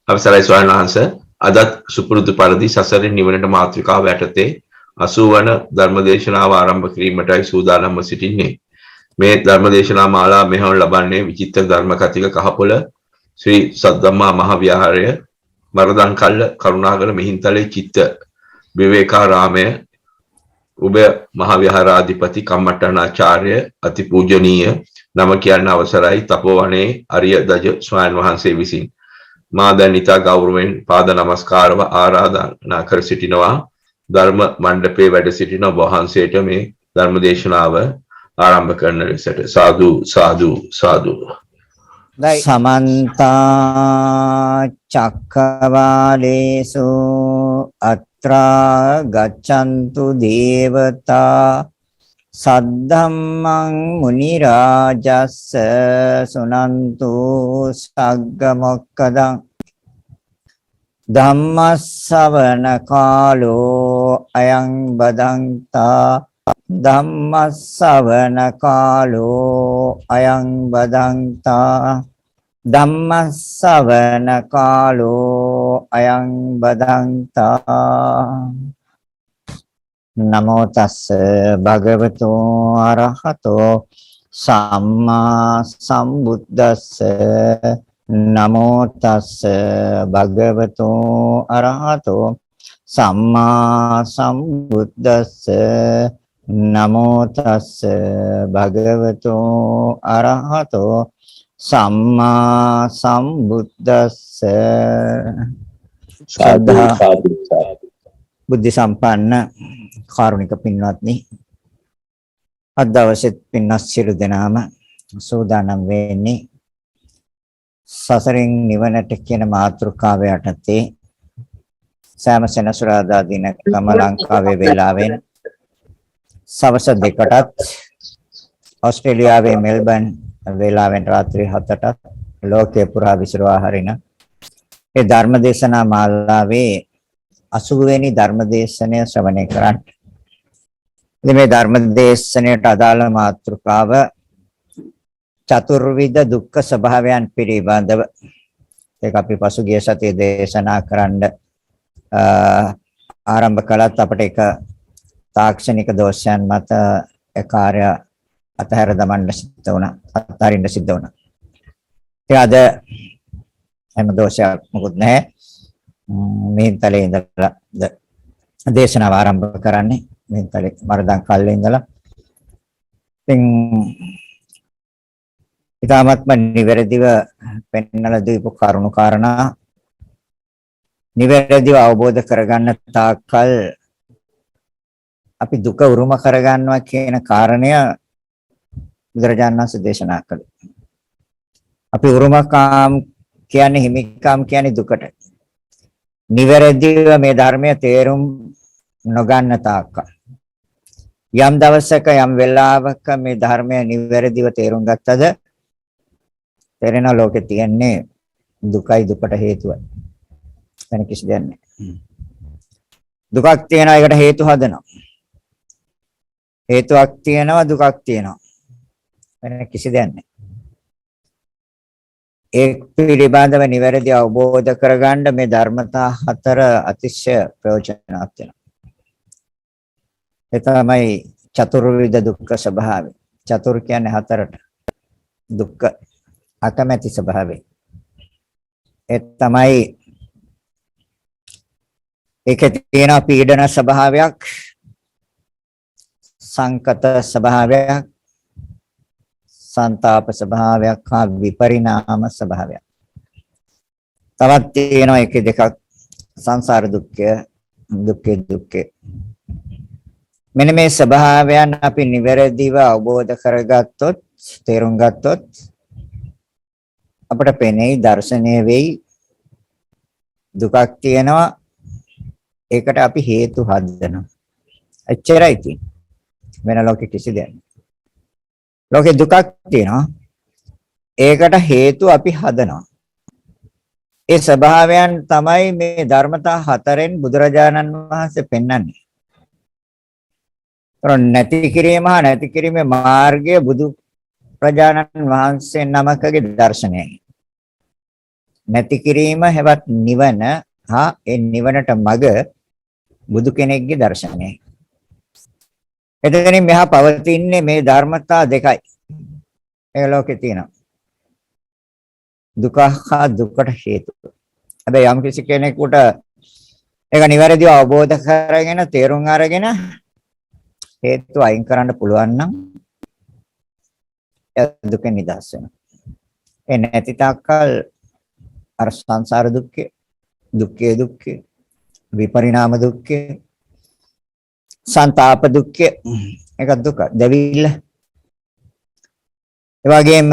අවසරයි ස්වාමීන් වහන්සේ අදත් සුපුරුදු පරිදි සසරින් නිවනට මාතෘකාව යටතේ 80 වන ධර්මදේශනාව ආරම්භ කිරීමටයි සූදානම්ව සිටින්නේ. මේ ධර්මදේශනා මාලා මෙහෙයවනු ලබන්නේ විචිත්‍ර ධර්ම කතික කහපොළ ශ්‍රී සද්ධම්මා මහ විහාරය මරදංකල්ල කරුණාකර මිහින්තලේ චිත්ත විවේකාරාමය උභය මහ විහාරාධිපති කම්මට්ටානාචාර්ය අතිපූජනීය නම කියන්න අවසරයි තපෝවනේ අරිය දජ ස්වාමීන් වහන්සේ විසින් මා දැන් ඉතා ගෞරවයෙන් පාද නමස්කාරව ආරාධනා කර සිටිනවා ධර්ම මණ්ඩපයේ වැඩ සිටින වහන්සේට මේ ධර්ම දේශනාව ආරම්භ කරන ලෙසට සාදු සාදු සාදු සමන්ත චක්කවාලේසු අත්‍රා ගච්ඡන්තු දේවතා සද්ධම්මං මුනි රාජස්ස සුනන්තු සග්ග මොක්කදං ධම්මස්සවන කාලෝ අයං බදන්තා ධම්මස්සවන කාලෝ අයං බදන්තා ධම්මස්සවන කාලෝ අයං බදන්තා නමෝ තස්ස භගවතු අරහතෝ සම්මා සම්බුද්දස්ස නමෝ තස්ස භගවතු අරහතෝ සම්මා සම්බුද්දස්ස නමෝ තස්ස භගවතු අරහතෝ සම්මා සම්බුද්දස්ස සදා බුද්ධ සම්පන්න කාරුණික පින්වත්නි අද දවසේ පින්වත් සියලු දෙනාම සූදානම් වෙන්නේ සසරින් නිවනට කියන මාතෘකාව යටතේ සෑම සෙනසුරාදා දිනකම ලංකාවේ වේලාවෙන් සවස් 2ටත් ඕස්ට්‍රේලියාවේ මෙල්බන් වේලාවෙන් රාත්‍රී 7ට ලෝකේ පුරා විසිරවා හරින ඒ ධර්මදේශනා මාලාවේ 80 වෙනි ධර්මදේශනය ශ්‍රවණය කරන්න. ඉතින් මේ ධර්මදේශනයට අදාළ මාතෘකාව චතුර්විධ දුක්ඛ ස්වභාවයන් පිළිබඳව ඒක අපි පසුගිය සතියේ දේශනා කරන්න ආරම්භ කළත් අපිට ඒක තාක්ෂණික දෝෂයන් මත ඒ කාර්ය අතහැර දමන්න සිද්ධ වුණා. අත්හරින්න සිද්ධ වුණා. ඒ අද හැම දෝෂයක් මොකුත් නැහැ. මිහින්තලේ ඉඳලා දේශනාව ආරම්භ කරන්නේ මිහින්තලේ මරදන් කල්ලේ ඉඳලා. ඉතින් ඊටමත්ම නිවැරදිව පෙන්වලා දීපු කරුණු කාරණා නිවැරදිව අවබෝධ කරගන්න තාක්කල් අපි දුක උරුම කරගන්නවා කියන කාරණය බුදුරජාණන් වහන්සේ දේශනා කළා. අපි උරුමකාම් කියන්නේ හිමිකාම් කියන්නේ දුකට. නිවැරදිව මේ ධර්මයේ තේරුම් නොගන්න තාක්කල් යම් දවසක යම් වෙලාවක මේ ධර්මය නිවැරදිව තේරුම් ගත්තද තේරෙන ලෝකේ තියන්නේ දුකයි දුකට හේතුවයි. වෙන කිසි දෙයක් නැහැ. දුකක් තියෙනවා ඒකට හේතු හදනවා. හේතුවක් තියෙනවා දුකක් තියෙනවා. වෙන කිසි දෙයක් නැහැ. ඒ පිළිබඳව නිවැරදි අවබෝධ කරගන්න මේ ධර්මතා 4 අතිශය ප්‍රයෝජනවත් වෙනවා. ඒ තමයි චතුර්විධ දුක්ඛ ස්වභාවය. චතුර් කියන්නේ 4ට. දුක්ඛ අකමැති ස්වභාවය. ඒ තමයි ඒකේ තියෙන පීඩන ස්වභාවයක්, සංකත ස්වභාවයක්, සංතාප ස්වභාවයක් හා විපරිණාම ස්වභාවයක්. තවත් තියෙනවා එක දෙකක් සංසාර දුක්ඛය, දුක්ඛේ. මෙන්න මේ ස්වභාවයන් අපි නිවැරදිව අවබෝධ කරගත්තොත්, තේරුම් ගත්තොත් අපට පෙනෙයි දර්ශනය වෙයි දුකක් තියෙනවා ඒකට අපි හේතු හදනවා. එච්චරයි තියෙන්නේ. වෙන ලෝකෙ කිසි දෙයක් නෑ. ලෝකේ දුකක් තියෙනවා. ඒකට හේතු අපි හදනවා. ඒ ස්වභාවයන් තමයි මේ ධර්මතා 4න් බුදුරජාණන් වහන්සේ පෙන්වන්නේ. නැති කිරීම හා නැති කිරීමේ මාර්ගය බුදු ප්‍රජානන් වහන්සේ නමකගේ දර්ශනයයි. නැති කිරීම හැවත් නිවන හා ඒ නිවනට මඟ බුදු කෙනෙක්ගේ දර්ශනයයි. එතනින් මෙහා පවතින්නේ මේ ධර්මතා දෙකයි. ඒ ලෝකේ තියෙනවා. දුක හා දුකට හේතුව. හැබැයි යම් කිසි කෙනෙකුට ඒක නිවැරදිව අවබෝධ කරගෙන තේරුම් අරගෙන හේතු අයින් කරන්න පුළුවන් නම් දුකෙන් නිදහස් වෙනවා. ඒ නැති තාක්කල් අර සංසාර දුක්ඛය, දුක්ඛය, විපරිණාම දුක්ඛය, සංතාප දුක්ඛය, ඒක දුක, දෙවිල්ල. ඒ වගේම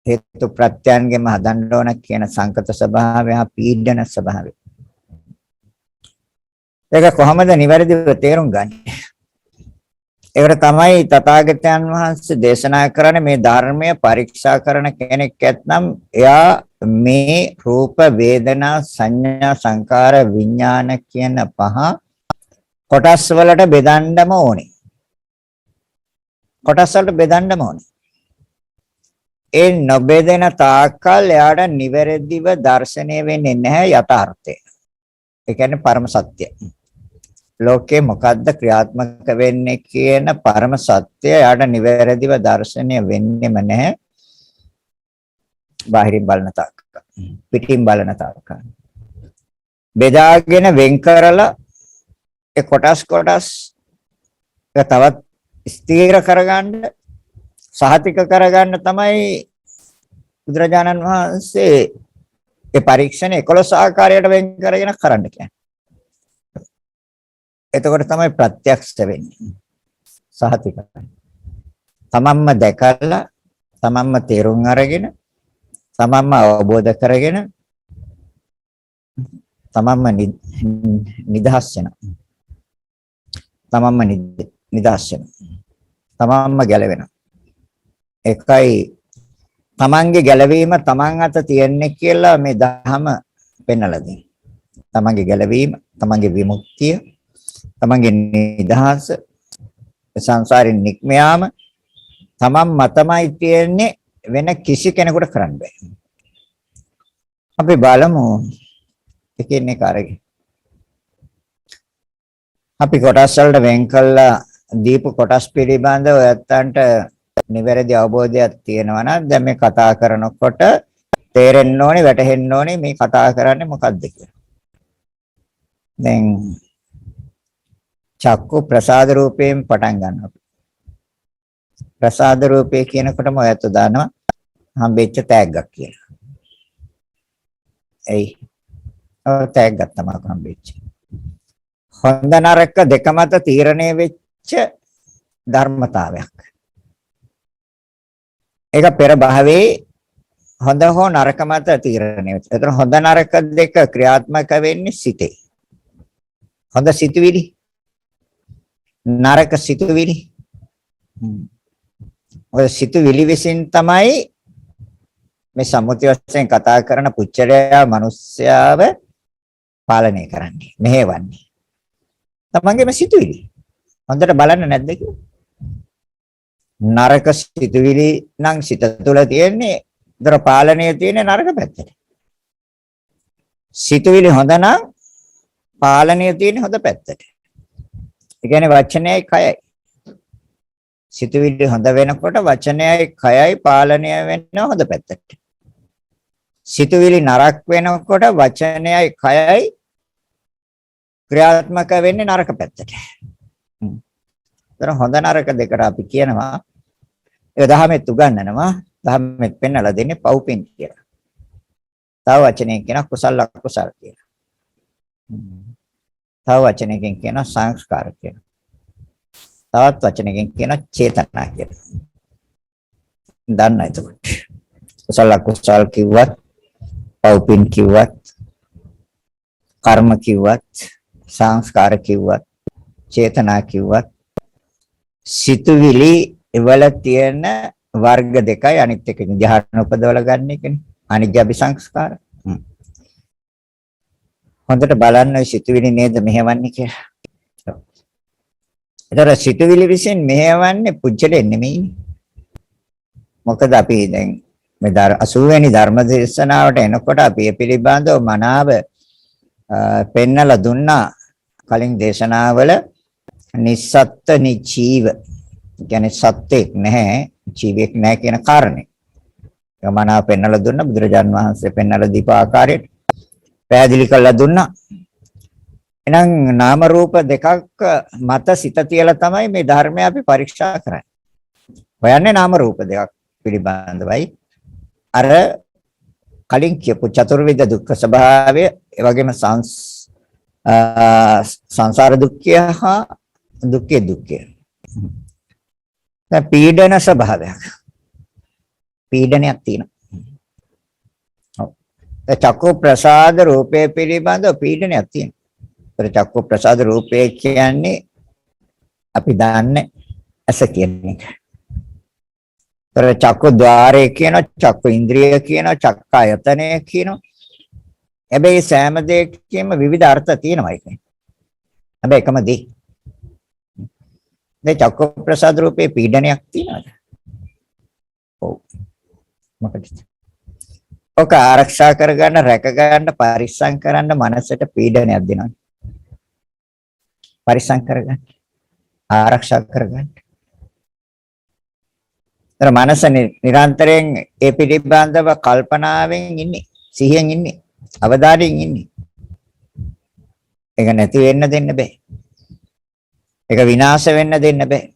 හේතු ප්‍රත්‍යයන්ගෙම හදන්න ඕන කියන සංකත ස්වභාවය හා පීඩන ස්වභාවය. ඒක කොහොමද නිවැරදිව තේරුම් ගන්නේ? ඒකට තමයි තථාගතයන් වහන්සේ දේශනා කරන්නේ මේ ධර්මය පරීක්ෂා කරන කෙනෙක් ඇත්නම් එයා මේ රූප වේදනා සංඥා සංකාර විඥාන කියන පහ කොටස් වලට බෙදන්නම ඕනේ. කොටස් වලට බෙදන්නම ඕනේ. ඒ නොබෙදෙන තාක්කල් එයාට නිවැරදිව දැర్శණය වෙන්නේ නැහැ යථාර්ථය. ඒ කියන්නේ පරම සත්‍ය. ලෝකේ මොකද්ද ක්‍රියාත්මක වෙන්නේ කියන පරම සත්‍ය එයාට නිවැරදිව දැర్శණය වෙන්නෙම නැහැ. බාහිරින් බලන තාක්ක. පිටින් බලන තාක්ක. බෙදාගෙන වෙන් කරලා ඒ කොටස් තවත් ස්ථීර කරගන්න සහතික කරගන්න තමයි බුදුරජාණන් වහන්සේ ඒ පරීක්ෂණ 11 ආකාරයට වෙන් කරගෙන කරන්න කියන්නේ. එතකොට තමයි ප්‍රත්‍යක්ෂ වෙන්නේ. සහතිකයි. තමන්ම දැකලා තමන්ම තේරුම් අරගෙන තමන්ම අවබෝධ කරගෙන තමන්ම නිදහස් වෙනවා. තමන්ම නිදහස් වෙනවා. තමන්ම ගැලවෙනවා. එකයි තමන්ගේ ගැලවීම තමන් අත තියන්නේ කියලා මේ ධහම පෙන්වලා දෙනවා. තමන්ගේ ගැලවීම, තමන්ගේ විමුක්තිය, තමන්ගේ නිදහස, සංසාරින් නික්ම යාම තමන් මතමයි තියෙන්නේ, වෙන කිසි කෙනෙකුට කරන්න බෑ. අපි බලමු එකින් එක අරගෙන. අපි කොටස් වලට වෙන් කළා දීපු කොටස් පිළිබඳව ඔයත්තන්ට නිවැරදි අවබෝධයක් තියෙනවා නම් දැන් මේ කතා කරනකොට තේරෙන්න ඕනේ, වැටහෙන්න ඕනේ මේ කතා කරන්නේ මොකක්ද කියලා. දැන් චක්කු ප්‍රසාද රූපයෙන් පටන් ගන්නවා. ප්‍රසාද රූපේ කියනකොටම ඔයත් දානවා හම්බෙච්ච තෑග්ගක් කියලා. එයි තෑග්ගක් තමයි හම්බෙච්ච. හොඳ නරක දෙක මත තීරණය වෙච්ච ධර්මතාවයක්. ඒක පෙර භවයේ හොඳ හෝ නරක මත තීරණය වෙච්ච. ඒතර හොඳ නරක දෙක ක්‍රියාත්මක වෙන්නේ සිතේ. හොඳ සිතුවිලි, නරක සිතුවිලි. ඔය සිතුවිලි විසින් තමයි මේ සම්මුති වශයෙන් කතා කරන පුච්චරයා මිනිස්යාව පාලනය කරන්නේ, මෙහෙවන්නේ. තමන්ගේම සිතුවිලි. හොඳට බලන්න නැද්ද කියලා? නරක සිතුවිලි නම් සිත තුළ තියෙන්නේ, දර පාලනය තියෙන්නේ නරක පැත්තට. සිතුවිලි හොඳ නම් පාලනය තියෙන්නේ හොඳ පැත්තට. ඒ කියන්නේ වචනයයි කයයි. සිතුවිලි හොඳ වෙනකොට වචනයයි කයයි පාලනය වෙන්න හොඳ පැත්තට. සිතුවිලි නරක වෙනකොට වචනයයි කයයි ක්‍රියාත්මක වෙන්නේ නරක පැත්තට. හොඳ නරක දෙකට අපි කියනවා ඒ දහමෙත් උගන්වනවා, දහමෙත් පෙන්වලා දෙන්නේ පව්පින් කියලා. තව වචනයකින් කියනවා කුසල අකුසල කියලා. තව වචනයකින් කියනවා සංස්කාර කියලා. තවත් වචනයකින් කියනවා චේතනා කියලා. දන්න එතකොට. කුසල අකුසල කිව්වත්, පව්පින් කිව්වත්, කර්ම කිව්වත්, සංස්කාර කිව්වත්, චේතනා කිව්වත් සිතුවිලි වල තියෙන වර්ග දෙකයි. අනිත් එක ධ්‍යාන උපදවල ගන්න එකනේ. අනිජ්ජ සංස්කාර. හොඳට බලන්න ඔය සිතුවිලි නේද මෙහෙවන්නේ කියලා. ඒතර සිතුවිලි විසින් මෙහෙවන්නේ පුජ්‍යලෙ නෙමෙයි. මොකද අපි දැන් මේ 80 වෙනි ධර්ම දේශනාවට එනකොට අපි මේ පිළිබඳව මනාව පෙන්නලා දුන්නා කලින් දේශනාවල නිස්සත්ත්‍ය නිචීව කියන්නේ සත්‍යෙක් නැහැ ජීවියෙක් නැහැ කියන කාරණේ. ඒක මනාව පෙන්නලා දුන්නා බුදුරජාන් වහන්සේ පෙන්නලා දීප ආකාරයට පැහැදිලි කරලා දුන්නා. එහෙනම් නාම රූප දෙකක් මත සිත තියලා තමයි මේ ධර්මය අපි පරීක්ෂා කරන්නේ. හොයන්නේ නාම රූප දෙකක් පිළිබඳවයි. අර කලින් කියපු චතුර්විධ දුක්ඛ ස්වභාවය, ඒ වගේම සංසාර දුක්ඛය හා දුක්ඛය. දැන් පීඩන ස්වභාවයක්. පීඩනයක් තියෙනවා. ඔව්. චක්කු ප්‍රසාද රූපේ පිළිබඳව පීඩනයක් තියෙනවා. ඒතර චක්කු ප්‍රසාද රූපේ කියන්නේ අපි දන්නේ ඇස කියන එක. ඒතර චක්කු ద్వාරය කියන, චක්කු ඉන්ද්‍රිය කියන, චක්කායතනය කියන. හැබැයි සෑම දෙයකම විවිධ අර්ථ තියෙනවා ඒකේ. හැබැයි එකම දේ. දැන් චක්කු ප්‍රසාද රූපේ පීඩනයක් තියෙනවද? ඔව්. මොකද? ඔක ආරක්ෂා කරගන්න, රැකගන්න, පරිස්සම් කරන්න මනසට පීඩනයක් දෙනවා. පරිස්සම් කරගන්න, ආරක්ෂා කරගන්න. ඒතර මනස නිරන්තරයෙන් ඒ පිළිබඳව කල්පනාවෙන් ඉන්නේ, සිහියෙන් ඉන්නේ, අවධානයෙන් ඉන්නේ. ඒක නැති වෙන්න දෙන්න බෑ. ඒක විනාශ වෙන්න දෙන්න බෑ.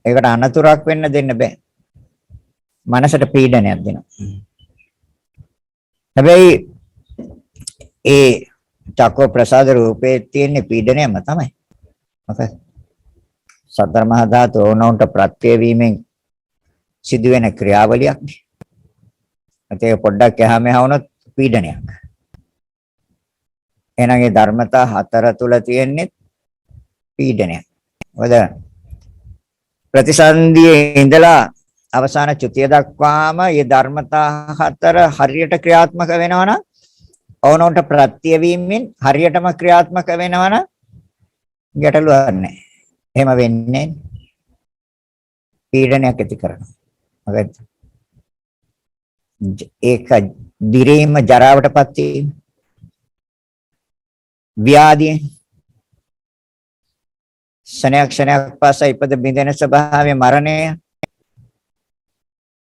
ඒකට අනතුරක් වෙන්න දෙන්න බෑ. මනසට පීඩනයක් දෙනවා. හැබැයි ඒ චක්ක ප්‍රසාද රූපේ තියෙන පීඩනයම තමයි. මොකද සතර මහා ධාතු ඕනොන්ට ප්‍රත්‍ය වීමෙන් සිදුවෙන ක්‍රියාවලියක් නේ. ඒක පොඩ්ඩක් එහා මෙහා වුණොත් පීඩනයක්. එහෙනම් ඒ ධර්මතා හතර තුල තියෙන්නේ පීඩනයක්. මොකද ප්‍රතිසන්දියේ ඉඳලා අවසාන චුතිය දක්වාම මේ ධර්මතා හතර හරියට ක්‍රියාත්මක වෙනවා නම් ඕනොන්ට ප්‍රත්‍ය වීමෙන් හරියටම ක්‍රියාත්මක වෙනවා නම් ගැටලුවක් නැහැ. එහෙම වෙන්නේ පීඩනයක් ඇති කරනවා. මොකද ඒක දිරීම ජරාවටපත් වීම ව්‍යාධිය ක්ෂණයක් පාසා ඉපද බිඳෙන ස්වභාවය මරණය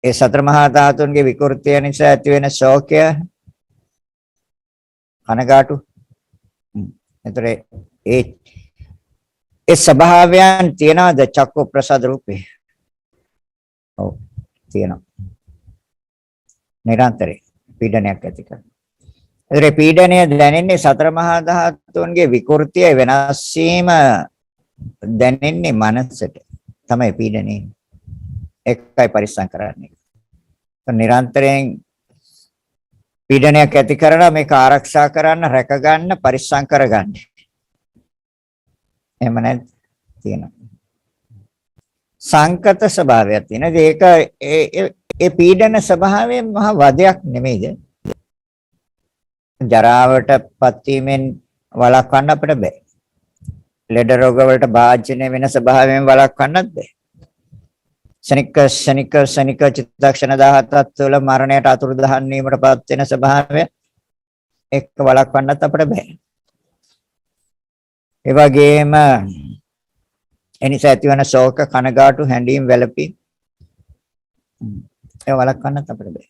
ඒ සතර මහා ධාතුන්ගේ විකෘතිය නිසා ඇති වෙන ශෝකය කනගාටු එතකොට ඒ ස්වභාවයන් තියනවාද චක්කු ප්‍රසාද රූපේ? ඔව් තියෙනවා. නිරන්තරේ පීඩනයක් ඇති කරනවා. ඒතරේ පීඩනය දැනෙන්නේ සතර මහා ධාතුන්ගේ විකෘතිය වෙනස් වීම දැනෙන්නේ මනසට තමයි පීඩනය. ඒකයි පරිස්සම් කරන්නේ. නිරන්තරයෙන් පීඩනයක් ඇති කරලා මේක ආරක්ෂා කරන්න, රැක ගන්න, පරිස්සම් කරගන්න. එහෙම නැත්නම් තියෙනවා. සංකත ස්වභාවයක් තියෙනවා. ඒක ඒ පීඩන ස්වභාවයෙන් මහ වදයක් නෙමෙයිද? ජරාවටපත් වීමෙන් වළක්වන්න අපිට බෑ. ලෙඩ රෝග වලට භාජනය වෙන ස්වභාවයෙන් වළක්වන්නත් බෑ. ශනික චිත්තක්ෂණ 17ක් තුළ මරණයට අතුරුදහන් වීමටපත් වෙන ස්වභාවය එක්ක වළක්වන්නත් අපිට බෑ. ඒ වගේම එනිසා ඇතිවන ශෝක, කනගාටු, හැඬීම්, වැළපීම් ඒ වළක්වන්නත් අපිට බෑ.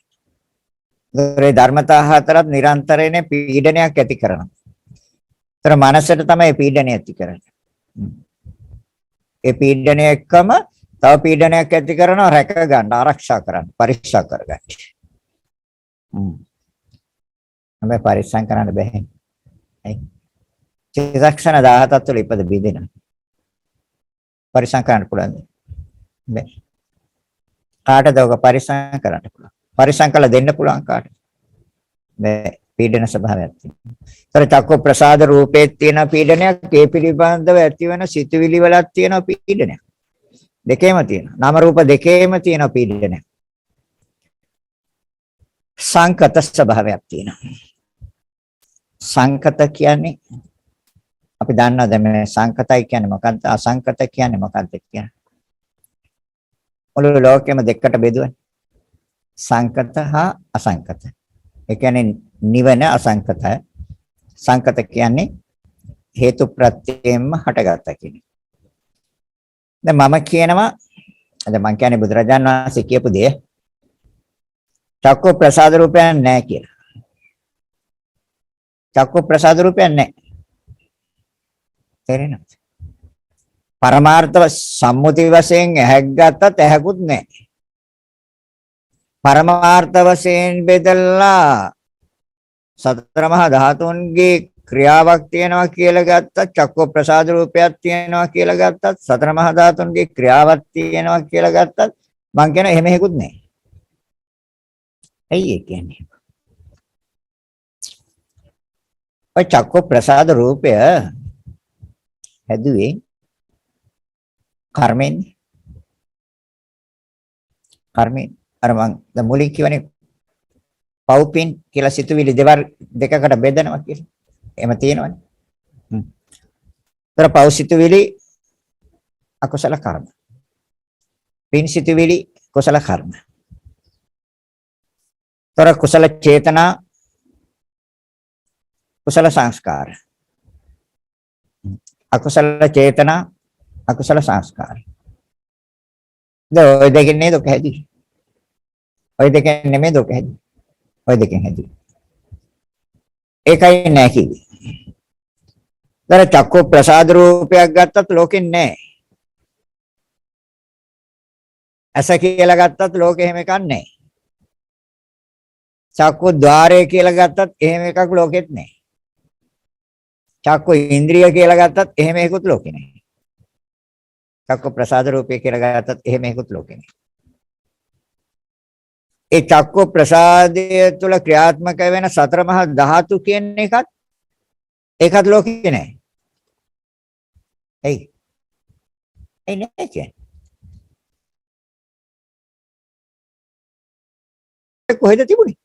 ඒ ධර්මතා හතරත් නිරන්තරයෙන් පීඩනයක් ඇති කරනවා. ඒතර මනසට තමයි පීඩනය ඇති කරන්නේ. ඒ පීඩනය එක්කම තව පීඩනයක් ඇති කරනවා, රැක ගන්න, ආරක්ෂා කරන්න, පරික්ෂා කරගන්න. හැබැයි පරික්ෂා කරන්න බැහැ. චිත්තක්ෂණ 17ක් තුළ ඉපද බිඳිනවා. පරික්ෂා කරන්න පුළුවන්. බැහැ. කාටද ඔක පරික්ෂා කරන්න පුළුවන්? පරික්ෂා කළ දෙන්න පුළුවන් කාටද? බැහැ. පීඩන ස්වභාවයක් තියෙනවා. ඒතර චක්ක ප්‍රසාද රූපේ තියෙන පීඩනයක්, ඒ පිළිබඳව ඇතිවන සිතුවිලි වලක් තියෙන පීඩනයක්. දෙකේම තියෙනවා. නාම රූප දෙකේම තියෙන පීඩනයක්. සංකත ස්වභාවයක් තියෙනවා. සංකත කියන්නේ අපි දන්නවා දැන් මේ සංකතයි කියන්නේ මොකක්ද? අසංකත කියන්නේ මොකක්ද කියන්නේ? මුළු ලෝකෙම දෙකට බෙදුවනේ. සංකත හා අසංකත. ඒ කියන්නේ නිවන අසංකතයි. සංකත කියන්නේ හේතු ප්‍රත්‍යයෙන්ම හටගත්තා කියන එක. දැන් මම කියනවා දැන් මම කියන්නේ බුදුරජාණන් වහන්සේ කියපු දේ චක්ක ප්‍රසාද රූපයක් නැහැ කියලා. චක්ක ප්‍රසාද රූපයක් නැහැ. තේරෙනවද? පරමාර්ථ සම්මුති වශයෙන් ඇහැක් ගත්තත් ඇහැකුත් නැහැ. පරමාර්ථ වශයෙන් බෙදලා සතර මහා ධාතුන්ගේ ක්‍රියාවක් තියෙනවා කියලා ගත්තත් චක්ක ප්‍රසාද රූපයක් තියෙනවා කියලා ගත්තත් සතර මහා ධාතුන්ගේ ක්‍රියාවක් තියෙනවා කියලා ගත්තත් මං කියන එහෙම හේකුත් නැහැ. ඇයි ඒ කියන්නේ? ඔය චක්ක ප්‍රසාද රූපය හැදුවේ කර්මෙන්. අර මං දැන් මුලින් කියවනේ පව්පින් කියලා සිතුවිලි දෙකකට බෙදනවා කියලා. එහෙම තියෙනවනේ. ඒතර පව් සිතුවිලි අකුසල කර්ම. පින් සිතුවිලි කුසල කර්ම. ඒතර කුසල චේතනා කුසල සංස්කාර. අකුසල චේතනා අකුසල සංස්කාර. ඔය දෙකෙන් නේද ඔක හැදී. ඔය දෙකෙන් නෙමෙයි ඔක හැදී. ඔය දෙකෙන් හැදී. ඒකයි නැහැ කිව්වේ. දර චක්ක ප්‍රසාද රූපයක් ගත්තත් ලෝකෙන් නැහැ. ඇස කියලා ගත්තත් ලෝකෙ එහෙම එකක් නැහැ. චක්ක ద్వාරය කියලා ගත්තත් එහෙම එකක් ලෝකෙත් නැහැ. චක්ක ඉන්ද්‍රිය කියලා ගත්තත් එහෙම එකකුත් ලෝකෙ නැහැ. චක්ක ප්‍රසාද රූපය කියලා ගත්තත් එහෙම එකකුත් ලෝකෙ නැහැ. ඒ චක්ක ප්‍රසාදය තුළ ක්‍රියාත්මක වෙන සතර මහා ධාතු කියන ඒකත් ලෝකේ නැහැ. එයි නෑ කියන්නේ. කොහෙද තිබුණේ?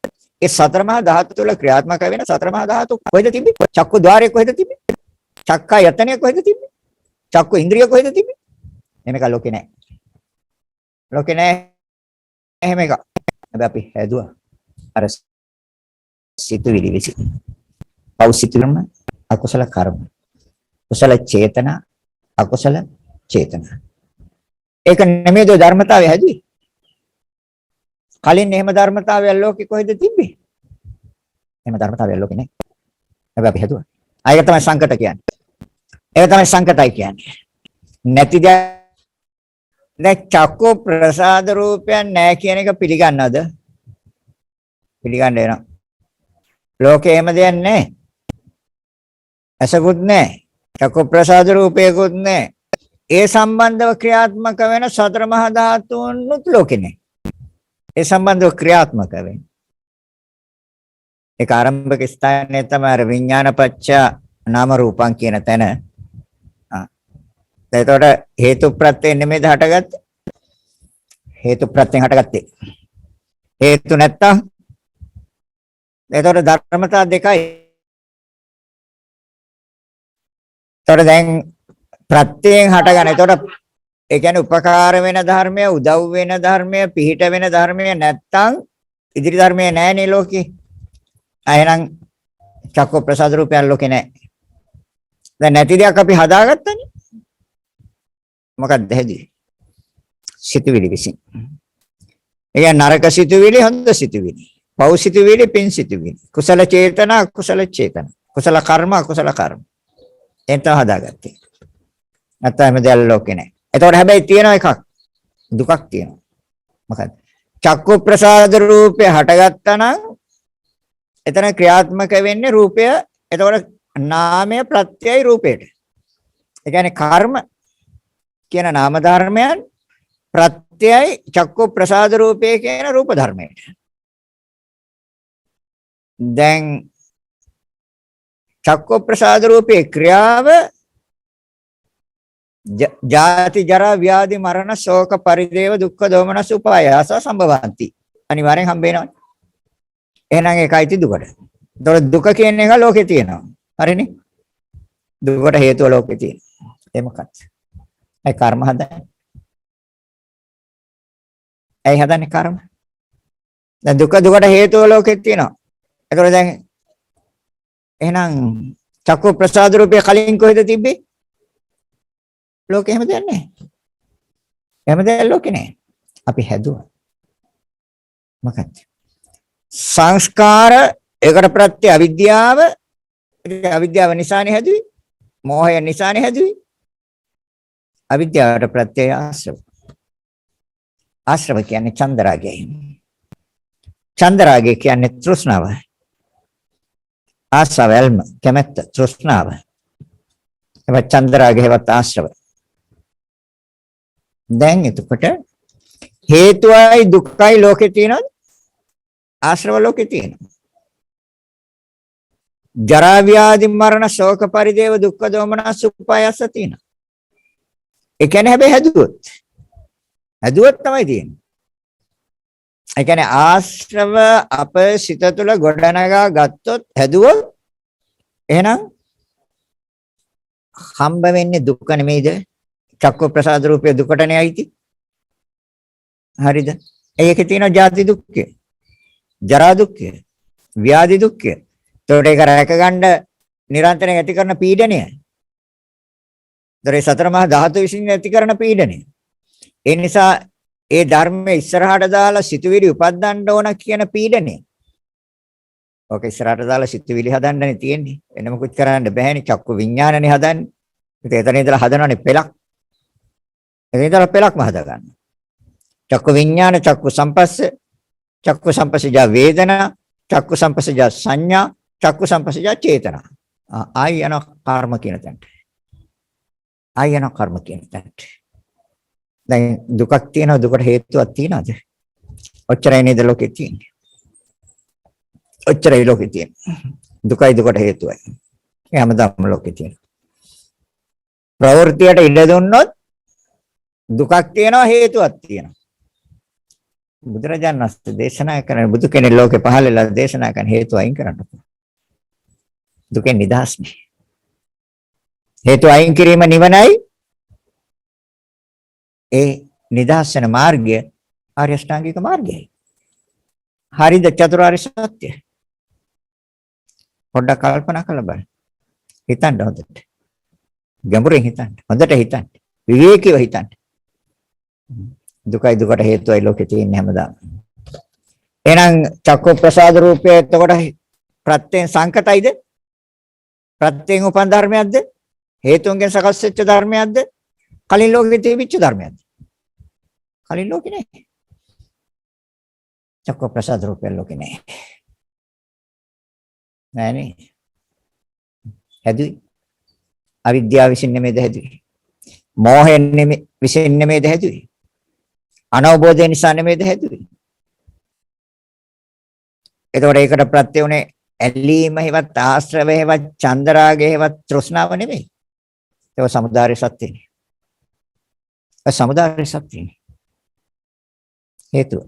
ඒ සතර මහා ධාතු තුළ ක්‍රියාත්මක වෙන සතර මහා ධාතු කොහෙද තිබ්බේ? චක්ක ద్వාරය කොහෙද තිබ්බේ? චක්කායතනය කොහෙද තිබ්බේ? චක්ක ඉන්ද්‍රිය කොහෙද තිබ්බේ? එහෙම එක ලෝකේ නැහැ. ලෝකේ නැහැ එහෙම එක. හැබැයි අපි හැදුවා අර සිතුවිලි විසින්. පව් සිතුවිලිම අකුසල කර්ම. කුසල චේතනා අකුසල චේතනා. ඒක නෙමෙයිද ධර්මතාවය හැදුවේ? කලින් එහෙම ධර්මතාවය ලෝකෙ කොහෙද තිබ්බේ? එහෙම ධර්මතාවය ලෝකෙ නැහැ. හැබැයි අපි හැදුවා. ආයෙක තමයි සංකත කියන්නේ. ඒක තමයි සංකතයි කියන්නේ. නැති දැන් චක්කු ප්‍රසාද රූපයක් නැහැ කියන එක පිළිගන්නවද? පිළිගන්න වෙනවා. ලෝකේ එහෙම දෙයක් නැහැ. අසකුත් නැහැ. චක්කු ප්‍රසාද රූපයකුත් නැහැ. ඒ සම්බන්ධව ක්‍රියාත්මක වෙන සතර මහා ධාතුන්ුත් ලෝකේ නැහැ. ඒ සම්බන්ධව ක්‍රියාත්මක වෙන්නේ. ඒක ආරම්භක ස්ථානයේ තමයි අර විඥානපච්ච නාම රූපං කියන තැන. එතකොට හේතු ප්‍රත්‍යයෙන් නෙමෙයිද හටගත්තේ? හේතු ප්‍රත්‍යයෙන් හටගත්තේ. හේතු නැත්තම් එතකොට ධර්මතා දෙකයි. එතකොට දැන් ප්‍රත්‍යයෙන් හටගන්න. එතකොට ඒ කියන්නේ උපකාර වෙන ධර්මය, උදව් වෙන ධර්මය, පිහිට වෙන ධර්මය නැත්තම් ඉදිරි ධර්මය නැහැනේ ලෝකේ. එහෙනම් චක්ක ප්‍රසාද රූපයන් ලෝකේ නැහැ. දැන් නැති දෙයක් අපි හදාගත්තනේ. මොකක්ද හැදුවේ? සිතුවිලි විසින්. ඒ කියන්නේ නරක සිතුවිලි, හොඳ සිතුවිලි. පව් සිතුවිලි, පින් සිතුවිලි. කුසල චේතනා, අකුසල චේතනා. කුසල කර්ම, අකුසල කර්ම. එතන හදාගත්තේ. නැත්නම් මේ දෙයක් ලෝකේ නැහැ. එතකොට හැබැයි තියෙන එකක් දුකක් තියෙනවා. මොකද්ද? චක්කු ප්‍රසාද රූපය හටගත්තා නම් එතන ක්‍රියාත්මක වෙන්නේ රූපය. එතකොට නාමය ප්‍රත්‍යයයි රූපයට. ඒ කියන්නේ කර්ම කියන නාම ධර්මයන් ප්‍රත්‍යයයි චක්කු ප්‍රසාද රූපේ කියන රූප ධර්මයට. දැන් චක්කු ප්‍රසාද රූපේ ක්‍රියාව ජාති ජරා ව්‍යාධි මරණ ශෝක පරිදේව දුක්ඛ දෝමනස් උපායාස සම්භවಂತಿ. අනිවාර්යෙන් හම්බ වෙනවා. එහෙනම් ඒකයි දුකට. ඒතකොට දුක කියන එක ලෝකේ තියෙනවා. හරිනේ? දුකට හේතුව ලෝකේ තියෙනවා. ඒ මොකක්ද? ඒ කර්ම හදන්නේ. ඇයි හදන්නේ කර්ම? දැන් දුක දුකට හේතුව ලෝකෙත් තියෙනවා. ඒතකොට දැන් එහෙනම් චක්කු ප්‍රසාද රූපය කලින් කොහෙද තිබ්බේ? ලෝකෙ එහෙම දෙයක් නැහැ. එහෙම දෙයක් ලෝකෙ නැහැ. අපි හැදුවා. මොකක්ද? සංස්කාර ඒකට ප්‍රත්‍ය අවිද්‍යාව. අවිද්‍යාව නිසානේ හැදුවේ. මෝහය නිසානේ හැදුවේ. අවිද්‍යාවට ප්‍රත්‍ය ආශ්‍රව. ආශ්‍රව කියන්නේ චන්දරාගයයි. චන්දරාගය කියන්නේ තෘෂ්ණාව. ආසවල්ම කැමැත්ත තෘෂ්ණාව. ඒවත් චන්දරාගයවත් ආශ්‍රව. දැන් එතකොට හේතුවයි දුක්ඛයි ලෝකේ තියෙනවද? ආශ්‍රව ලෝකේ තියෙනවා. ජරා ව්‍යාධි මරණ ශෝක පරිදේව දුක්ඛ දෝමනස් උපායස තියෙනවා. ඒ කියන්නේ හැබැයි හැදුවොත් තමයි තියෙන්නේ. ඒ කියන්නේ ආශ්‍රව අප සිත තුළ ගොඩනගා ගත්තොත් හැදුවොත් එහෙනම් හම්බ වෙන්නේ දුක නෙමෙයිද? චක්ක ප්‍රසාද රූපය දුකටනේ අයිති. හරිද? ඒකේ තියෙන ජාති දුක්ඛය, ජරා දුක්ඛය, ව්‍යාධි දුක්ඛය. ඒකට ඒක රැක ගන්න නිරන්තරයෙන් ඇති කරන පීඩනය. ඒතර සතර මහා ධාතු විසින් ඇති කරන පීඩනය. ඒ නිසා ඒ ධර්මයේ ඉස්සරහට දාලා සිතුවිලි උපද්දන්න ඕන කියන පීඩනය. ඔක ඉස්සරහට දාලා සිතුවිලි හදන්නනේ තියෙන්නේ. වෙන මොකුත් කරන්න බෑනේ. චක්කු විඥානනේ හදන්නේ. ඉතින් එතන ඉඳලා හදනවනේ පෙලක්. එතන ඉඳලා පෙලක්ම හදා ගන්න. චක්කු විඥාන, චක්කු සංපස්ස, චක්කු සංපස්සජා වේදනා, චක්කු සංපස්සජා සංඥා, චක්කු සංපස්සජා චේතනා. ආය යන කර්ම කියන තැනට. ආය යන කර්ම කියන තැනට. දැන් දුකක් තියෙනවා, දුකට හේතුවක් තියනවාද? ඔච්චරයි නේද ලෝකෙ තියෙන්නේ. ඔච්චරයි ලෝකෙ තියෙන්නේ. දුකයි දුකට හේතුවයි. ඒ හැමදාම ලෝකෙ තියෙනවා. ප්‍රවෘත්තියට ඉඩ දුන්නොත් දුකක් තියෙනවා, හේතුවක් තියෙනවා. බුදුරජාණන් වහන්සේ දේශනා කරන බුදු කෙනෙක් ලෝකේ පහළ වෙලා දේශනා කරන හේතු අයින් කරන්න. දුකෙන් නිදහස් නේ. හේතු අයින් කිරීම නිවනයි. ඒ නිදහස් වෙන මාර්ගය ආර්ය අෂ්ටාංගික මාර්ගයයි. හරිද? චතුරාර්ය සත්‍ය. පොඩ්ඩක් කල්පනා කරලා බලන්න. හිතන්න හොඳට. ගැඹුරින් හිතන්න. හොඳට හිතන්න. විවේකීව හිතන්න. දුකයි දුකට හේතුවයි ලෝකේ තියෙන්නේ හැමදාම. එහෙනම් චක්ක ප්‍රසාද රූපය එතකොට ප්‍රත්‍යයෙන් සංකතයිද? ප්‍රත්‍යයෙන් උපන් ධර්මයක්ද? හේතුන්ගෙන් සකස් වෙච්ච ධර්මයක්ද? කලින් ලෝකෙ තිබිච්ච ධර්මයක්ද? කලින් ලෝකෙ නෑ. චක්ක ප්‍රසාද රූපය ලෝකෙ නෑ. නෑනේ. හැදුයි. අවිද්‍යාව විසින් නෙමෙයිද හැදුවේ? මෝහයෙන් විසින් නෙමෙයිද හැදුවේ? අනවබෝධය නිසා නෙමෙයිද හැදුවේ? එතකොට ඒකට ප්‍රත්‍ය උනේ ඇලීම හේවත් ආශ්‍රව හේවත් චන්දරාගය හේවත් තෘෂ්ණාව නෙමෙයි. ඒක සමුදාය සත්‍යනේ. ඒ සමුදාය සත්‍යනේ. හේතුව.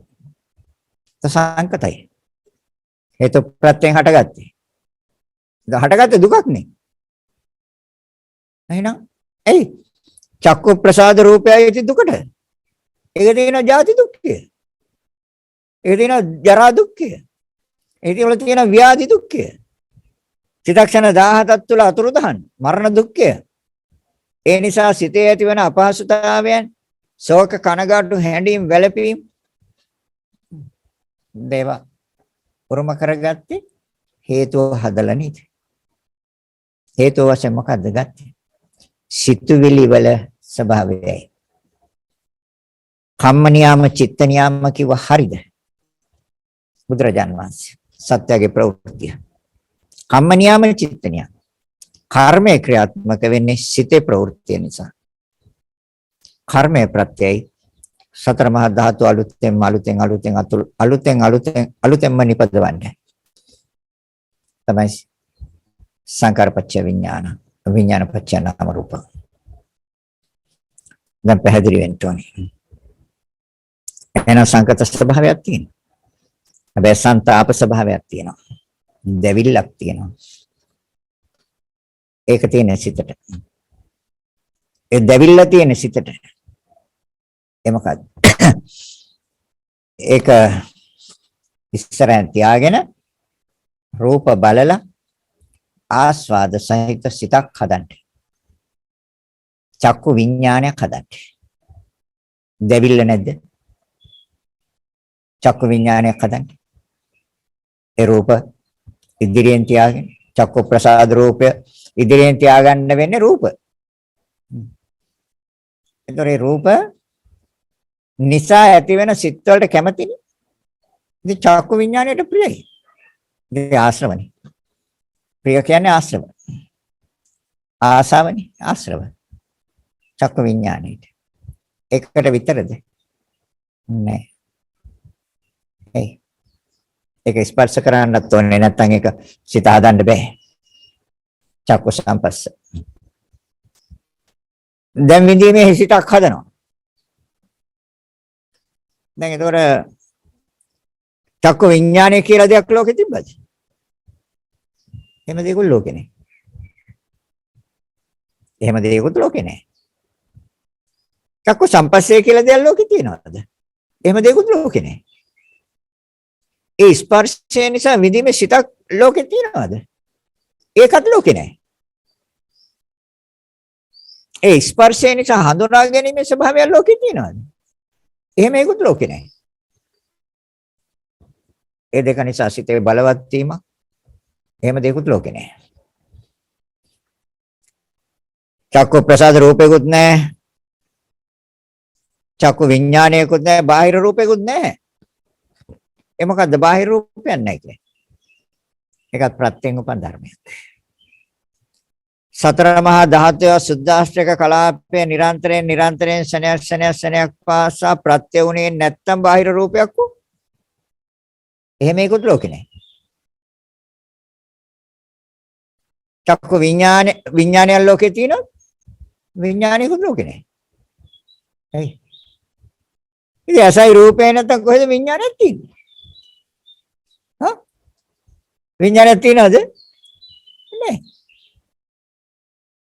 සංකතයි. හේතු ප්‍රත්‍යයෙන් හටගත්තේ. හටගත්තේ දුකක් නේ. එහෙනම් එයි චක්කු ප්‍රසාද රූපයයි දුකට. ඒක තියෙන ජාති දුක්ඛය. ඒක තියෙන ජරා දුක්ඛය. ඒක වල තියෙන ව්‍යාධි දුක්ඛය. චිත්තක්ෂණ 17ක් තුළ අතුරුදහන් මරණ දුක්ඛය. ඒ නිසා සිතේ ඇතිවන අපහසුතාවයන්, ශෝක කනගාටු හැඬීම් වැළපීම් දේවා උරුම කරගත්තේ හේතුව හදලා නේද? හේතුව වශයෙන් මොකද්ද ගත්තේ? සිතුවිලි වල ස්වභාවයයි. කම්ම නියාම චිත්ත නියාම කිව්ව හරිද? බුදුරජාන් වහන්සේ සත්‍යයේ ප්‍රවෘත්තිය. කම්ම නියාම චිත්ත නියාම. කර්මයේ ක්‍රියාත්මක වෙන්නේ සිතේ ප්‍රවෘත්තිය නිසා. කර්මයේ ප්‍රත්‍යයයි සතර මහා ධාතු අලුතෙන්ම නිපදවන්නේ. තමයි සංකාරපච්ච විඥාන. විඥානපච්ච නාම රූප. දැන් පැහැදිලි වෙන්න ඕනේ. එන සංකත ස්වභාවයක් තියෙනවා. හැබැයි සංතාප ස්වභාවයක් තියෙනවා. දෙවිල්ලක් තියෙනවා. ඒක තියෙන සිතට. ඒ දෙවිල්ල තියෙන සිතට. ඒ මොකද්ද? ඒක ඉස්සරහින් තියාගෙන රූප බලලා ආස්වාද සහිත සිතක් හදන්න. චක්කු විඥානයක් හදන්න. දෙවිල්ල නැද්ද? චක්කු විඥානයක් හදන්න. ඒ රූප ඉදිරියෙන් තියාගෙන චක්කු ප්‍රසාද රූපය ඉදිරියෙන් තියාගන්න වෙන්නේ රූප. ඒතොරේ රූප නිසා ඇති වෙන සිත් වලට කැමතිනේ. ඉතින් චක්කු විඥාණයට ප්‍රියයි. ඒ ආශ්‍රවනේ. ප්‍රිය කියන්නේ ආශ්‍රව. ආසාවනේ ආශ්‍රව. චක්කු විඥාණයට. එකට විතරද? නෑ. ඒක ස්පර්ශ කරන්නත් ඕනේ නැත්නම් ඒක සිත හදන්න බෑ. චක්කු සම්පස්ස. දැන් විඳීමේ හිතක් හදනවා. දැන් ඒතොර චක්කු විඥානය කියලා දෙයක් ලෝකෙ තිබ්බද? එහෙම දෙයක් ලෝකෙ නෑ. එහෙම දෙයක් ලෝකෙ නෑ. චක්කු සම්පස්සේ කියලා දෙයක් ලෝකෙ තියනවද? එහෙම දෙයක් ලෝකෙ නෑ. ඒ ස්පර්ශය නිසා විඳීමේ සිතක් ලෝකෙ තියනවද? ඒකත් ලෝකෙ නෑ. ඒ ස්පර්ශය නිසා හඳුනා ගැනීමේ ස්වභාවය ලෝකෙ තියනවද? එහෙම ඒකුත් ලෝකෙ නෑ. ඒ දෙක නිසා සිතේ බලවත් වීම එහෙම දෙයක්වත් ලෝකේ නෑ. චක්කු ප්‍රසාද රූපේකුත් නෑ. චක්කු විඥානයකුත් නෑ. බාහිර රූපේකුත් නෑ. ඒ මොකද්ද බාහිර රූපයක් නැහැ කියන්නේ? ඒකත් ප්‍රත්‍යයෙන් උපන් ධර්මයක්. සතර මහා ධාතුව සුද්ධාෂ්ටක කලාපයේ නිරන්තරයෙන් ශනයක් පාසා ප්‍රත්‍ය වුණේ නැත්තම් බාහිර රූපයක් වූ එහෙම ඒකුත් ලෝකේ නැහැ. චක්කු විඥානය ලෝකේ තියෙනවා. විඥානයකුත් ලෝකේ නැහැ. හරි. ඉතින් අසයි රූපේ නැත්තම් කොහෙද විඥානයක් තියෙන්නේ? හා? විඥානයක් තියෙනවද? නැහැ.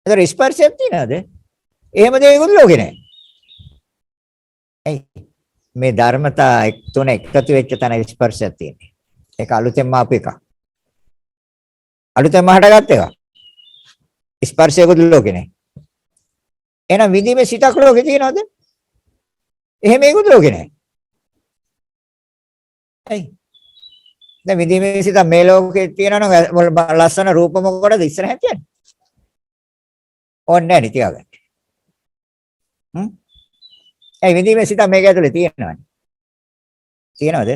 ඒතර ස්පර්ශයක් තියෙනවද? එහෙම දෙයක්වත් ලෝකේ නැහැ. මේ ධර්මතා තුන එකතු වෙච්ච තැන ස්පර්ශයක් තියෙන්නේ. ඒක අලුතෙන්ම ආපු එකක්. අලුතෙන්ම හටගත්ත එකක්. ස්පර්ශයකුත් ලෝකේ නැහැ. එහෙනම් විඳීමේ සිතක් ලෝකේ තියෙනවද? එහෙම ඒකුත් ලෝකේ නැහැ. දැන් විඳීමේ සිත මේ ලෝකේ තියෙනවා නම් ලස්සන රූප මොකටද ඉස්සරහින් තියන්නේ? ඕනේ නැහැ නේ තියාගන්න. ඒ විඳීමේ සිත මේක ඇතුලේ තියෙනවනේ. තියෙනවද?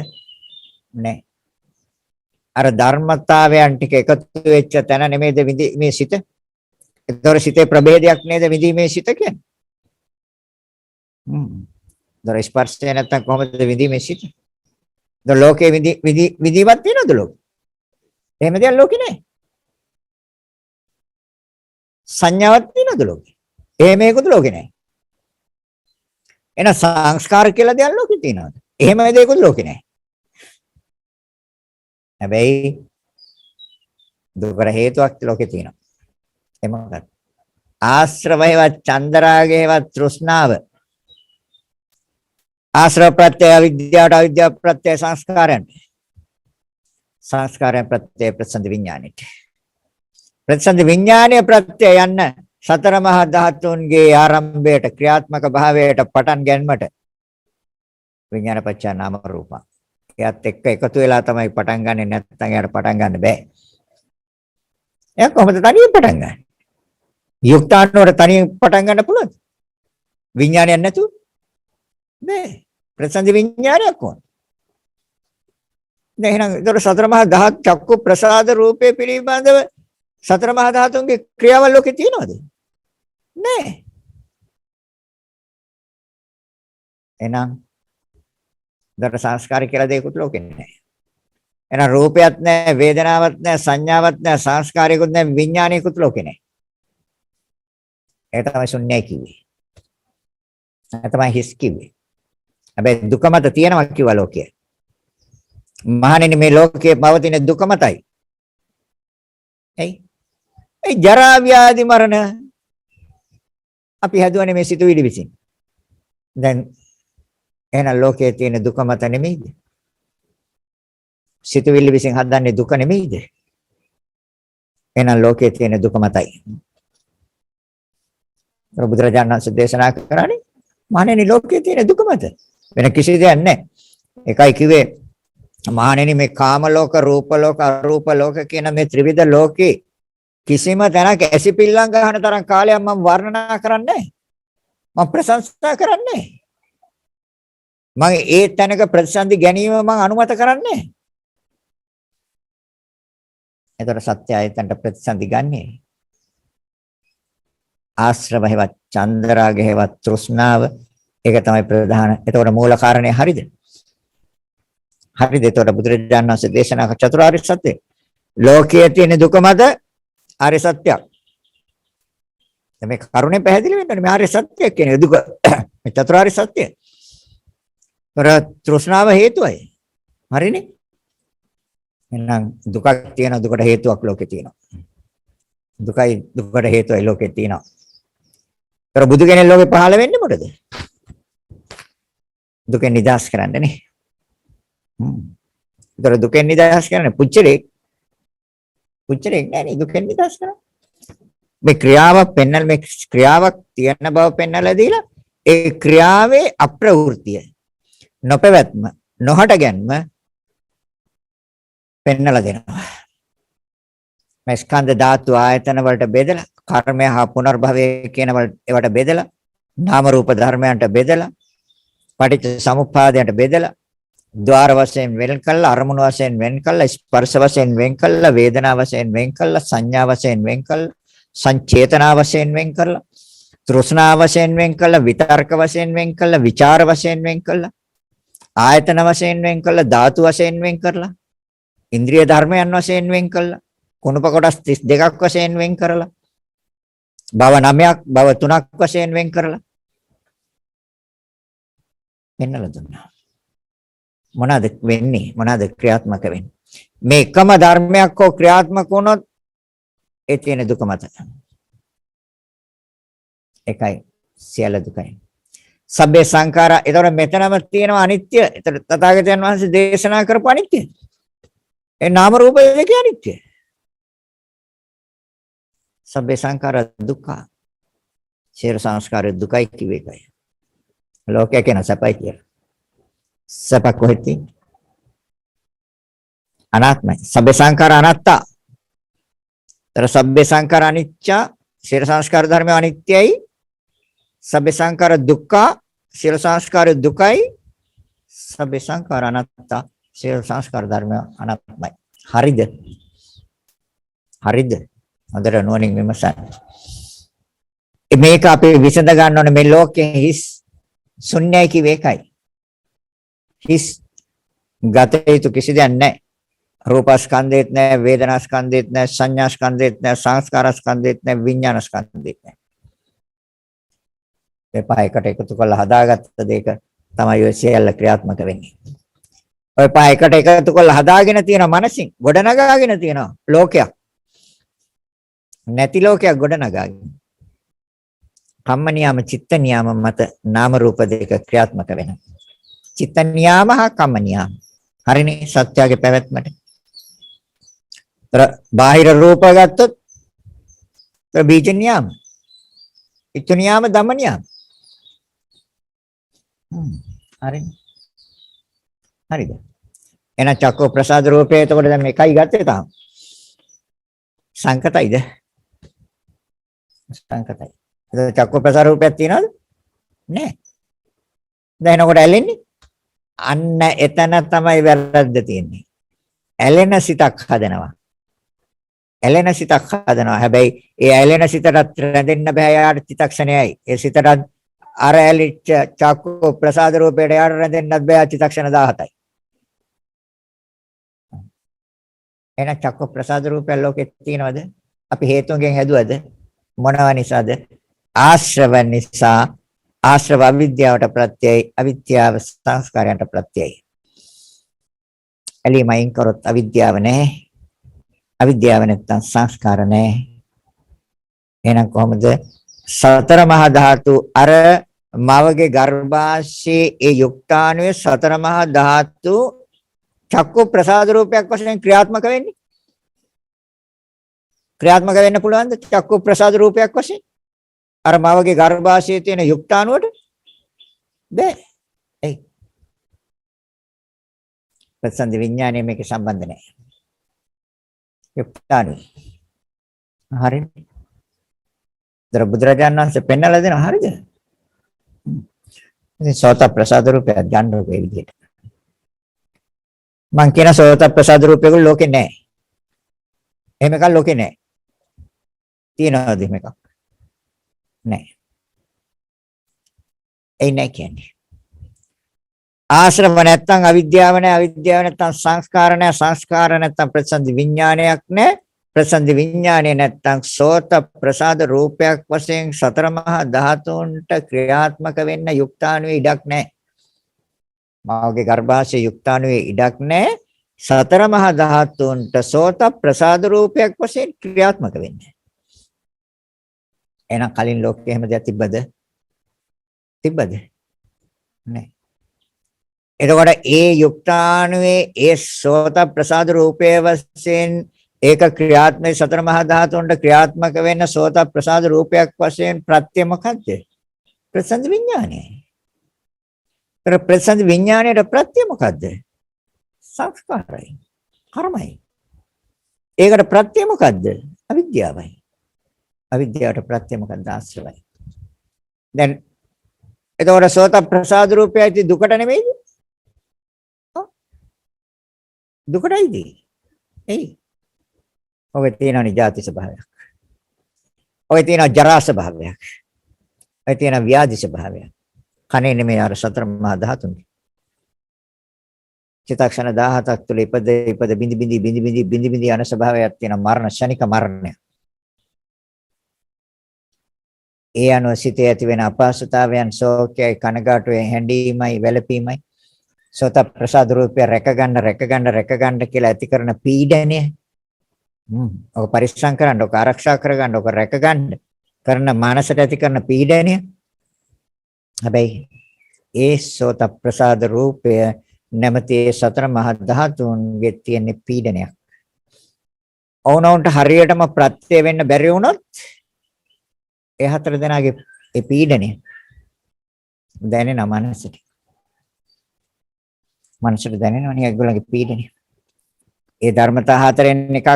නැහැ. අර ධර්මතාවයන් ටික එකතු වෙච්ච තැන නෙමෙයිද විඳීමේ සිත? ඒතොර සිතේ ප්‍රභේදයක් නේද විඳීමේ සිත කියන්නේ? දර ස්පර්ශය නැත්තම් කොහොමද විඳීමේ සිත? ද ලෝකේ විඳීමක් තියෙනවද ලෝකේ? එහෙම දෙයක් ලෝකේ නැහැ. සංඥාවක් තියෙනවද ලෝකේ? එහෙම ඒකද ලෝකේ නැහැ. එන සංස්කාර කියලා දෙයක් ලෝකේ තියෙනවද? එහෙම දෙයක්ද ලෝකේ නැහැ. හැබැයි දුකට හේතුවක් ලෝකේ තියෙනවා. ඒ මොකක්ද? ආශ්‍රවයවත් චන්දරාගයවත් තෘෂ්ණාව. ආශ්‍රව ප්‍රත්‍ය අවිද්‍යාවට අවිද්‍යාව ප්‍රත්‍ය සංස්කාරයන්. සංස්කාරයන් ප්‍රත්‍ය ප්‍රසන්න විඥානෙට. ප්‍රසන්න විඥානීය ප්‍රත්‍ය යන්න සතර මහා ධාතුන්ගේ ආරම්භයට ක්‍රියාත්මක භාවයට පටන් ගැනීමට විඥානපච්ච නාම රූප. එයත් එක්ක එකතු වෙලා තමයි පටන් ගන්නෙ නැත්නම් එයාට පටන් ගන්න බෑ. එයා කොහොමද තනියෙන් පටන් ගන්නේ? යුක්තාණ්ඩවල තනියෙන් පටන් ගන්න පුළුවන්ද? විඥානයක් නැතුව? නෑ. ප්‍රසන්න විඥානයක් ඕන. දැන් එහෙනම් ඒතර සතර මහා ධාතු චක්කු ප්‍රසාද රූපේ පිළිබඳව සතර මහා ධාතුන්ගේ ක්‍රියාවල් ලෝකේ තියෙනවද? නෑ. එහෙනම් දර සංස්කාර කියලා දෙයක්වත් ලෝකේ නෑ. එහෙනම් රූපයක් නෑ, වේදනාවක් නෑ, සංඥාවක් නෑ, සංස්කාරයකුත් නෑ, විඥානයකුත් ලෝකේ නෑ. ඒක තමයි ශුන්‍යයි කිව්වේ. ඒක තමයි හිස් කිව්වේ. හැබැයි දුක මත තියෙනවා කිව්වා ලෝකයේ. මහණෙනි මේ ලෝකයේ පවතින දුක මතයි. ඒ ජරා ව්‍යාධි මරණ අපි හදුවනේ මේ සිතුවිලි විසින්. දැන් එහෙනම් ලෝකයේ තියෙන දුක මත නෙමෙයිද? සිතුවිලි විසින් හදන්නේ දුක නෙමෙයිද? එහෙනම් ලෝකයේ තියෙන දුක මතයි. බුදුරජාණන් වහන්සේ දේශනා කරන්නේ මහණෙනි ලෝකයේ තියෙන දුක මත. වෙන කිසි දෙයක් නැහැ. එකයි කිව්වේ මහණෙනි මේ කාම ලෝක, රූප ලෝක, අරූප ලෝක කියන මේ ත්‍රිවිධ ලෝකේ කිසිම තැනක ඇසිපිල්ලම් ගන්න තරම් කාලයක් මම වර්ණනා කරන්නේ නැහැ. මම ප්‍රශංසා කරන්නේ නැහැ. මම ඒ තැනක ප්‍රතිසන්දි ගැනීම මම අනුමත කරන්නේ නැහැ. ඒතර සත්‍ය ආයතනට ප්‍රතිසන්දි ගන්නේ ආශ්‍රව හේවත් චන්දරාග හේවත් තෘෂ්ණාව. ඒක තමයි ප්‍රධාන. ඒතකොට මූල කාරණේ හරිද? හරිද? ඒතකොට බුදුරජාණන් වහන්සේ දේශනා කළ චතුරාර්ය සත්‍ය ලෝකයේ තියෙන දුක මත ආර්ය සත්‍යයක්. මේ කරුණේ පැහැදිලි වෙන්න ඕනේ. මේ ආර්ය සත්‍ය කියන්නේ දුක. මේ චතුරාර්ය සත්‍ය. පර තෘෂ්ණාව හේතුවයි. හරිනේ? එහෙනම් දුකක් තියෙන දුකට හේතුවක් ලෝකේ තියෙනවා. දුකයි දුකට හේතුවයි ලෝකේ තියෙනවා. ඒතර බුදු කෙනෙක් ලෝකේ පහළ වෙන්නේ මොකද? දුකෙන් නිදහස් කරන්න නේ. ඒතර දුකෙන් නිදහස් කරන්න පුච්චරේ නෑ නේ දුකෙන් නිදහස් කරන්න. මේ ක්‍රියාවක් පෙන්වල මේ ක්‍රියාවක් තියෙන බව පෙන්වලා දීලා ඒ ක්‍රියාවේ අප්‍රවෘත්තිය නොපැවැත්ම නොහට ගැනීම පෙන්වලා දෙනවා. මේ ස්කන්ධ ධාතු ආයතන වලට බෙදලා කර්මය හා පුනර්භවය කියන ඒවට බෙදලා නාම රූප ධර්මයන්ට බෙදලා පටිච්ච සමුප්පාදයට බෙදලා ద్వාර වශයෙන් වෙන් කළා අරමුණු වශයෙන් වෙන් කළා ස්පර්ශ වශයෙන් වෙන් කළා වේදනා වශයෙන් වෙන් කළා සංඥා වශයෙන් වෙන් කළා සංචේතනා වශයෙන් වෙන් කළා තෘෂ්ණා වශයෙන් වෙන් කළා විතර්ක වශයෙන් වෙන් කළා විචාර වශයෙන් වෙන් කළා ආයතන වශයෙන් වෙන් කළා ධාතු වශයෙන් වෙන් කරලා ඉන්ද්‍රිය ධර්මයන් වශයෙන් වෙන් කළා කුණප කොටස් 32ක් වශයෙන් වෙන් කරලා භව 9ක් භව 3ක් වශයෙන් වෙන් කරලා පෙන්වලා දුන්නා. මොනවාද වෙන්නේ? මොනවාද ක්‍රියාත්මක වෙන්නේ? මේ එකම ධර්මයක් හෝ ක්‍රියාත්මක වුණොත් ඒ තියෙන දුක මත. එකයි සියලු දුකයි. සබ්බේ සංඛාරා. ඒතර මෙතනම තියෙනවා අනිත්‍ය. ඒතර තථාගතයන් වහන්සේ දේශනා කරපු අනිත්‍ය. ඒ නාම රූප දෙකේ අනිත්‍ය. සබ්බේ සංඛාරා දුක්ඛ. සියලු සංස්කාර දුකයි කිව්වේ ඒකයි. ලෝකයේ කියන සපයි කියලා. සප කොහෙද? අනාත්මයි. සබ්බේ සංඛාර අනාත්තා. තර සබ්බේ සංඛාර අනිච්ච, සියලු සංස්කාර ධර්ම අනිත්‍යයි. සබ්බේ සංඛාර දුක්ඛ, සියලු සංස්කාර දුකයි. සබ්බේ සංඛාර අනාත්තා, සියලු සංස්කාර ධර්ම අනාත්මයි. හරිද? හරිද? හොඳට නුවණින් විමසන්න. මේක අපි විසඳ ගන්න ඕනේ මේ ලෝකයේ හිස් ශුන්‍යයි කිව්වේ ඒකයි. හිස් ගත යුතු කිසි දෙයක් නැහැ. රූපස්කන්ධෙත් නැහැ, වේදනාස්කන්ධෙත් නැහැ, සංඥාස්කන්ධෙත් නැහැ, සංස්කාරස්කන්ධෙත් නැහැ, විඥානස්කන්ධෙත් නැහැ. මේ පහ එකට එකතු කරලා හදාගත්ත දෙයක තමයි ඔය සියල්ල ක්‍රියාත්මක වෙන්නේ. ඔය පහ එකට එකතු කරලා හදාගෙන තියෙන මනසින් ගොඩනගාගෙන තියෙන ලෝකයක්. නැති ලෝකයක් ගොඩනගාගෙන. කම්ම නියාම චිත්ත නියාම මත නාම රූප දෙක ක්‍රියාත්මක වෙනවා. චිත්ත නියාම හා කම්ම නියාම. හරිනේ සත්‍යයේ පැවැත්මට. බාහිර රූප ගත්තොත් බීජ නියාම. ඉච්ඡ නියාම ධම්ම නියාම. හරිනේ. හරිද? එහෙනම් චක්කෝ ප්‍රසාද රූපේ එතකොට දැන් මේකයි ගත්තේ තාම. සංකතයිද? සංකතයි. එතකොට චක්කෝ ප්‍රසාද රූපයක් තියනවද? නැහැ. දැන් එනකොට ඇලෙන්නේ? අන්න එතන තමයි වැරද්ද තියෙන්නේ. ඇලෙන සිතක් හදනවා. ඇලෙන සිතක් හදනවා. හැබැයි ඒ ඇලෙන සිතට රැඳෙන්න බෑ යාට චිත්තක්ෂණයයි. ඒ සිතට අර ඇලිච්ච චක්කෝ ප්‍රසාද රූපයට යාට රැඳෙන්නත් බෑ චිත්තක්ෂණ 17යි. එහෙනම් චක්කෝ ප්‍රසාද රූපය ලෝකෙත් තියෙනවද? අපි හේතුන්ගෙන් හැදුවද? මොනවා නිසාද? ආශ්‍රව නිසා. ආශ්‍රව අවිද්‍යාවට ප්‍රත්‍යයයි, අවිද්‍යාව සංස්කාරයන්ට ප්‍රත්‍යයයි. එළිමයින් කරොත් අවිද්‍යාව නැහැ. අවිද්‍යාව නැත්තම් සංස්කාර නැහැ. එහෙනම් කොහොමද සතර මහා ධාතු අර මවගේ ගර්භාෂයේ ඒ යුක්තාණුවේ සතර මහා ධාතු චක්කු ප්‍රසාද රූපයක් වශයෙන් ක්‍රියාත්මක වෙන්නේ? ක්‍රියාත්මක වෙන්න පුළුවන්ද චක්කු ප්‍රසාද රූපයක් වශයෙන්? අර මවගේ ගර්භාෂයේ තියෙන යුක්තාණුවට? බෑ. ඒ ප්‍රසන්න විඥානයේ මේක සම්බන්ධ නැහැ. යුක්තාණු. හරිනේ. බුදුරජාණන් වහන්සේ පෙන්වලා දෙනවා හරිද? ඉතින් සෝත ප්‍රසාද රූපයක් ගන්න ඕනේ විදිහට. මං කියන සෝත ප්‍රසාද රූපයක ලෝකේ නැහැ. එහෙම එකක් ලෝකේ නැහැ. තියනවාද එහෙම එකක්? නැහැ. ඒ නැහැ කියන්නේ. ආශ්‍රම නැත්තම් අවිද්‍යාව නැහැ, අවිද්‍යාව නැත්තම් සංස්කාර නැහැ, සංස්කාර නැත්තම් ප්‍රසන්න විඥානයක් නැහැ. ප්‍රසන්න විඥානේ නැත්තම් සෝත ප්‍රසාද රූපයක් වශයෙන් සතර මහා ධාතුන්ට ක්‍රියාත්මක වෙන්න යුක්තාණුවේ ඉඩක් නැහැ. මාගේ ගර්භාෂයේ යුක්තාණුවේ ඉඩක් නැහැ. සතර මහා ධාතුන්ට සෝත ප්‍රසාද රූපයක් වශයෙන් ක්‍රියාත්මක වෙන්නේ. එහෙනම් කලින් ලෝකේ එහෙම දෙයක් තිබ්බද? තිබ්බද? නැහැ. එතකොට ඒ යුක්තාණුවේ ඒ සෝත ප්‍රසාද රූපයේ වශයෙන් ඒක ක්‍රියාත්මක සතර මහා ධාතුන්ට ක්‍රියාත්මක වෙන්න සෝත ප්‍රසාද රූපයක් වශයෙන් ප්‍රත්‍ය මොකද්ද? ප්‍රසන්න විඥානය. ඒතර ප්‍රසන්න විඥානයේ ප්‍රත්‍ය මොකද්ද? සංස්කාරයි. කර්මයි. ඒකට ප්‍රත්‍ය මොකද්ද? අවිද්‍යාවයි. අවිද්‍යාවට ප්‍රත්‍ය මොකද්ද? ආශ්‍රවයි. දැන් එතකොට සෝත ප්‍රසාද රූපයයි දුකට නෙමෙයිද? දුකටයිද? එයි. ඔය තියෙනවනේ ජාති ස්වභාවයක්. ඔය තියෙනවා ජරා ස්වභාවයක්. ඔය තියෙනවා ව්‍යාධි ස්වභාවයක්. කනේ නෙමෙයි අර සතර මහා ධාතුන්ගේ. චිත්තක්ෂණ 17ක් තුල ඉපද බිඳි යන ස්වභාවයක් තියෙන මරණ ශනික මරණය. ඒ අනුව සිතේ ඇති වෙන අපහසුතාවයන් ශෝකයයි කනගාටුවේ හැඬීමයි වැළපීමයි සෝත ප්‍රසාද රූපය රැක ගන්න කියලා ඇති කරන පීඩනය. ඔක පරිස්සම් කරන්න, ඔක ආරක්ෂා කරගන්න, ඔක රැක ගන්න කරන මානසට ඇති කරන පීඩනය. හැබැයි ඒ සෝත ප්‍රසාද රූපය නැමැති සතර මහා ධාතුන්ගේ තියෙන පීඩනයක්. ඕනෝන්ට හරියටම ප්‍රත්‍ය වෙන්න බැරි වුණොත් ඒ හතර දෙනාගේ ඒ පීඩනය දැනෙන මනසට. මනසට දැනෙනවනේ ඒගොල්ලන්ගේ පීඩනය. ඒ ධර්මතා හතරෙන් එකක්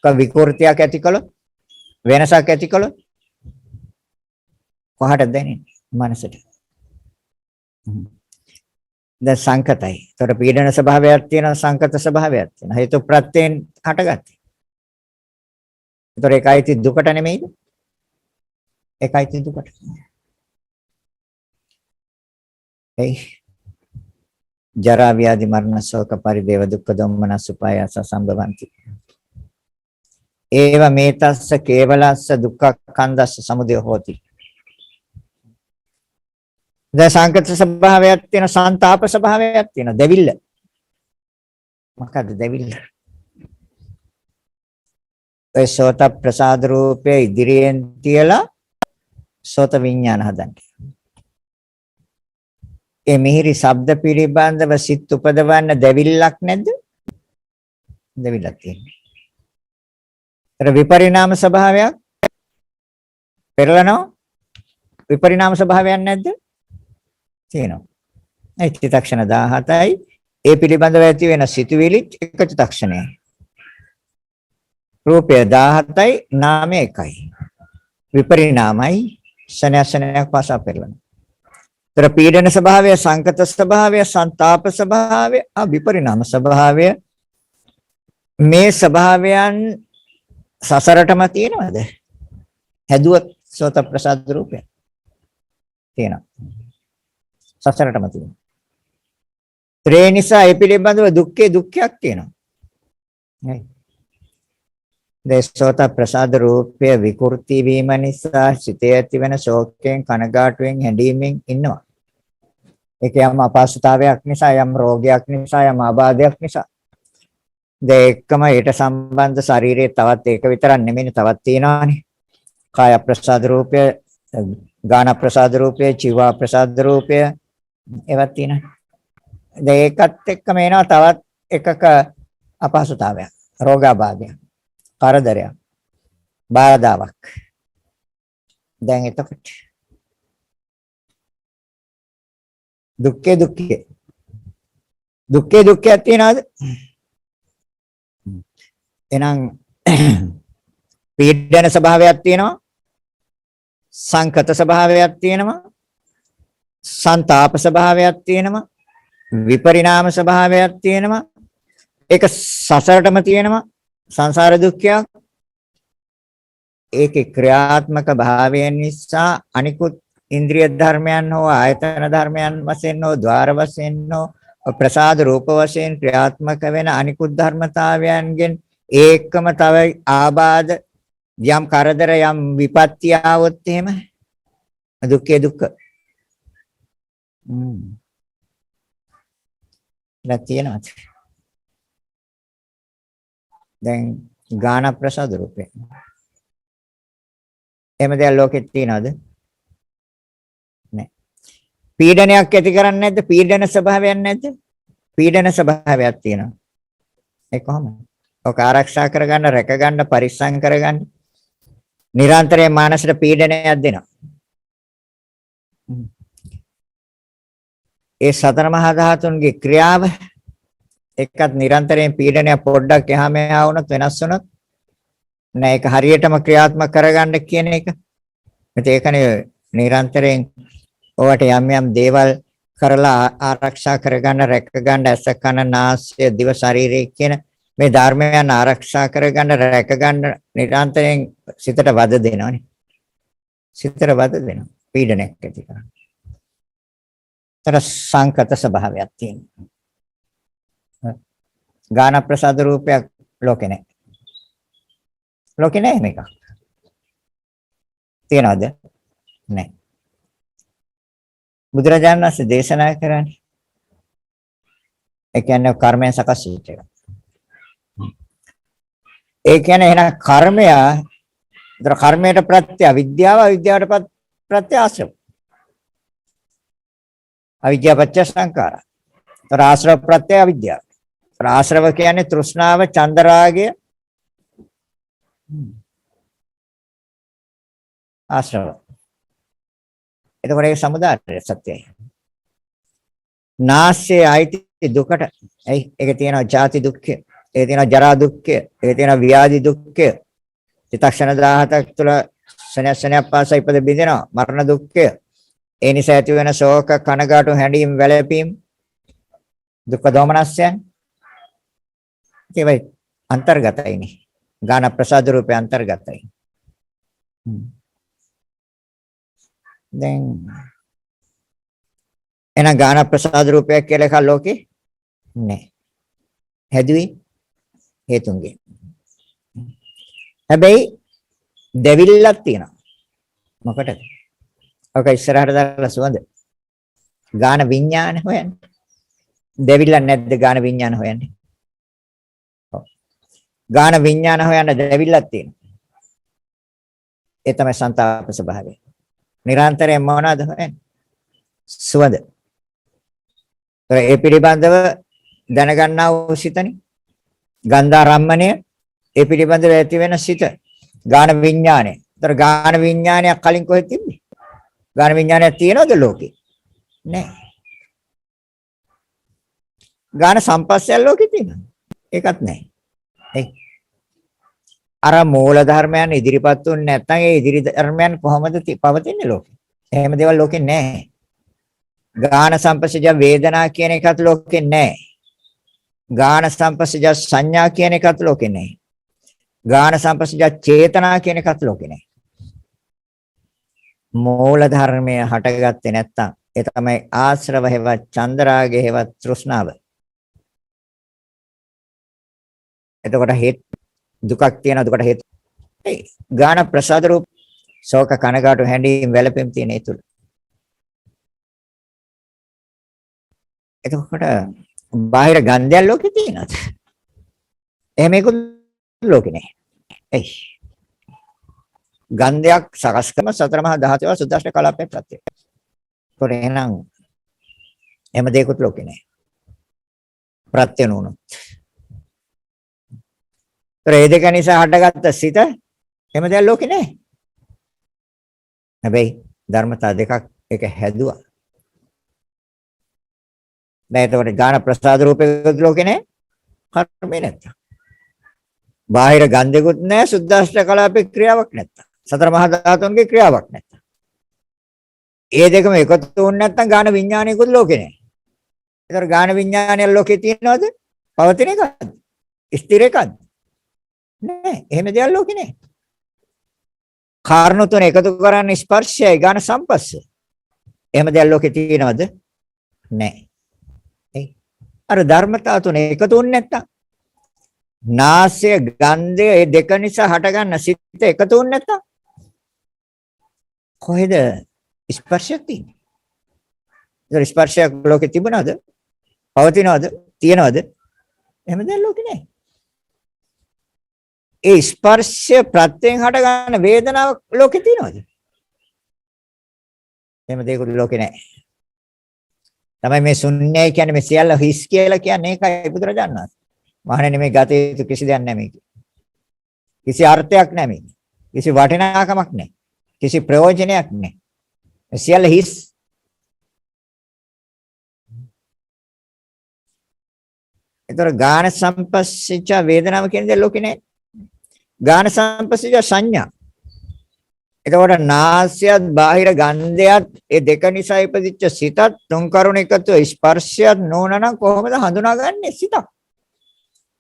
විකෘතියක් ඇති කළොත්, වෙනසක් ඇති කළොත් කොහටද දැනෙන්නේ? මනසට. දැන් සංකතයි. ඒතර පීඩන ස්වභාවයක් තියෙනවා, සංකත ස්වභාවයක් තියෙනවා. හේතු ප්‍රත්‍යයෙන් හටගත්තේ. ඒතර ඒකයි දුකට නෙමෙයිද? ඒකයි දුකට. එයි ජරා ව්‍යාධි මරණ ශෝක පරිදේව දුක්ඛ දොම්මනස් උපායාස සම්භවಂತಿ. ඒව මේතස්ස කේවලස්ස දුක්ඛ කන්දස්ස සමුදය හෝති. දැන් සංකත ස්වභාවයක් තියෙන, සංతాප ස්වභාවයක් තියෙන, දෙවිල්ල. මොකද්ද දෙවිල්ල? ඒ සෝත ප්‍රසාද රූපයේ ඉදිරියෙන් තියලා සෝත විඥාන හදන්නේ. ඒ මිහිරි ශබ්ද පිළිබඳව සිත් උපදවන්න දෙවිල්ලක් නැද්ද? දෙවිල්ලක් තියෙනවා. ඒතර විපරිණාම ස්වභාවයක් පෙරලනවා. විපරිණාම ස්වභාවයක් නැද්ද? තියෙනවා. ඒ චිත්තක්ෂණ 17යි ඒ පිළිබඳව ඇති වෙන සිතුවිලි එක චිත්තක්ෂණයයි. රූපය 17යි නාමය 1යි. විපරිණාමයි ශනයක් පාසා පෙරලනවා. තර පීඩන ස්වභාවය, සංකත ස්වභාවය, සංతాප ස්වභාවය, විපරිණාම ස්වභාවය, මේ ස්වභාවයන් සසරටම තියෙනවද? හැදුවත් සෝත ප්‍රසාද රූපය තියෙනවා. සසරටම තියෙනවා. ත්‍රේ නිසා ඒ පිළිබඳව දුක්ඛයක් තියෙනවා. හරි. දේසෝත ප්‍රසාද රූපය විකෘති වීම නිසා සිතේ ඇතිවන ශෝකයෙන්, කනගාටුවෙන්, හැඬීමෙන් ඉන්නවා. ඒක යම් අපහසුතාවයක් නිසා, යම් රෝගයක් නිසා, යම් ආබාධයක් නිසා. දෙකම ඊට සම්බන්ධ ශරීරයේ තවත් ඒක විතරක් නෙමෙයි, තවත් තියෙනවානේ. කාය ප්‍රසාද රූපය, ගාන ප්‍රසාද රූපය, ජීව ප්‍රසාද රූපය, ඒවත් තියෙනවා. ඒකත් එක්කම එනවා තවත් එකක අපහසුතාවයක්, රෝගාබාධයක්, කරදරයක්, බාධාවක්. දැන් එතකොට දුක්ඛේ දුක්ඛයක් තියනවාද? එහෙනම් පීඩන ස්වභාවයක් තියෙනවා, සංකත ස්වභාවයක් තියෙනවා, සංతాප ස්වභාවයක් තියෙනවා, විපරිණාම ස්වභාවයක් තියෙනවා. ඒක සසරටම තියෙනවා, සංසාර දුක්ඛයක්. ඒකේ ක්‍රියාත්මක භාවය නිසා අනිකුත් ඉන්ද්‍රිය ධර්මයන් හෝ ආයතන ධර්මයන් වශයෙන් හෝ ద్వාර වශයෙන් හෝ ප්‍රසාද රූප වශයෙන් ක්‍රියාත්මක වෙන අනිකුත් ධර්මතාවයන්ගෙන් ඒකම තව ආබාධ යම් කරදර යම් විපත්ති ආවොත් එහෙම දුක්ඛේ දුක්ඛ. නැතිනවද? දැන් ගාන ප්‍රසාද රූපේ. එහෙම දෙයක් ලෝකෙත් තියනවද? නැහැ. පීඩනයක් ඇති කරන්නේ නැද්ද? පීඩන ස්වභාවයක් නැද්ද? පීඩන ස්වභාවයක් තියෙනවා. ඒ කොහොමද? ඔක ආරක්ෂා කරගන්න, රැකගන්න, පරිස්සම් කරගන්න. නිරන්තරයෙන් මානසික පීඩනයක් දෙනවා. ඒ සතර මහා ධාතුන්ගේ ක්‍රියාව එකත් නිරන්තරයෙන් පීඩනය පොඩ්ඩක් එහා මෙහා වුණොත් වෙනස් වුණොත් නෑ ඒක හරියටම ක්‍රියාත්මක කරගන්න කියන එක. ඒකනේ නිරන්තරයෙන් ඔවට යම් යම් දේවල් කරලා ආරක්ෂා කරගන්න, රැකගන්න, ඇස කන නාසය දිව ශරීරය කියන මේ ධර්මයන් ආරක්ෂා කරගන්න, රැකගන්න නිරන්තරයෙන් සිතට වද දෙනවනේ. සිතට වද දෙනවා. පීඩනයක් ඇති කරනවා. තර සංකත ස්වභාවයක් තියෙනවා. ගාන ප්‍රසාද රූපයක් ලෝකේ නැහැ. ලෝකේ නැහැ මේක. තියනවද? නැහැ. බුදුරජාණන් වහන්සේ දේශනා කරන්නේ ඒ කියන්නේ කර්මයෙන් සකස් වෙච්ච එක. ඒ කියන්නේ එහෙනම් කර්මය, ඒතර කර්මයට ප්‍රත්‍ය අවිද්‍යාව, අවිද්‍යාවට ප්‍රත්‍ය ආශ්‍රව. අවිද්‍යාව පත්‍ය සංඛාර. ඒතර ආශ්‍රව ප්‍රත්‍ය අවිද්‍යාව. ඒතර ආශ්‍රව කියන්නේ තෘෂ්ණාව, චන්දරාගය. ආශ්‍රව. එතකොට ඒක සමුදාය සත්‍යයි. නාස්යේ අයිති දුකට. ඒක තියෙනවා ජාති දුක්ඛය. ඒක තියෙනවා ජරා දුක්ඛය. ඒක තියෙනවා ව්‍යාධි දුක්ඛය. චිත්තක්ෂණ 17ක් තුළ සෙනසෙනක් පාසා ඉපද බිඳිනවා මරණ දුක්ඛය. ඒ නිසා ඇති වෙන ශෝක, කනගාටු, හැඬීම්, වැළපීම්, දුක්ඛ දෝමනස්යන්. ඒවයි අන්තර්ගතයිනේ. ගාන ප්‍රසාද රූපේ අන්තර්ගතයි. දැන් එන ගාන ප්‍රසාද රූපයක් කියලා එකක් ලෝකේ නැහැ. හැදුවේ හේතුන්ගෙන්. හැබැයි දෙවිල්ලක් තියෙනවා. මොකටද? ඔක ඉස්සරහට දාලා සුවඳ. ගාන විඥාන හොයන්නේ. දෙවිල්ලක් නැද්ද ගාන විඥාන හොයන්නේ? ඔව්. ගාන විඥාන හොයන්න දෙවිල්ලක් තියෙනවා. ඒ තමයි සංතාප ස්වභාවය. නිරන්තරයෙන් මොනවද හොයන්නේ? සුවඳ. ඒ පිළිබඳව දැනගන්නා වූ සිතනේ. ගන්ධාරම්මණය ඒ පිළිබඳව ඇති වෙන සිත. ගාන විඥානය. ඒතර ගාන විඥානයක් කලින් කොහෙද තිබ්බේ? ගාන විඥානයක් තියෙනවද ලෝකේ? නැහැ. ගාන සම්පස්සය ලෝකේ තියෙනවා. ඒකත් නැහැ. ඒ අර මූල ධර්මයන් ඉදිරිපත් වුනේ නැත්නම් ඒ ඉදිරි ධර්මයන් කොහොමද පවතින්නේ ලෝකේ? එහෙම දේවල් ලෝකේ නැහැ. ගාන සම්පස්සජ වේදනා කියන එකත් ලෝකේ නැහැ. ගාන සම්පස්සජ සංඥා කියන එකත් ලෝකේ නැහැ. ගාන සම්පස්සජ චේතනා කියන එකත් ලෝකේ නැහැ. මූල ධර්මය හටගත්තේ නැත්තම් ඒ තමයි ආශ්‍රව හේවත් චන්දරාගය හේවත් තෘෂ්ණාව. එතකොට හේතු දුකක් තියෙන දුකට හේතු ඒ ගාන ප්‍රසාද රූප ශෝක කනගාටු හැඬීම් වැළපීම් තියෙන ඒ තුල. එතකොට බාහිර ගන්ධයන් ලෝකේ තියෙනවද? එහෙම එකක් ලෝකේ නැහැ. එයි ගන්ධයක් සකස් කරන සතර මහා ධාතුව සුද්දාෂ්ට කලාපේ ප්‍රත්‍යය. ඒකට එහෙනම් එහෙම දෙයක්වත් ලෝකේ නැහැ. ප්‍රත්‍ය නුනොත්. ඒ දෙක නිසා හටගත්ත සිත එහෙම දැන් ලෝකේ නැහැ. හැබැයි ධර්මතා දෙකක් එක හැදුවා. දැන් එතකොට ඥාන ප්‍රසාද රූපේ ලෝකේ නැහැ. කර්මේ නැත්තම්. බාහිර ගන්ධෙකුත් නැහැ, සුද්දාෂ්ට කලාපේ ක්‍රියාවක් නැත්තම්. සතර මහා ධාතුන්ගේ ක්‍රියාවක් නැත්තම්. ඒ දෙකම එකතු වුනේ නැත්තම් ඥාන විඥානයකුත් ලෝකේ නැහැ. ඒතර ඥාන විඥානය ලෝකේ තියෙනවද? පවතින එකද? ස්ථිර එකද? නෑ. එහෙම දෙයක් ලෝකේ නෑ. කාරණා තුන එකතු කරන්නේ ස්පර්ශයයි ඥාන සම්පස්ස. එහෙම දෙයක් ලෝකේ තියෙනවද? නෑ. ඒ අර ධර්මතා තුන එකතු වුනේ නැත්තම් නාසය ගන්ධය මේ දෙක නිසා හටගන්න සිත් එකතු වුනේ නැත්තම් කොහෙද ස්පර්ශයක් තියෙන්නේ? ඒ ස්පර්ශයක් ලෝකේ තිබුණාද? පවතිනවද? තියෙනවද? එහෙම දෙයක් ලෝකේ නෑ. ඒ ස්පර්ශය ප්‍රත්‍යයෙන් හටගන්න වේදනාව ලෝකේ තියෙනවද? එහෙම දෙයක් ලෝකේ නෑ. තමයි මේ ශුන්‍යයි කියන්නේ මේ සියල්ල හිස් කියලා කියන්නේ ඒකයි බුදුරජාණන් වහන්සේ. මහණෙනි මේ ගත යුතු කිසි දෙයක් නැහැ මේක. කිසි අර්ථයක් නැහැ මේක. කිසි වටිනාකමක් නැහැ. කිසි ප්‍රයෝජනයක් නැහැ. මේ සියල්ල හිස්. ඒතර ගාන සම්පස්සීච වේදනාව කියන දේ ලෝකේ නැහැ. ගාන සම්පස්සීච සංඥා. එතකොට නාසයත් බාහිර ගන්ධයත් ඒ දෙක නිසා ඉපදිච්ච සිතත් තුන් කරුණ එකතු ස්පර්ශයත් නෝනනම් කොහොමද හඳුනාගන්නේ සිතක්?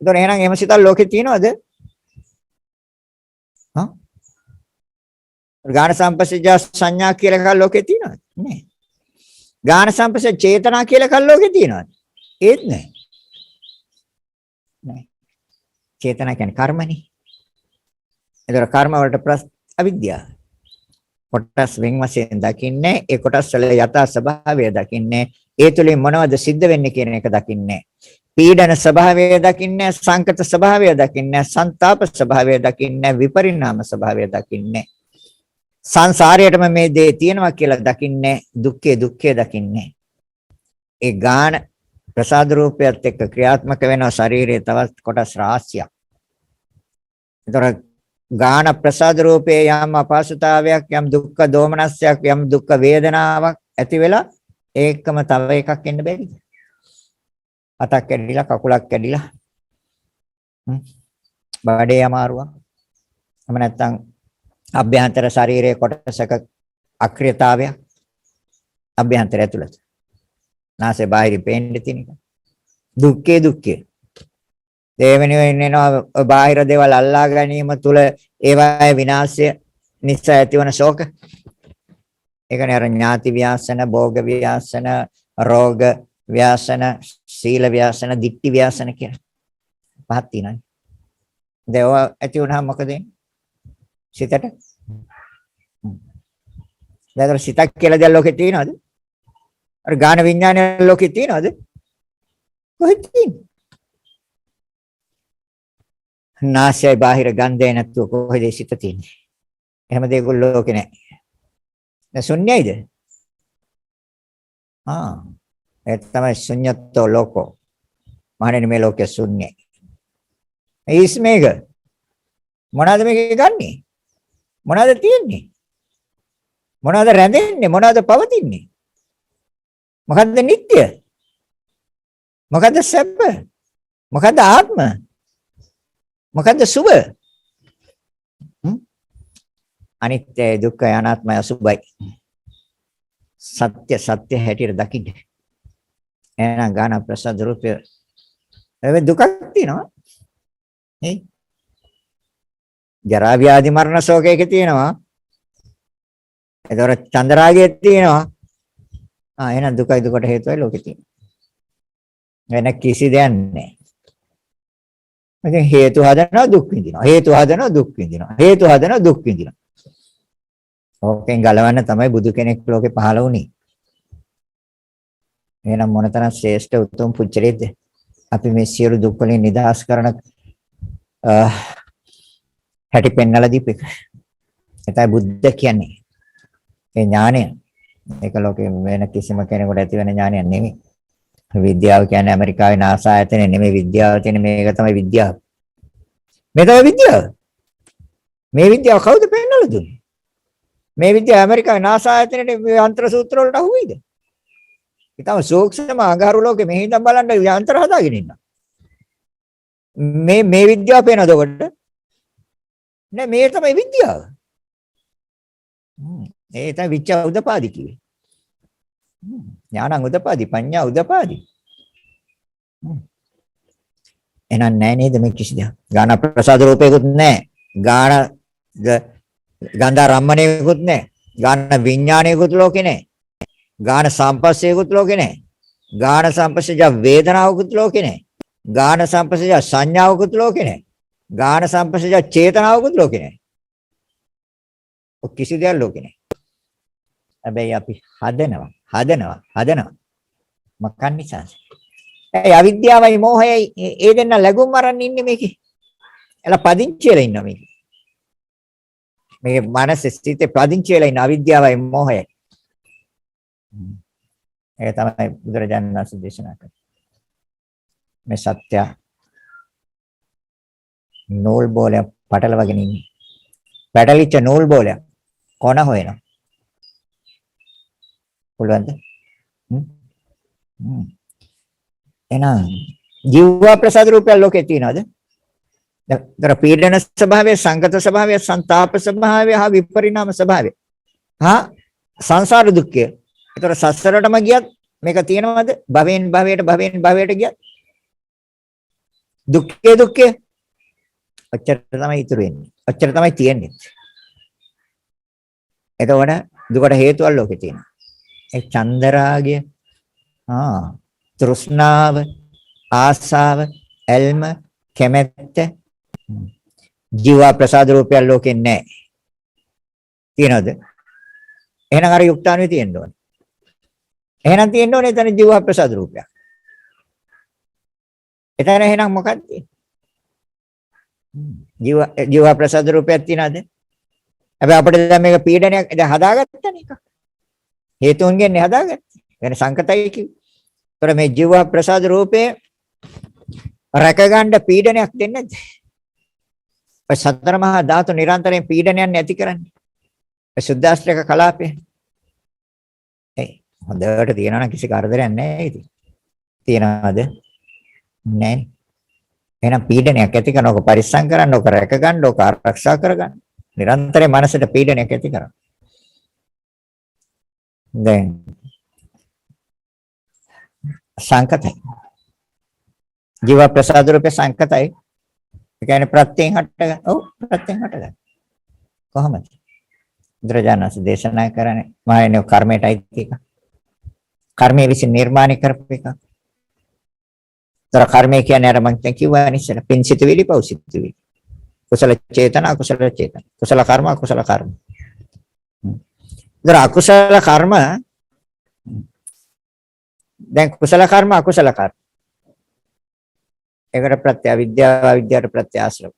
එතකොට එහෙනම් එහෙම සිතක් ලෝකේ තියෙනවද? හා? ගාන සම්පස්සීජ සංඥා කියලා එකක් ලෝකේ තියෙනවද? නෑ. ගාන සම්පස්සේ චේතනා කියලා එකක් ලෝකේ තියෙනවද? ඒත් නෑ. නෑ. චේතනා කියන්නේ කර්මනේ. ඒතර කර්ම වලට අවිද්‍යාව. කොටස් වෙන් වශයෙන් දකින්නේ ඒ කොටස් වල යථා ස්වභාවය දකින්නේ ඒ තුලින් මොනවද සිද්ධ වෙන්නේ කියන එක දකින්නේ පීඩන ස්වභාවය දකින්නේ සංකත ස්වභාවය දකින්නේ සංతాප ස්වභාවය දකින්නේ විපරිණාම ස්වභාවය දකින්නේ සංසාරයටම මේ දේ තියෙනවා කියලා දකින්නේ දුක්ඛේ දකින්නේ ඒ ගාන ප්‍රසාද රූපයත් එක්ක ක්‍රියාත්මක වෙන ශරීරයේ තවත් කොටස් රාශියක්. ඒතර ගාන ප්‍රසාද රූපේ යම් අපහසුතාවයක් යම් දුක්ඛ දෝමනස්යක් යම් දුක්ඛ වේදනාවක් ඇති වෙලා ඒකම තව එකක් එන්න බැරිද? අතක් කැඩිලා කකුලක් කැඩිලා බඩේ අමාරුවක්. එහෙම නැත්නම් අභ්‍යන්තර ශරීරයේ කොටසක අක්‍රියතාවයක් අභ්‍යන්තර ඇතුළත. නාසය බාහිර පේන්න තියෙන එක. දුක්ඛේ. දෙවෙනි වෙනවා බාහිර දේවල් අල්ලා ගැනීම තුළ ඒවායේ විනාශය නිසා ඇතිවන ශෝක. ඒකනේ අර ඥාති ව්‍යාසන, භෝග ව්‍යාසන, රෝග ව්‍යාසන, සීල ව්‍යාසන, ditthi ව්‍යාසන කියන පහක් තියෙනවා. දේව ඇති වුණාම මොකද වෙන්නේ? සිතට. දැන් සිතක් කියලා දෙයක් ලෝකේ තියෙනවද? අර ගාන විඥානය ලෝකේ තියෙනවද? කොහෙද තියෙන්නේ? නාසය බාහිර ගන්ධය නැතුව කොහෙද සිත තියෙන්නේ? එහෙම දෙයක් ලෝකේ නැහැ. දැන් ශුන්‍යයිද? ඒ තමයි ශුන්‍යත්ව ලෝකෝ. මහණෙනි මේ ලෝකය ශුන්‍යයි. මේක මොනවාද මේක ගන්නෙ? මොනවාද තියෙන්නේ? මොනවාද රැඳෙන්නේ? මොනවාද පවතින්නේ? මොකද්ද නිට්ටය? මොකද්ද සැප? මොකද්ද ආත්ම? මොකද්ද සුභ? අනිත්‍ය දුක්ඛ අනාත්මය අසුභයි. සත්‍ය හැටියට දකින්න. එහෙනම් ගාන ප්‍රසාද රූපය ඒ දුකක් තියෙනවා. නේ? ජරා ව්‍යාධි මරණ ශෝකයක තියෙනවා. ඒතකොට චන්දරාගයේ තියෙනවා. එහෙනම් දුකයි දුකට හේතුවයි ලෝකේ තියෙන්නේ. වෙන කිසි දෙයක් නැහැ. මගෙන් හේතු හදනවා දුක් විඳිනවා. හේතු හදනවා දුක් විඳිනවා. හේතු හදනවා දුක් විඳිනවා. ඕකෙන් ගලවන්න තමයි බුදු කෙනෙක් ලෝකේ පහළ වුණේ. එහෙනම් මොනතරම් ශ්‍රේෂ්ඨ උතුම් පුච්චරේද? අපි මේ සියලු දුක් වලින් නිදහස් කරන හැටි පෙන්වලා දීපේ. ඒතයි බුද්ධ කියන්නේ. ඒ ඥානය ඒක ලෝකේ වෙන කිසිම කෙනෙකුට ඇති වෙන ඥානයක් නෙමෙයි. විද්‍යාව කියන්නේ ඇමරිකාවේ NASA ආයතනයේ නෙමෙයි විද්‍යාව තියෙන මේක තමයි විද්‍යාව. මේ තමයි විද්‍යාව. මේ විද්‍යාව කවුද පෙන්නලා දුන්නේ? මේ විද්‍යාව ඇමරිකාවේ NASA ආයතනයේ මේ යන්ත්‍ර සූත්‍ර වලට අහුවෙයිද? ඊටම සූක්ෂම අඟහරු ලෝකෙ මෙහි ඉඳන් බලන්න යන්ත්‍ර හදාගෙන ඉන්නවා. මේ විද්‍යාව පේනවද ඔකට? නෑ මේ තමයි විද්‍යාව. ඒ තමයි විචා උදපාදි කිව්වේ. ඥානං උදපාදි පඤ්ඤා උදපාදි. එහෙනම් නෑ නේද මේ කිසි දෙයක්. ගාන ප්‍රසාද රූපයකුත් නෑ. ගාන ගන්ධ රම්මණයකුත් නෑ. ගාන විඥානයකුත් ලෝකේ නෑ. ගාන සම්පස්සයකුත් ලෝකේ නෑ. ගාන සම්පස්සජ වේදනාවකුත් ලෝකේ නෑ. ගාන සම්පස්සජ සංඥාවකුත් ලෝකේ නෑ. ගාන සම්පස්සජ චේතනාවකුත් ලෝකේ නෑ. ඔය කිසි දෙයක් ලෝකේ නෑ. හැබැයි අපි හදනවා. මකන් නිසා. ඒ අවිද්‍යාවයි මෝහයයි ඒ දෙන්න ලැබුම් අරන් ඉන්නේ මේකේ. එලා පදිංචි වෙලා ඉන්නවා මේකේ. මේ මනස ස්ථිතේ පදිංචි වෙලා ඉන්න අවිද්‍යාවයි මෝහයයි. ඒක තමයි බුදුරජාණන් වහන්සේ දේශනා කළේ. මේ සත්‍ය නූල් බෝලයක් පටලවගෙන ඉන්නේ. පැටලිච්ච නූල් බෝලයක් කොන හොයනවා. පුළුවන්ද? එහෙනම් ජීව ප්‍රසාද රූපය ලෝකේ තියනවාද? දර පීඩන ස්වභාවය, සංගත ස්වභාවය, සංతాප ස්වභාවය, හා විපරිණාම ස්වභාවය. හා සංසාර දුක්ඛය. ඒතර සසරටම ගියත් මේක තියෙනවද? භවෙන් භවයට ගියත් දුක්ඛය ඔච්චර තමයි ඉතුරු වෙන්නේ. ඔච්චර තමයි තියෙන්නේ. එතකොට දුකට හේතුවල් ලෝකේ තියෙනවා. ඒ චන්දරාගය, තෘෂ්ණාව, ආසාව, ඇල්ම, කැමැත්ත, ජීව ප්‍රසාද රූපය ලෝකේ නැහැ. තියනවද? එහෙනම් අර යුක්තාණුවේ තියෙන්න ඕනේ. එහෙනම් තියෙන්න ඕනේ එතන ජීව ප්‍රසාද රූපයක්. එතන එහෙනම් මොකක්ද? ජීව ප්‍රසාද රූපයක් තියනවද? හැබැයි අපිට දැන් මේක පීඩනයක් දැන් හදාගත්තනේ එකක්. හේතුන්ගෙන් හදාගත්තේ. වෙන සංකතයි කිව්වේ. ඒතර මේ ජීව ප්‍රසාද රූපේ රැකගන්න පීඩනයක් දෙන්නේ නැද්ද? ඔය සතර මහා ධාතු නිරන්තරයෙන් පීඩනයක් නැති කරන්නේ. ඒ සුද්දාස්ත්‍රක කලාපේ. ඒ හොඳට තියනවා නම් කිසි කරදරයක් නැහැ ඉතින්. තියනවද? නැහැ. එහෙනම් පීඩනයක් ඇති කරන ඕක පරිස්සම් කරන්න, ඕක රැකගන්න, ඕක ආරක්ෂා කරගන්න. නිරන්තරයෙන් මනසට පීඩනයක් ඇති කරනවා. දැන් සංකතයි. ජීව ප්‍රසාද රූපේ සංකතයි. ඒ කියන්නේ ප්‍රත්‍යයෙන් හටගන්න. ඔව් ප්‍රත්‍යයෙන් හටගන්න. කොහොමද? බුදුරජාණන් දේශනා කරන්නේ මායනේ කර්මයට අයිති එක. කර්මයේ විසින් නිර්මාණය කරපු එක. තර කර්මය කියන්නේ අර මම කිව්වා නිසල පින්සිත විලි පෞසිත විලි. කුසල චේතන අකුසල චේතන. කුසල කර්ම අකුසල කර්ම. දර අකුසල කර්ම දැන් කුසල කර්ම අකුසල කර්ම. ඒකට ප්‍රත්‍ය අවිද්‍යාව අවිද්‍යාවට ප්‍රත්‍ය ආශ්‍රව.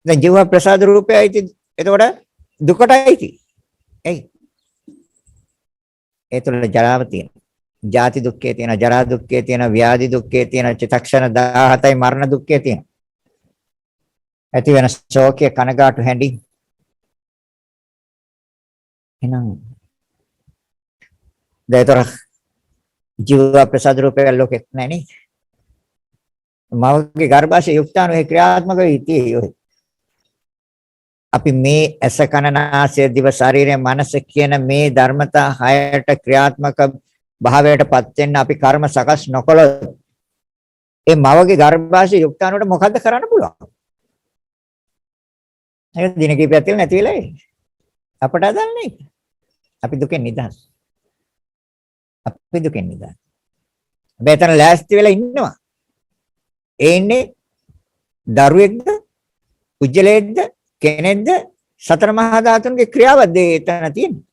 දැන් ජීව ප්‍රසාද රූපයයි එතකොට දුකටයි. එයි. ඒ තුළ ජරාව තියෙනවා. ජාති දුක්ඛය තියෙනවා, ජරා දුක්ඛය තියෙනවා, ව්‍යාධි දුක්ඛය තියෙනවා, චිත්තක්ෂණ 17යි මරණ දුක්ඛය තියෙනවා. ඇති වෙන ශෝකය කනගාටු හැඬි. එහෙනම් දැතර ජීව ප්‍රසාද රූපය ලෝකෙත් නැහැ නේ. මවගේ ගර්භාෂයේ යුක්තාණුවේ ක්‍රියාත්මක වෙයි. අපි මේ ඇස කන නාසය දිව ශරීරය මනස කියන මේ ධර්මතා හයට ක්‍රියාත්මක භාවයටපත් වෙන්න අපි කර්ම සකස් නොකළොත් ඒ මවගේ ගර්භාෂයේ යුක්තාණුවට මොකද්ද කරන්න පුළුවන්? ඒක දින කිහිපයක් තියලා නැති වෙලා අපට අදන්නේ. අපි දුකෙන් නිදහස්. අපි දුකෙන් නිදහස්. බේතන ලෑස්ති වෙලා ඉන්නවා. ඒ ඉන්නේ දරුවෙක්ද, කුජලයේද, කෙනෙක්ද, සතර මහා ධාතුන්ගේ ක්‍රියාවක්ද එතන තියෙන්නේ.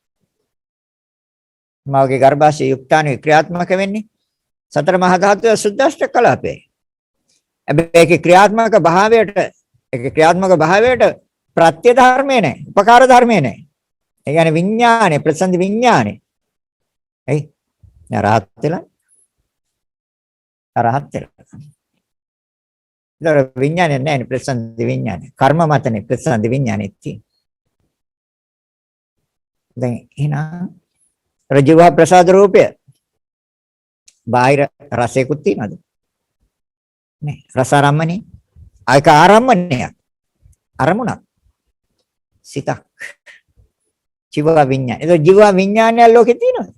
මාගේ ගර්භාෂයේ යුක්තාණුවේ ක්‍රියාත්මක වෙන්නේ සතර මහා ධාතුවේ සුද්දාෂ්ටක කලාපේ. හැබැයි ඒකේ ක්‍රියාත්මක භාවයට ප්‍රත්‍ය ධර්මේ නැහැ, උපකාර ධර්මේ නැහැ. ඒ කියන්නේ විඥානේ, ප්‍රසන්න විඥානේ. ඇයි? දැන් රහත් වෙලා රහත් වෙලා. ඒතර විඥානේ නැහැ නේ ප්‍රසන්න විඥානේ. කර්ම මතනේ ප්‍රසන්න විඥානේ තියෙන්නේ. දැන් එහෙනම් රජව ප්‍රසාද රූපය බාහිර රසයකුත් තියනද? නෑ. රස ආරම්මනේ. ආයක ආරම්මණයක්. අරමුණක්. සිතක්. ජීව විඥාන. ඒක ජීව විඥානය ලෝකේ තියෙනවද?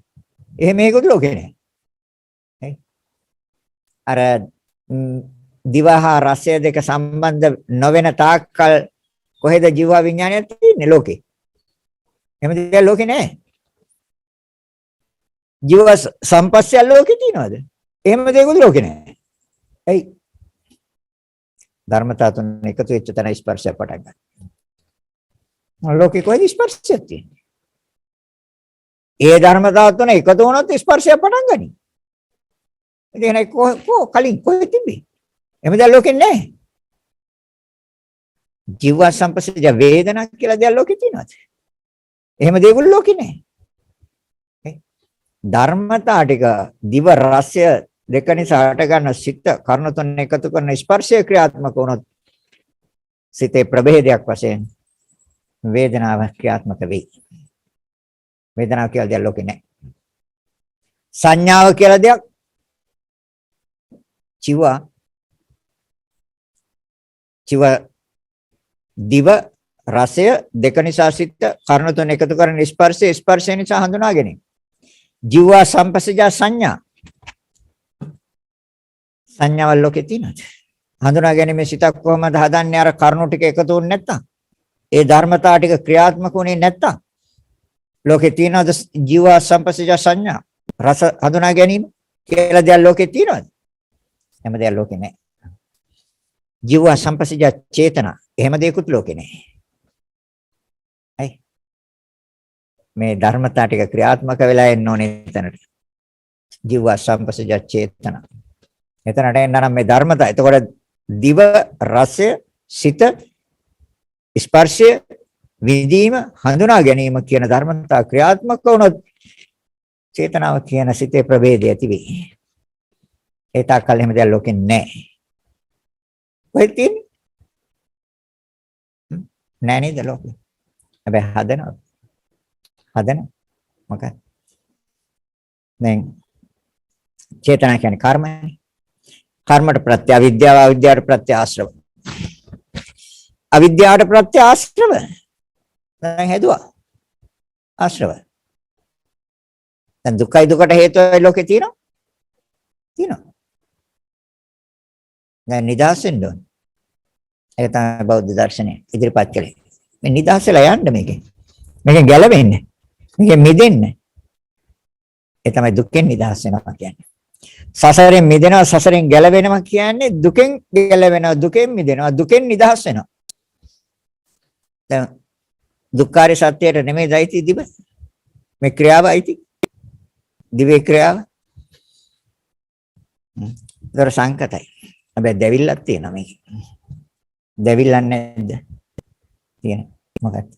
එහෙම මේකුත් ලෝකේ නෑ. හරි. අර දිවහා රසය දෙක සම්බන්ධ නොවන තාක්කල් කොහෙද ජීව විඥානය තියෙන්නේ ලෝකේ? එහෙම දෙයක් ලෝකේ නෑ. ජීව සම්පස්සය ලෝකේ තියෙනවද? එහෙම දෙයක් ලෝකේ නෑ. ඇයි? ධර්මතා තුන එකතු වෙච්ච තැන ස්පර්ශය පටන් ගන්නවා. ලෝකේ කොහෙද ස්පර්ශයක් තියෙන්නේ? ඒ ධර්මතා තුන එකතු වුණොත් ස්පර්ශය පටන් ගනී. ඉතින් ඒක කලින් කොහෙද තිබෙන්නේ? එහෙම දෙයක් ලෝකේ නැහැ. ජීව සම්පස්සජ වේදනා කියලා දෙයක් ලෝකේ තියෙනවද? එහෙම දෙයක් ලෝකේ නැහැ. ධර්මතා ටික දිව රසය දෙක නිසා හට ගන්න සිත කර්ණ තුන එකතු කරන ස්පර්ශය ක්‍රියාත්මක වුණොත් සිතේ ප්‍රභේදයක් වශයෙන් වේදනාව ක්‍රියාත්මක වෙයි. වේදනාව කියලා දෙයක් ලෝකේ නැහැ. සංඥාව කියලා දෙයක් චිව දිව රසය දෙක නිසා සිත කර්ණ තුන එකතු කරන ස්පර්ශය නිසා හඳුනා ගැනීම. ජීව සම්පස්සජ සංඥා සංඥාවල් ලෝකේ තියෙනවද? හඳුනා ගැනීම සිතක් කොහොමද හදන්නේ? අර කරුණු ටික එකතු වුනේ නැත්තම්, ඒ ධර්මතා ටික ක්‍රියාත්මක වුනේ නැත්තම් ලෝකේ තියෙනවද ජීව සම්පස්සජ සංඥා රස හඳුනා ගැනීම කියලා දෙයක් ලෝකේ තියෙනවද? එහෙම දෙයක් ලෝකේ නැහැ. ජීව සම්පස්සජ චේතනා එහෙම දෙයක්වත් ලෝකේ නැහැ. ඇයි? මේ ධර්මතා ටික ක්‍රියාත්මක වෙලා එන්න ඕනේ එතනට. ජීව සම්පස්සජ චේතනා. එතනට එන්න නම් මේ ධර්මතා. එතකොට දිව රසය සිත ස්පර්ශය විදීම හඳුනා ගැනීම කියන ධර්මතා ක්‍රියාත්මක වුණොත් චේතනාව කියන සිතේ ප්‍රභේදය ඇති වෙයි. ඒ තාක්කල් එහෙම දෙයක් ලෝකේ නැහැ. කොහෙද තියෙන්නේ? නැහැ නේද ලෝකේ? හැබැයි හදනවා. හදන මොකක්ද? දැන් චේතනා කියන්නේ කර්මනේ. කර්මයට ප්‍රත්‍ය අවිද්‍යාව, අවිද්‍යාවට ප්‍රත්‍ය ආශ්‍රව. අවිද්‍යාවට ප්‍රත්‍ය ආශ්‍රව. දැන් හේතුව ආශ්‍රව. දැන් දුකයි දුකට හේතුවයි ලෝකේ තියෙනවා. තියෙනවා. දැන් නිදහස් වෙන්න ඕන. ඒක තමයි බෞද්ධ දර්ශනය ඉදිරිපත් කළේ. මේ නිදහස් වෙලා යන්න මේකෙන්. මේකෙන් ගැලවෙන්න. මේකෙන් මිදෙන්න. ඒ තමයි දුකෙන් නිදහස් වෙනවා කියන්නේ. සසරෙන් මිදෙනවා, සසරෙන් ගැලවෙනවා කියන්නේ දුකෙන් ගැලවෙනවා, දුකෙන් මිදෙනවා, දුකෙන් නිදහස් වෙනවා. දැන් දුක්ඛාරය සත්‍යයට නෙමෙයි දෛති දිව. මේ ක්‍රියාව අයිති. දිවේ ක්‍රියාව. දර සංකතයි. හැබැයි දැවිල්ලක් තියෙනවා මේක. දැවිල්ලක් නැද්ද? තියෙන. මොකක්ද?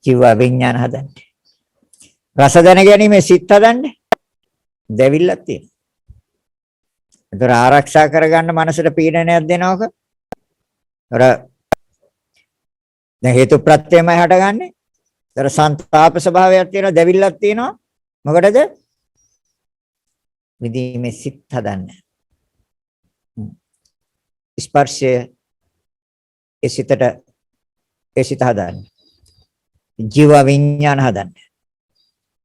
ජීව විඥාන හදන්නේ. රස දැන ගැනීම සිත් හදන්නේ. දැවිල්ලක් තියෙනවා. ඒතර ආරක්ෂා කරගන්න මනසට පීඩනයක් දෙනවක. ඒතර දැන් හේතු ප්‍රත්‍යයමයි හටගන්නේ. ඒතර සංතාප ස්වභාවයක් තියෙනවා, දැවිල්ලක් තියෙනවා. මොකටද? විදීමේ සිත් හදන්නේ. ස්පර්ශය ඒ සිත හදන්නේ. ජීව විඥාන හදන්නේ.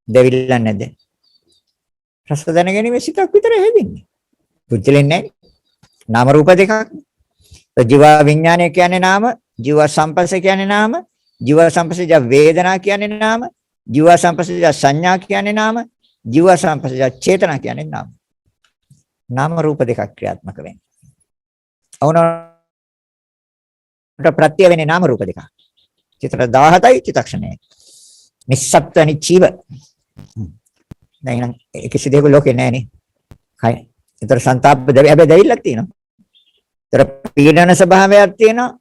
දැවිල්ලක් නැද්ද? රස දැනගැනීමේ සිතක් විතරයි හැදෙන්නේ. පුජ්‍යලෙන්නේ නැහැ. නාම රූප දෙකක්. ජීව විඥානය කියන්නේ නාම, ජීව සම්පස්ස කියන්නේ නාම, ජීව සම්පස්සජ වේදනා කියන්නේ නාම, ජීව සම්පස්සජ සංඥා කියන්නේ නාම, ජීව සම්පස්සජ චේතනා කියන්නේ නාම. නාම රූප දෙකක් ක්‍රියාත්මක වෙන්නේ. අවුනට ප්‍රත්‍ය වෙන්නේ නාම රූප දෙකක්. චිත්‍ර 17යි චිත්තක්ෂණයයි. නිස්සත්ත්ව නිචීව. දැන් කිසි දෙයක ලෝකේ නැහැ නේ. කය. ඒතර සංතාප හැබැයි දැවිල්ලක් තියෙනවා. ඒතර පීඩන ස්වභාවයක් තියෙනවා.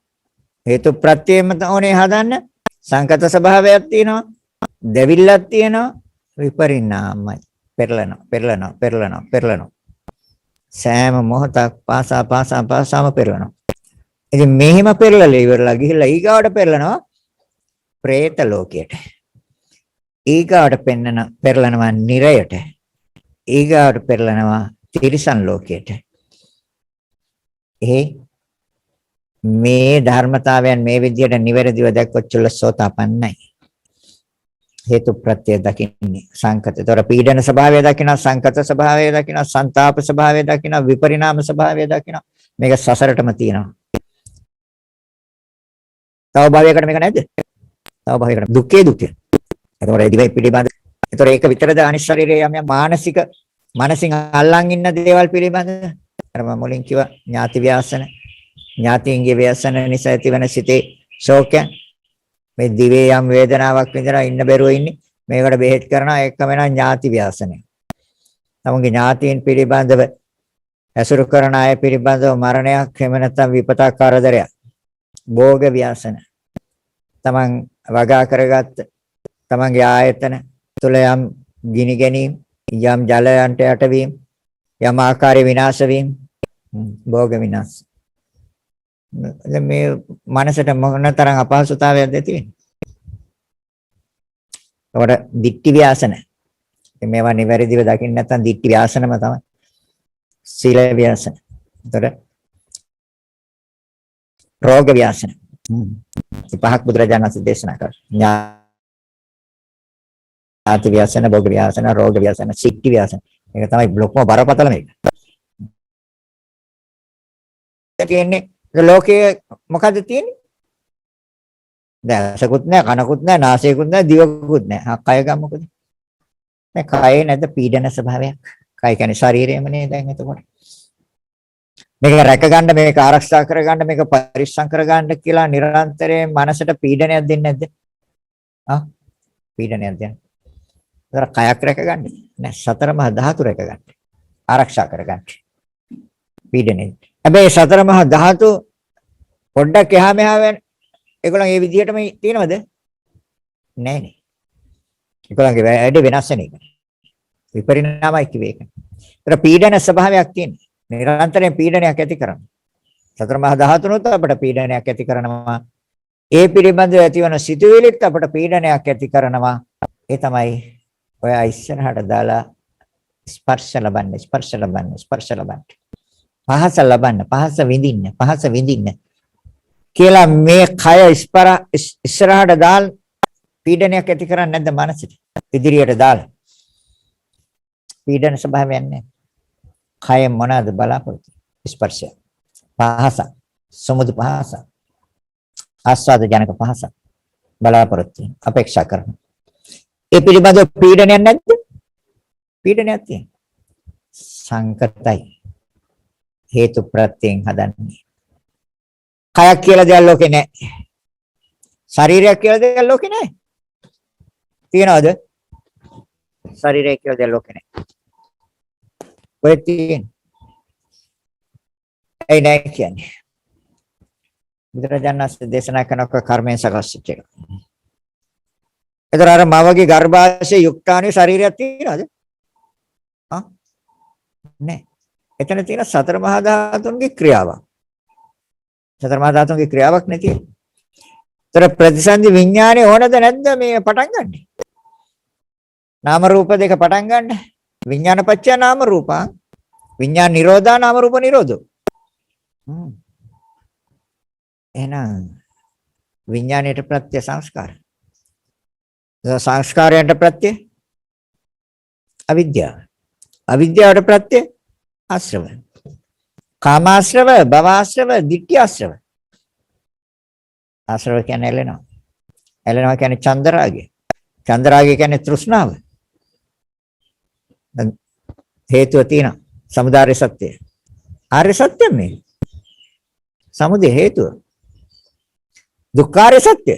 හේතු ප්‍රත්‍යයෙන් ඕනේ හදන්න. සංකත ස්වභාවයක් තියෙනවා. දැවිල්ලක් තියෙනවා. විපරිණාමයි. පෙරලනවා. සෑම මොහොතක් පාසාම පෙරලනවා. ඉතින් මෙහිම පෙරලලා ඉවරලා ගිහිල්ලා ඊගාවට පෙරලනවා പ്രേත ලෝකයට. ඊගාවට පෙරලනවා නිරයට. ඊගාවට පෙරලනවා තිරිසන් ලෝකයට. මේ ධර්මතාවයන් මේ විදිහට නිවැරදිව දැක්කොත් චුල්ලසෝතාපන්නයි. හේතු ප්‍රත්‍ය දකින්නේ සංකත. ඒතර පීඩන ස්වභාවය දකිනවා, සංකත ස්වභාවය දකිනවා, සංతాප ස්වභාවය දකිනවා, විපරිණාම ස්වභාවය දකිනවා. මේක සසරටම තියෙනවා. තව භවයකට මේක නැද්ද? තව භවයකට දුක්ඛේ. ඒතර ඒ දිවයි පිළිබඳ. ඒතර ඒක විතරද අනිත් ශරීරයේ යම් මානසික මනසින් අල්ලන් ඉන්න දේවල් පිළිබඳ. අර මම මුලින් කිව්වා ඥාති ව්‍යාසන, ඥාතින්ගේ ව්‍යාසන නිසා ඇතිවන සිතේ ශෝකය. මේ දිවේ යම් වේදනාවක් විඳලා ඉන්න බැරුව ඉන්නේ. මේකට බෙහෙත් කරනවා ඒකම වෙනා ඥාති ව්‍යාසනය. තමන්ගේ ඥාතීන් පිළිබඳව ඇසුරු කරන අය පිළිබඳව මරණයක් එහෙම නැත්නම් විපතක් කරදරයක්. භෝග ව්‍යාසන. තමන් වගා කරගත්ත තමන්ගේ ආයතන තුළ යම් ගිනි ගැනීම, යම් ජලයන්ට යටවීම, යම් ආකාරයේ විනාශ වීම, භෝග විනාශ. මේ මනසට මොනතරම් අපහසුතාවයක්ද තියෙන්නේ. ඒකට දික්ටි ව්‍යාසන. මේවා නිවැරදිව දකින්න නැත්නම් දික්ටි ව්‍යාසනම තමයි. සීල ව්‍යාසන. ඒකට රෝග ව්‍යාසන. පහක් බුදුරජාණන් වහන්සේ දේශනා කරා. ඥාති ව්‍යාසන, භෝග ව්‍යාසන, රෝග ව්‍යාසන, සික්ටි ව්‍යාසන. මේක තමයි බ්ලොක්ම බරපතල මේක. කියන්නේ ලෝකයේ මොකද්ද තියෙන්නේ? දැසකුත් නැහැ, කනකුත් නැහැ, නාසයකුත් නැහැ, දිවකුත් නැහැ. කය ගම මොකද? මේ කයේ නැද පීඩන ස්වභාවයක්. කය කියන්නේ ශරීරයම නේ දැන් එතකොට. මේක රැක ගන්න, මේක ආරක්ෂා කර ගන්න, මේක පරිස්සම් කර ගන්න කියලා නිරන්තරයෙන් මනසට පීඩනයක් දෙන්නේ නැද්ද? පීඩනයක් දෙන්නේ. ඒතර කයක් රැක ගන්න. නෑ සතර මහා ධාතු රැක ගන්න. ආරක්ෂා කර ගන්න. පීඩනේ. හැබැයි සතර මහා ධාතු පොඩ්ඩක් එහා මෙහා වෙන ඒගොල්ලන් ඒ විදිහටම තියෙනවද? නෑනේ. ඒගොල්ලන්ගේ වැඩ වෙනස් වෙන එක. විපරිණාමයි කිව්වේ ඒක. ඒතර පීඩන ස්වභාවයක් තියෙනවා. නිරන්තරයෙන් පීඩනයක් ඇති කරනවා. සතර මහා ධාතුනොත් අපට පීඩනයක් ඇති කරනවා. ඒ පිළිබඳව ඇතිවන සිතුවිලිත් අපට පීඩනයක් ඇති කරනවා. ඒ තමයි ඔය ඉස්සරහට දාලා ස්පර්ශ ලබන්න. පහස ලබන්න, පහස විඳින්න කියලා මේ කය ඉස්සරහට දාල් පීඩනයක් ඇති කරන්නේ නැද්ද මනසට? ඉදිරියට දාල් පීඩන ස්වභාවයක් නැහැ. කය මොනවාද බලාපොරොත්තු? ස්පර්ශය, පහස, සමුදු පහස, ආස්වාද ජනක පහස බලාපොරොත්තු අපේක්ෂා කරන. ඒ පිළිබඳව පීඩනයක් නැද්ද? පීඩනයක් තියෙනවා. සංකතයි. හේතු ප්‍රත්‍යයෙන් හදන්නේ. කයක් කියලා දෙයක් ලෝකේ නැහැ. ශරීරයක් කියලා දෙයක් ලෝකේ නැහැ. තියනවද? ශරීරය කියලා දෙයක් ලෝකේ නැහැ. ඔය තියෙන්නේ. ඒ නැහැ කියන්නේ. බුදුරජාණන් වහන්සේ දේශනා කරන කර්මයෙන් සකස් වෙච්ච එක. ඒතර අර මවගේ ගර්භාෂයේ යුක්තාණු ශරීරයක් තියෙනවද? නැහැ. එතන තියෙන සතර මහා ධාතුන්ගේ ක්‍රියාවක්. සතර මහා ධාතුන්ගේ ක්‍රියාවක් නැති. ඒතර ප්‍රතිසන්දි විඥානේ ඕනද නැද්ද මේ පටන් ගන්න? නාම රූප දෙක පටන් ගන්න. විඥාන පත්‍ය නාම රූප. විඥාන නිරෝධා නාම රූප නිරෝධෝ. එහෙනම් විඥාණයට ප්‍රත්‍ය සංස්කාර. සංස්කාරයන්ට ප්‍රත්‍ය අවිද්‍යාව. අවිද්‍යාවට ප්‍රත්‍ය ආශ්‍රව. කාමාශ්‍රව, භවආශ්‍රව, ditthිආශ්‍රව. ආශ්‍රව කියන්නේ එළෙනවා. එළෙනවා කියන්නේ චන්දරාගය. චන්දරාගය කියන්නේ තෘෂ්ණාව. හේතුව තියෙනවා. සමුදාය සත්‍යය. ආර්ය සත්‍ය මේ. සමුදය හේතුව. දුක්ඛාරය සත්‍ය.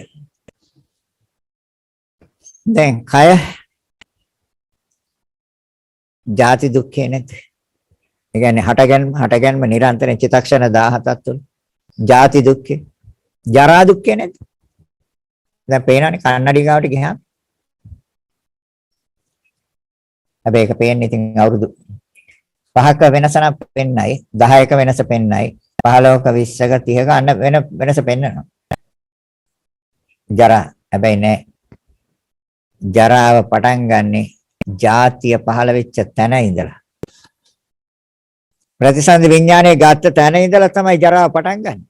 දැන් කය ජාති දුක්ඛේ නැද්ද? ඒ කියන්නේ හටගැන්ම නිරන්තරයෙන් චිත්තක්ෂණ 17ක් තුල ජාති දුක්ඛේ, ජරා දුක්ඛේ නැද්ද? දැන් පේනවනේ කන්නඩි ගාවට ගියාම හැබැයි ඒක පේන්නේ ඉතින් අවුරුදු 5ක වෙනස නම් පෙන්නයි 10ක වෙනස පෙන්නයි 15ක 20ක 30ක අන්න වෙනස පෙන්නනවා. ජරා හැබැයි නෑ. ජරාව පටන් ගන්නෙ ජාතිය පහළ වෙච්ච තැන ඉඳලා. ප්‍රතිසන්දි විඥානයේ ගත්ත තැන ඉඳලා තමයි ජරාව පටන් ගන්නෙ.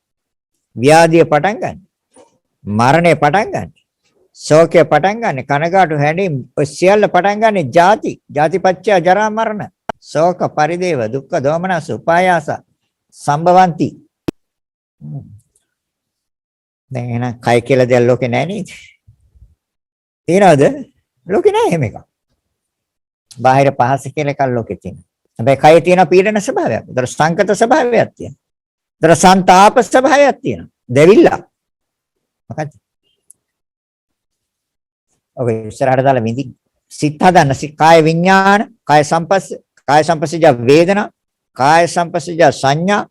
ව්‍යාධිය පටන් ගන්නෙ. මරණය පටන් ගන්නෙ. ශෝකය පටන් ගන්නෙ. කනගාටු හැඬීම් ඔය සියල්ල පටන් ගන්නෙ ජාති. ජාතිපච්චය ජරා මරණ. ශෝක පරිදේව දුක්ඛ දෝමනස උපායාස සම්භවಂತಿ. දැන් එහෙනම් කය කියලා දෙයක් ලෝකේ නැහැ නේද? තියනවද? ලෝකේ නැහැ එහෙම එකක්. බාහිර පහස කියලා එකක් ලෝකේ තියෙනවා. හැබැයි කයේ තියෙන පීඩන ස්වභාවයක්. ඒතර සංකත ස්වභාවයක් තියෙනවා. ඒතර සංతాප ස්වභාවයක් තියෙනවා. දෙවිල්ල. මොකක්ද? ඔබ ඉස්සරහට දාලා විඳි සිත හදන්න කාය විඥාන, කාය සංපස්සජ වේදනා, කාය සංපස්සජ සංඥා,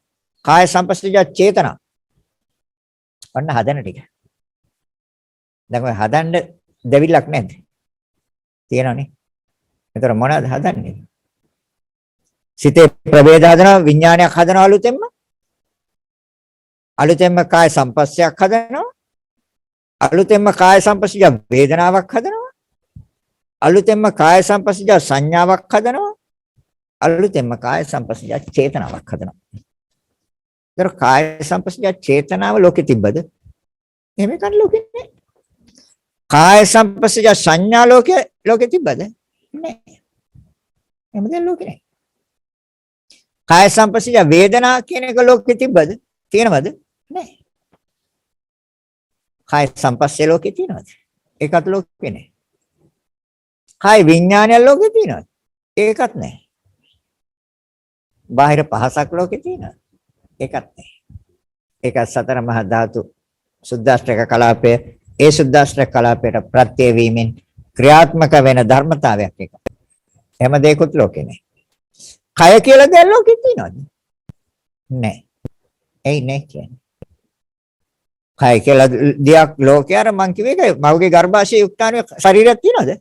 කාය සංපස්සජ චේතනා. ඔන්න හදන ටික. දැන් ඔය හදන්න දෙවිල්ලක් නැද්ද? තියෙනවනේ. ඒතර මොනවද හදන්නේ? සිතේ ප්‍රවේද හදනවා, විඥානයක් හදනවා අලුතෙන්ම. අලුතෙන්ම කාය සංපස්සයක් හදනවා. අලුතෙන්ම කාය සංපස්සජ වේදනාවක් හදනවා. අලුතෙන්ම කාය සංපස්සජ සංඥාවක් හදනවා. අලුතෙන්ම කාය සංපස්සජ චේතනාවක් හදනවා. ඒතර කාය සංපස්සජ චේතනාව ලෝකෙ තිබ්බද? එහෙම එකක් ලෝකෙ නැහැ. කාය සංපස්සජ සංඥා ලෝකෙ තිබ්බද? නැහැ. එහෙම දෙයක් ලෝකෙ නැහැ. කාය සංපස්සජ වේදනා කියන එක ලෝකෙ තිබ්බද? තියෙනවද? නැහැ. කාය සංපස්සේ ලෝකෙ තියෙනවද? ඒකත් ලෝකෙ නැහැ. කාය විඥානය ලෝකෙ තියෙනවද? ඒකත් නැහැ. බාහිර පහසක් ලෝකෙ තියෙනවද? ඒකත් නැහැ. ඒක සතර මහා ධාතු සුද්දාෂ්ටක කලාපය. ඒ සුද්දාෂ්ටක කලාපයට ප්‍රත්‍ය වීමෙන් ක්‍රියාත්මක වෙන ධර්මතාවයක් එක. හැම දෙයක්වත් ලෝකේ නැහැ. කය කියලා දෙයක් ලෝකෙ තියෙනවද? නැහැ. එයි නැහැ කියන්නේ. කය කියලා දෙයක් ලෝකේ අර මං කිව්වේ ඒක මවගේ ගර්භාෂයේ යුක්තාණුවේ ශරීරයක් තියෙනවද?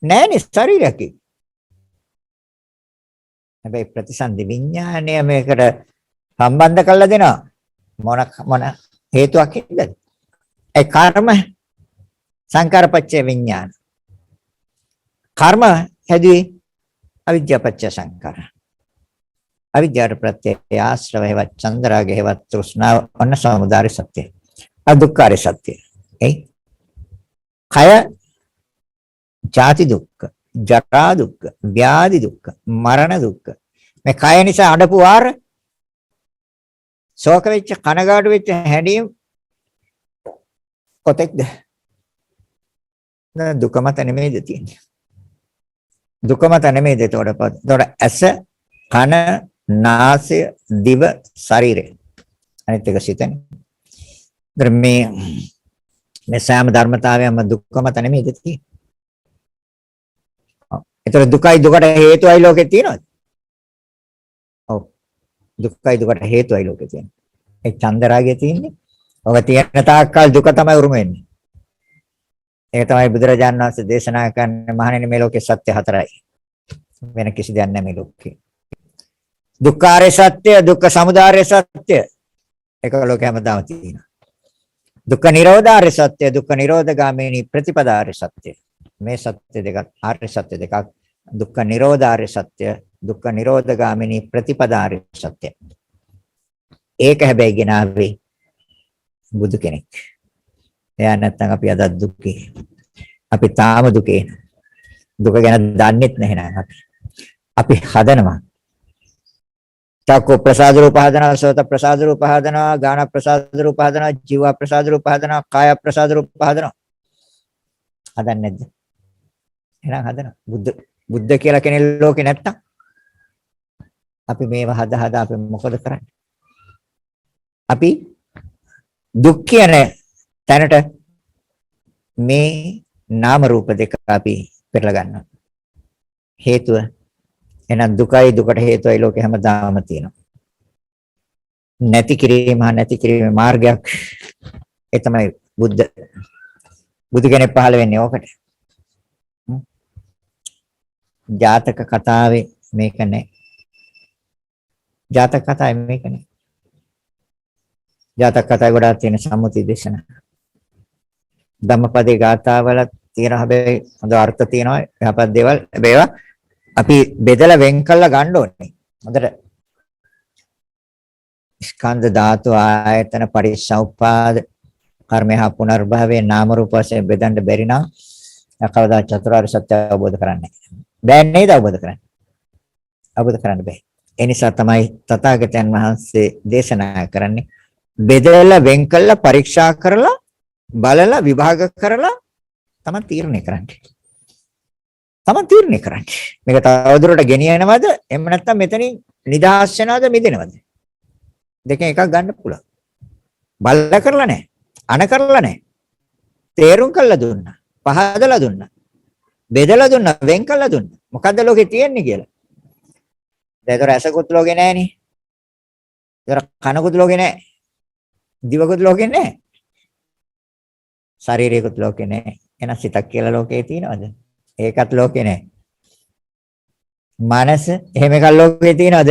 නැහැනේ ශරීරයක්. හැබැයි ප්‍රතිසන්දි විඥානය මේකට සම්බන්ධ කරලා දෙනවා. මොන හේතුවක් හින්දාද? ඒ කර්ම සංකාරපච්චය විඥාන. කර්ම හැදුවේ අවිද්‍යාපච්චය සංකාර. අවිද්‍යාවට ප්‍රත්‍ය ආශ්‍රව හේවත් චන්ද්‍රාග හේවත් තෘෂ්ණාව ඔන්න සමුදාය සත්‍යය. අදුක්ඛාරය සත්‍යය. ඒ කය ජාති දුක්ඛ, ජරා දුක්ඛ, ව්‍යාධි දුක්ඛ, මරණ දුක්ඛ. මේ කය නිසා අඩපු වාර ශෝක වෙච්ච කනගාටු වෙච්ච හැඬීම් කොතෙක්ද? දුක මත නෙමෙයිද තියෙන්නේ? දුක මත නෙමෙයිද ඒතකොට? ඇස, කන, නාසය, දිව, ශරීරය. අනිත් එක සිතනේ. මේ සෑම ධර්මතාවයක්ම දුක මත නෙමෙයිද තියෙන්නේ? ඒතර දුකයි දුකට හේතුවයි ලෝකේ තියෙනවද? ඔව්. දුකයි දුකට හේතුවයි ලෝකේ තියෙන්නේ. ඒ චන්දරාගය තියෙන්නේ. ඔබ තියෙන තාක්කල් දුක තමයි උරුම වෙන්නේ. ඒක තමයි බුදුරජාණන් වහන්සේ දේශනා කරන්නේ මහණෙනි මේ ලෝකේ සත්‍ය හතරයි. වෙන කිසි දෙයක් නැහැ මේ ලෝකේ. දුක්ඛාරය සත්‍ය, දුක්ඛ සමුදය සත්‍ය. ඒක ලෝකේ හැමදාම තියෙනවා. දුක්ඛ නිරෝධාරය සත්‍ය, දුක්ඛ නිරෝධගාමිනී ප්‍රතිපදාරය සත්‍ය. මේ සත්‍ය දෙක ආර්ය සත්‍ය දෙකක්. දුක්ඛ නිරෝධාරය සත්‍ය, දුක්ඛ නිරෝධගාමිනී ප්‍රතිපදාරය සත්‍ය. ඒක හැබැයි ගෙනාවේ බුදු කෙනෙක්. එයා නැත්තම් අපි අද දුකේ. අපි තාම දුකේ. දුක ගැන දන්නෙත් නැහැ නේද අපි. අපි හදනවා. චක්කු ප්‍රසාද රූප හදනවා, සෝත ප්‍රසාද රූප හදනවා, ගාන ප්‍රසාද රූප හදනවා, ජීව ප්‍රසාද රූප හදනවා, කාය ප්‍රසාද රූප හදනවා. හදන්නේ නැද්ද? එහෙනම් හදනවා. බුද්ධ කියලා කෙනෙක් ලෝකේ නැත්තම් අපි මේව හදා අපි මොකද කරන්නේ? අපි දුක් කියන තැනට මේ නාම රූප දෙක අපි පෙරලා ගන්නවා. හේතුව එහෙනම් දුකයි දුකට හේතුවයි ලෝකේ හැමදාම තියෙනවා. නැති කිරීම මාර්ගයක් ඒ තමයි බුදු කෙනෙක් පහළ වෙන්නේ ඕකට. ජාතක කතාවේ මේක නැහැ. ජාතක කතාවේ මේක නැහැ. ජාතක කතාවේ ගොඩාක් තියෙන සම්මුති දේශනා. ධම්මපදේ ගාථාවල තියෙන හැබැයි හොඳ අර්ථ තියෙනවා. යහපත් දේවල්. ඒවා අපි බෙදලා වෙන් කරලා ගන්න ඕනේ. හොඳට ස්කන්ධ ධාතු ආයතන පරිසම්පාද කර්මය හා පුනර්භවයේ නාම රූප වශයෙන් බෙදන්න බැරි නම් කවදා චතුරාර්ය සත්‍ය අවබෝධ කරන්නේ බෑ නේද? අවබෝධ කරන්නේ. අවබෝධ කරන්න බෑ. ඒ නිසා තමයි තථාගතයන් වහන්සේ දේශනා කරන්නේ බෙදලා වෙන් කළා පරීක්ෂා කරලා බලලා විභාග කරලා තමයි තීරණය කරන්නේ. තමයි තීරණය කරන්නේ. මේක තවදුරට ගෙනියනවද? එහෙම නැත්නම් මෙතනින් නිදහස් වෙනවද මිදෙනවද? දෙකෙන් එකක් ගන්න පුළුවන්. බල්ලා කරලා නැහැ. අන කරලා නැහැ. තේරුම් කරලා දුන්නා. පහදලා දුන්නා. බෙදලා දුන්නා. වෙන් කරලා දුන්නා. මොකද්ද ලෝකේ තියෙන්නේ කියලා. ඒතර ඇසකුත් ලෝකේ නැහෙනේ. ඒතර කනකුත් ලෝකේ නැහැ. දිවකුත් ලෝකේ නැහැ. ශරීරයකුත් ලෝකේ නැහැ. එහෙනම් සිතක් කියලා ලෝකේ තියෙනවද? ඒකත් ලෝකේ නැහැ. මනස එහෙම එකක් ලෝකේ තියෙනවද?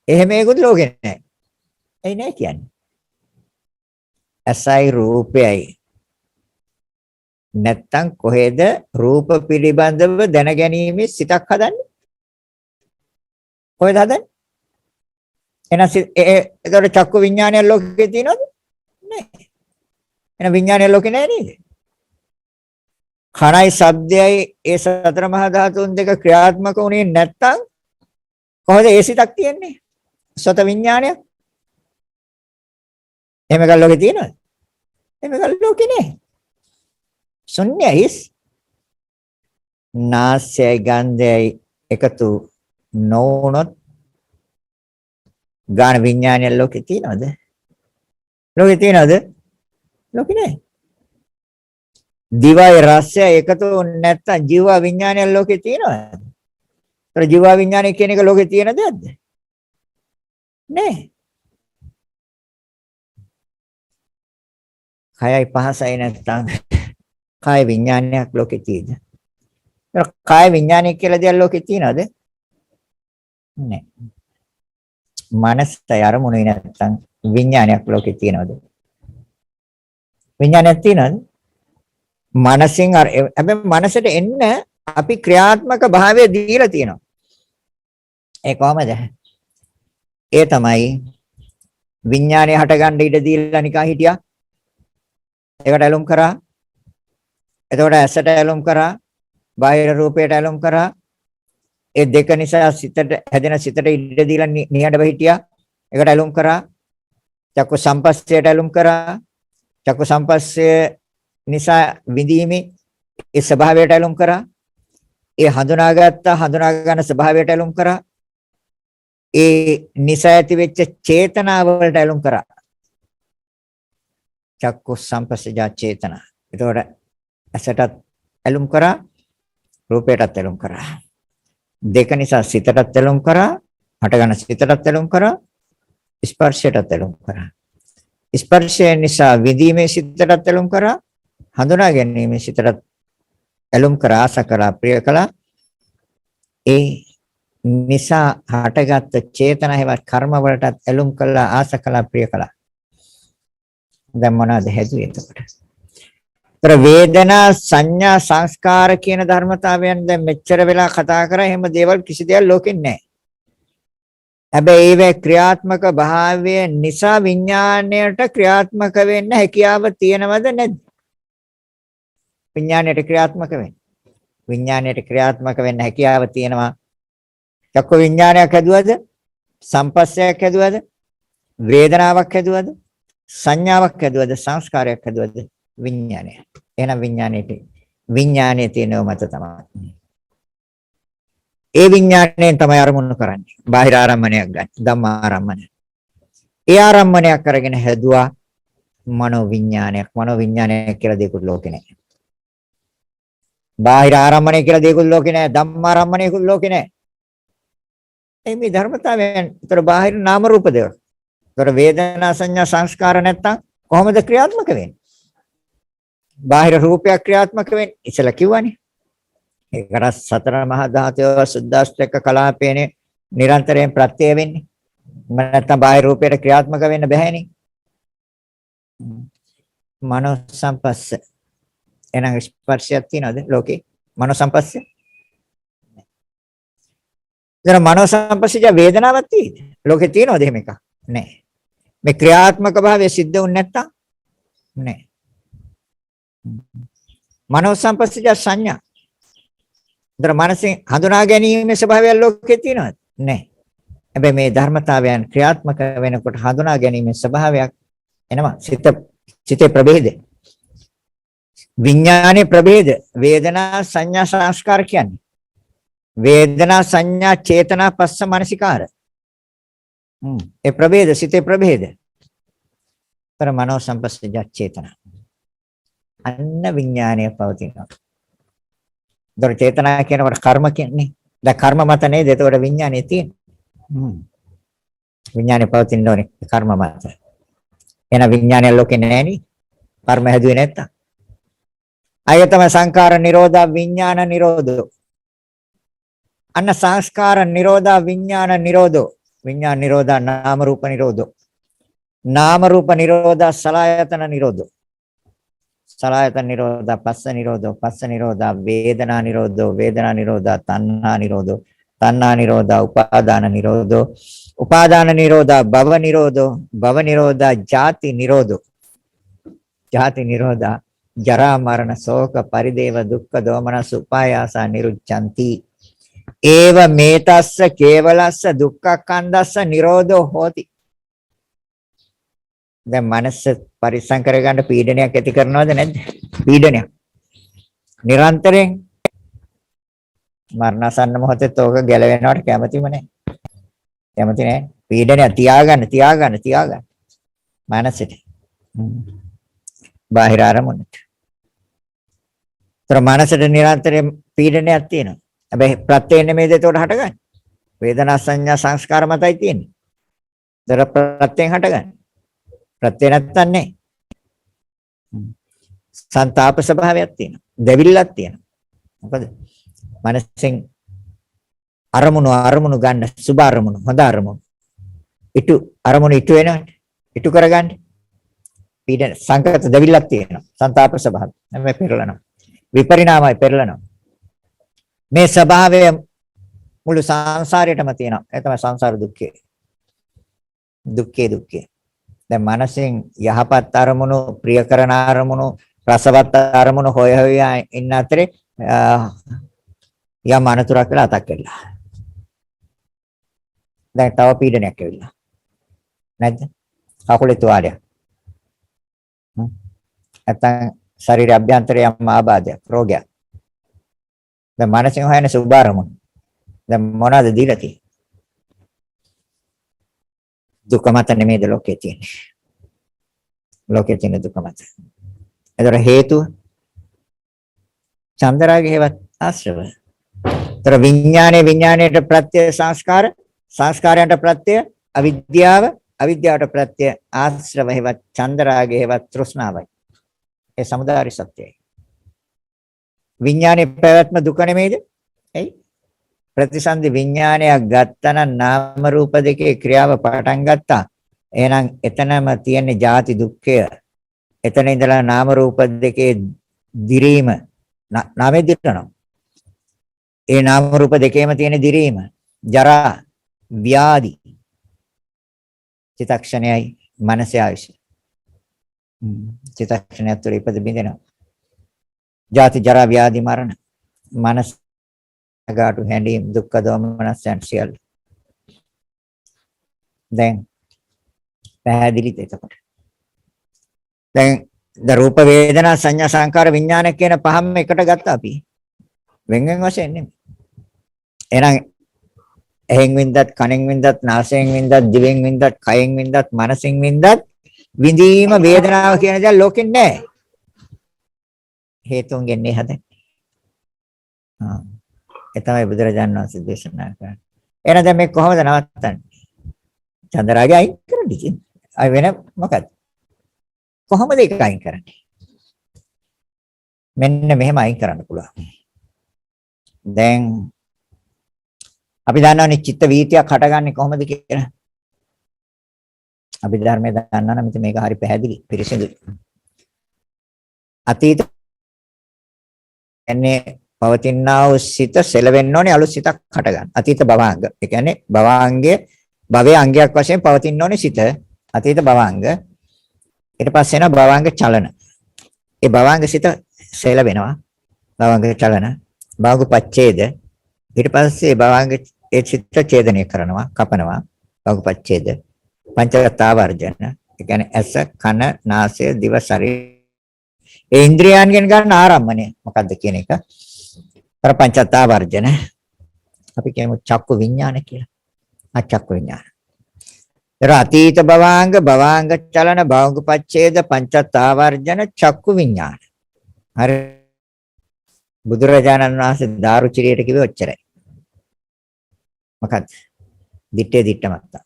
එහෙම ඒකුත් ලෝකේ නැහැ. එයි නැහැ කියන්නේ. ඇසයි රූපයයි නැත්තම් කොහෙද රූප පිළිබඳව දැනගැනීමේ සිතක් හදන්නේ? කොහෙද හදන්නේ? එහෙනම් ඒතකොට චක්කු විඥානය ලෝකේ තියෙනවද? නැහැ. එහෙනම් විඥානය ලෝකේ නැහැ නේද? කණයි ශබ්දයයි ඒ සතර මහා ධාතුන් දෙක ක්‍රියාත්මක වුණේ නැත්තම් කොහෙද ඒ සිතක් තියෙන්නේ? සත විඥානයක්. එහෙම එකක් ලෝකේ තියෙනවද? එහෙම එකක් ලෝකේ නැහැ. ශුන්‍යයිස් නාසයයි ගන්ධයයි එකතු නොවුනොත් ගාන විඥානය ලෝකේ තියෙනවද? ලෝකේ තියෙනවද? ලෝකේ නැහැ. දිවයි රසය එකතු නැත්තම් ජීව විඥානය ලෝකේ තියෙනවද? ඒතර ජීව විඥානය කියන එක ලෝකේ තියෙන දෙයක්ද? නැහැ. කයයි පහසයි නැත්තම් කාය විඥානයක් ලෝකේ තියෙද? ඒක කාය විඥානය කියලා දෙයක් ලෝකේ තියෙනවද? නැහැ. මනසයි අරමුණේ නැත්තම් විඥානයක් ලෝකේ තියෙනවද? විඥානයක් තියෙනවද? මනසින් හැබැයි මනසට එන්න අපි ක්‍රියාත්මක භාවය දීලා තියෙනවා. ඒ කොහමද? ඒ තමයි විඥානය හටගන්න ඉඩ දීලා නිකන් හිටියා. ඒකට ඇලුම් කරා. එතකොට ඇසට ඇලුම් කරා. බාහිර රූපයට ඇලුම් කරා. ඒ දෙක නිසා සිතට හැදෙන සිතට ඉඩ දීලා නිහඬව හිටියා. ඒකට ඇලුම් කරා. චක්කු සම්පස්සයට ඇලුම් කරා. චක්කු සම්පස්සය නිසා විඳීමේ ඒ ස්වභාවයට ඇලුම් කරා. ඒ හඳුනා ගන්න ස්වභාවයට ඇලුම් කරා. ඒ නිසා ඇති වෙච්ච චේතනාව වලට ඇලුම් කරා. චක්කු සම්පස්සජා චේතනා. එතකොට ඇසටත් ඇලුම් කරා, රූපයටත් ඇලුම් කරා. දෙක නිසා සිතටත් ඇලුම් කරා, හටගන්න සිතටත් ඇලුම් කරා, ස්පර්ශයටත් ඇලුම් කරා. ස්පර්ශය නිසා විඳීමේ සිතටත් ඇලුම් කරා, හඳුනා ගැනීමේ සිතටත් ඇලුම් කරා, ආස කරා, ප්‍රිය කළා. ඒ නිසා හටගත් චේතනා හේවත් කර්ම වලටත් ඇලුම් කළා, ආස කළා, ප්‍රිය කළා. දැන් මොනවද හැදුවේ එතකොට? ඒතර වේදනා සංඥා සංස්කාර කියන ධර්මතාවයන් දැන් මෙච්චර වෙලා කතා කරා. එහෙම දේවල් කිසි දෙයක් ලෝකෙ නැහැ. හැබැයි ඒවේ ක්‍රියාත්මක භාවය නිසා විඥාණයට ක්‍රියාත්මක වෙන්න හැකියාව තියෙනවද නැද්ද? විඥාණයට ක්‍රියාත්මක වෙන්න. විඥාණයට ක්‍රියාත්මක වෙන්න හැකියාව තියෙනවා. චක්ක විඥානයක් හැදුවද? සම්පස්සයක් හැදුවද? වේදනාවක් හැදුවද? සංඥාවක් හැදුවද? සංස්කාරයක් හැදුවද? විඥානය. එහෙනම් විඥානයේ තියෙනව මත තමයි. ඒ විඥාණයෙන් තමයි අරමුණු කරන්නේ. බාහිර ආරම්මණයක් ගන්න. ධම්මාරම්මණය. ඒ ආරම්මණයක් අරගෙන හැදුවා මනෝ විඥානයක්. මනෝ විඥානයක් කියලා දෙයක් ලෝකේ නැහැ. බාහිර ආරම්මණය කියලා දෙයක් ලෝකේ නැහැ. ධම්මාරම්මණයකුත් ලෝකේ නැහැ. මේ ධර්මතාවයන් උතර බාහිර නාම රූප දෙක. උතර වේදනා සංඥා සංස්කාර නැත්තම් කොහොමද ක්‍රියාත්මක වෙන්නේ? බාහිර රූපයක් ක්‍රියාත්මක වෙන්නේ ඉතල කිව්වනේ. ඒකට සතර මහා ධාතුව සුද්දාස්ත්‍රක කලාපේනේ නිරන්තරයෙන් ප්‍රත්‍ය වෙන්නේ. නැත්නම් බාහිර රූපයට ක්‍රියාත්මක වෙන්න බැහැනේ. මනෝ සංපස්ස. එහෙනම් ස්පර්ශයක් තියනවද ලෝකේ? මනෝ සංපස්ස. දැන් මනෝ සංපස්සජ වේදනාවක් තියෙද? ලෝකේ තියනවද එහෙම එකක්? නැහැ. මේ ක්‍රියාත්මක භාවය සිද්ධ වුනේ නැත්තම් නැහැ. මනෝ සංපස්සජ සංඥා. දර මනසෙන් හඳුනා ගැනීමේ ස්වභාවය ලෝකේ තියනවද? නැහැ. හැබැයි මේ ධර්මතාවයන් ක්‍රියාත්මක වෙනකොට හඳුනා ගැනීමේ ස්වභාවයක් එනවා. සිතේ ප්‍රභේද. විඥානයේ ප්‍රභේද. වේදනා සංඥා සංස්කාර කියන්නේ. වේදනා සංඥා චේතනා පස්ස මනසිකාර. ඒ ප්‍රභේද සිතේ ප්‍රභේද. පර මනෝ සංපස්සජ චේතනා. අන්න විඥානය පවතිනවා. දර චේතනා කියනකොට කර්ම කියන්නේ. දැන් කර්ම මත නේද? එතකොට විඥානය තියෙන්නේ. විඥානය පවතින ඕනේ කර්ම මත. එන විඥානය ලෝකේ නෑනේ. කර්ම හැදුවේ නැත්තම්. අය තමයි සංඛාර නිරෝධා විඥාන නිරෝධෝ. අන්න සංස්කාර නිරෝධා විඥාන නිරෝධෝ. විඥාන නිරෝධා නාම රූප නිරෝධෝ. නාම රූප නිරෝධා සලආයතන නිරෝධෝ. සලආයතන නිරෝධා පස්ස නිරෝධෝ. පස්ස නිරෝධා වේදනා නිරෝධෝ. වේදනා නිරෝධා තණ්හා නිරෝධෝ. තණ්හා නිරෝධා උපාදාන නිරෝධෝ. උපාදාන නිරෝධා භව නිරෝධෝ. භව නිරෝධා ජාති නිරෝධෝ. ජාති නිරෝධා ජරා මරණ ශෝක පරිදේව දුක්ඛ දෝමනස් උපායාසා නිරුච්ඡanti. ඒව මේතස්ස කේවලස්ස දුක්ඛ නිරෝධෝ හෝති. දැන් මනස පරිස්සම් කරගන්න පීඩනයක් ඇති කරනවද නැද්ද? පීඩනයක්. නිරන්තරයෙන් මරණසන්න මොහොතේ තෝක ගැලවෙනවට කැමතිම නැහැ. කැමති නැහැ. පීඩනය තියාගන්න. මනසට. බාහිර අරමුණට. ତර මනසට නිරන්තරයෙන් පීඩනයක් තියෙනවා. හැබැයි ප්‍රත්‍ය නෙමෙයිද ඒකට හටගන්නේ. වේදනා සංඥා සංස්කාර මතයි තියෙන්නේ. දර ප්‍රත්‍යයෙන් හටගන්නේ. ප්‍රත්‍ය නැත්තන් නේ. සංతాප ස්වභාවයක් තියෙනවා. දෙවිල්ලක් තියෙනවා. මොකද මනසෙන් අරමුණු ගන්න සුභ අරමුණු හොඳ අරමුණු. අරමුණු ඉටු වෙනවට. ඉටු කරගන්න. පීඩන සංකත දෙවිල්ලක් තියෙනවා. සංతాප ස්වභාවය. හැබැයි පෙරලනවා. විපරිණාමයි පෙරලනවා. මේ ස්වභාවය මුළු සංසාරයටම තියෙනවා. ඒ තමයි සංසාර දුක්ඛය. දුක්ඛය. දැන් මනසෙන් යහපත් අරමුණු, ප්‍රිය කරන අරමුණු, රසවත් අරමුණු හොය ඉන්න අතරේ යම් අනතුරක් වෙලා අතක් වෙලා. දැන් තව පීඩනයක් ඇවිල්ලා. නැද්ද? කකුලේ තුවාලයක්. නැත්නම් ශරීර අභ්‍යන්තරයේ යම් ආබාධයක්, රෝගයක්. දැන් මනසෙන් හොයන සුභ අරමුණු. දැන් මොනවද දීලා තියෙන්නේ? දුක මත නෙමෙයිද ලෝකේ තියෙන්නේ. ලෝකේ තියෙන දුක මත. ඒතර හේතුව චන්දරාගේ හේවත් ආශ්‍රව. ඒතර විඥාණයට ප්‍රත්‍ය සංස්කාර, සංස්කාරයන්ට ප්‍රත්‍ය අවිද්‍යාව, අවිද්‍යාවට ප්‍රත්‍ය ආශ්‍රව හේවත් චන්දරාගේ හේවත් තෘෂ්ණාවයි. ඒ සමුදාය සත්‍යයි. විඥානයේ පැවැත්ම දුක නෙමෙයිද? එයි ප්‍රතිසන්දි විඥානයක් ගත්තනම් නාම රූප දෙකේ ක්‍රියාව පටන් ගත්තා. එහෙනම් එතනම තියෙන ජාති දුක්ඛය. එතන ඉඳලා නාම රූප දෙකේ දිරීම නාමයේ දිරනවා. ඒ නාම රූප දෙකේම තියෙන දිරීම ජරා ව්‍යාධි චිත්තක්ෂණයයි මනසේ ආයශ. චිත්තක්ෂණය තුළ ඉපද බින්දෙනවා. ජාති ජරා ව්‍යාධි මරණ මනස ගාටු හැඬීම් දුක්ඛ දෝමනස්යන් සියල්ල. දැන් පැහැදිලිද එතකොට? දැන් රූප වේදනා සංඥා සංකාර විඥාන කියන පහම එකට ගත්තා අපි. වෙන්වෙන් වශයෙන් නෙමෙයි. එහෙනම් එහෙන් වින්දත් කනෙන් වින්දත් නාසයෙන් වින්දත් දිවෙන් වින්දත් කයෙන් වින්දත් මනසෙන් වින්දත් විඳීම වේදනාව කියන දේ ලෝකෙන් නැහැ. හේතුන්ගෙන් නේ හදන්නේ. ඒ තමයි බුදුරජාණන් වහන්සේ දේශනා කරන්නේ. එහෙනම් දැන් මේ කොහොමද නවත්තන්නේ? චන්දරාගේ අයින් කරන්නේ කියන්නේ. අය වෙන මොකක්ද? කොහොමද ඒක අයින් කරන්නේ? මෙන්න මෙහෙම අයින් කරන්න පුළුවන්. දැන් අපි දන්නවනේ චිත්ත වීතියක් හටගන්නේ කොහොමද කියලා. අපි ධර්මයේ දන්නා නම් ඉතින් මේක හරි පැහැදිලි පිරිසිදුයි. අතීත එන්නේ පවතිනා වූ සිත සෙලවෙන්න ඕනේ අලුත් සිතක් හටගන්න. අතීත භවාංග. ඒ කියන්නේ භවාංගයේ භවයේ අංගයක් වශයෙන් පවතින්න ඕනේ සිත. අතීත භවාංග. ඊට පස්සේ එන භවාංග චලන. ඒ භවාංග සිත සෙලවෙනවා. භවාංග චලන. භාග පච්ඡේද. ඊට පස්සේ භවාංග ඒ සිත ඡේදනය කරනවා, කපනවා. භාග පච්ඡේද. පංචගතාවර්ජන. ඒ කියන්නේ ඇස, කන, නාසය, දිව, ශරීරය. ඒ ඉන්ද්‍රියයන්ගෙන් ගන්න ආරම්මණය මොකද්ද කියන එක. අර පංචගතාවර්ජන. අපි කියමු චක්කු විඥාන කියලා. අචක්කු විඥාන. ඒතර අතීත භවාංග, භවාංග චලන, භාග පච්ඡේද, පංචගතාවර්ජන, චක්කු විඥාන. හරි. බුදුරජාණන් වහන්සේ දාරුචිරියට කිව්වේ ඔච්චරයි. මොකක්ද? දිත්තේ දිත්තමත්තා.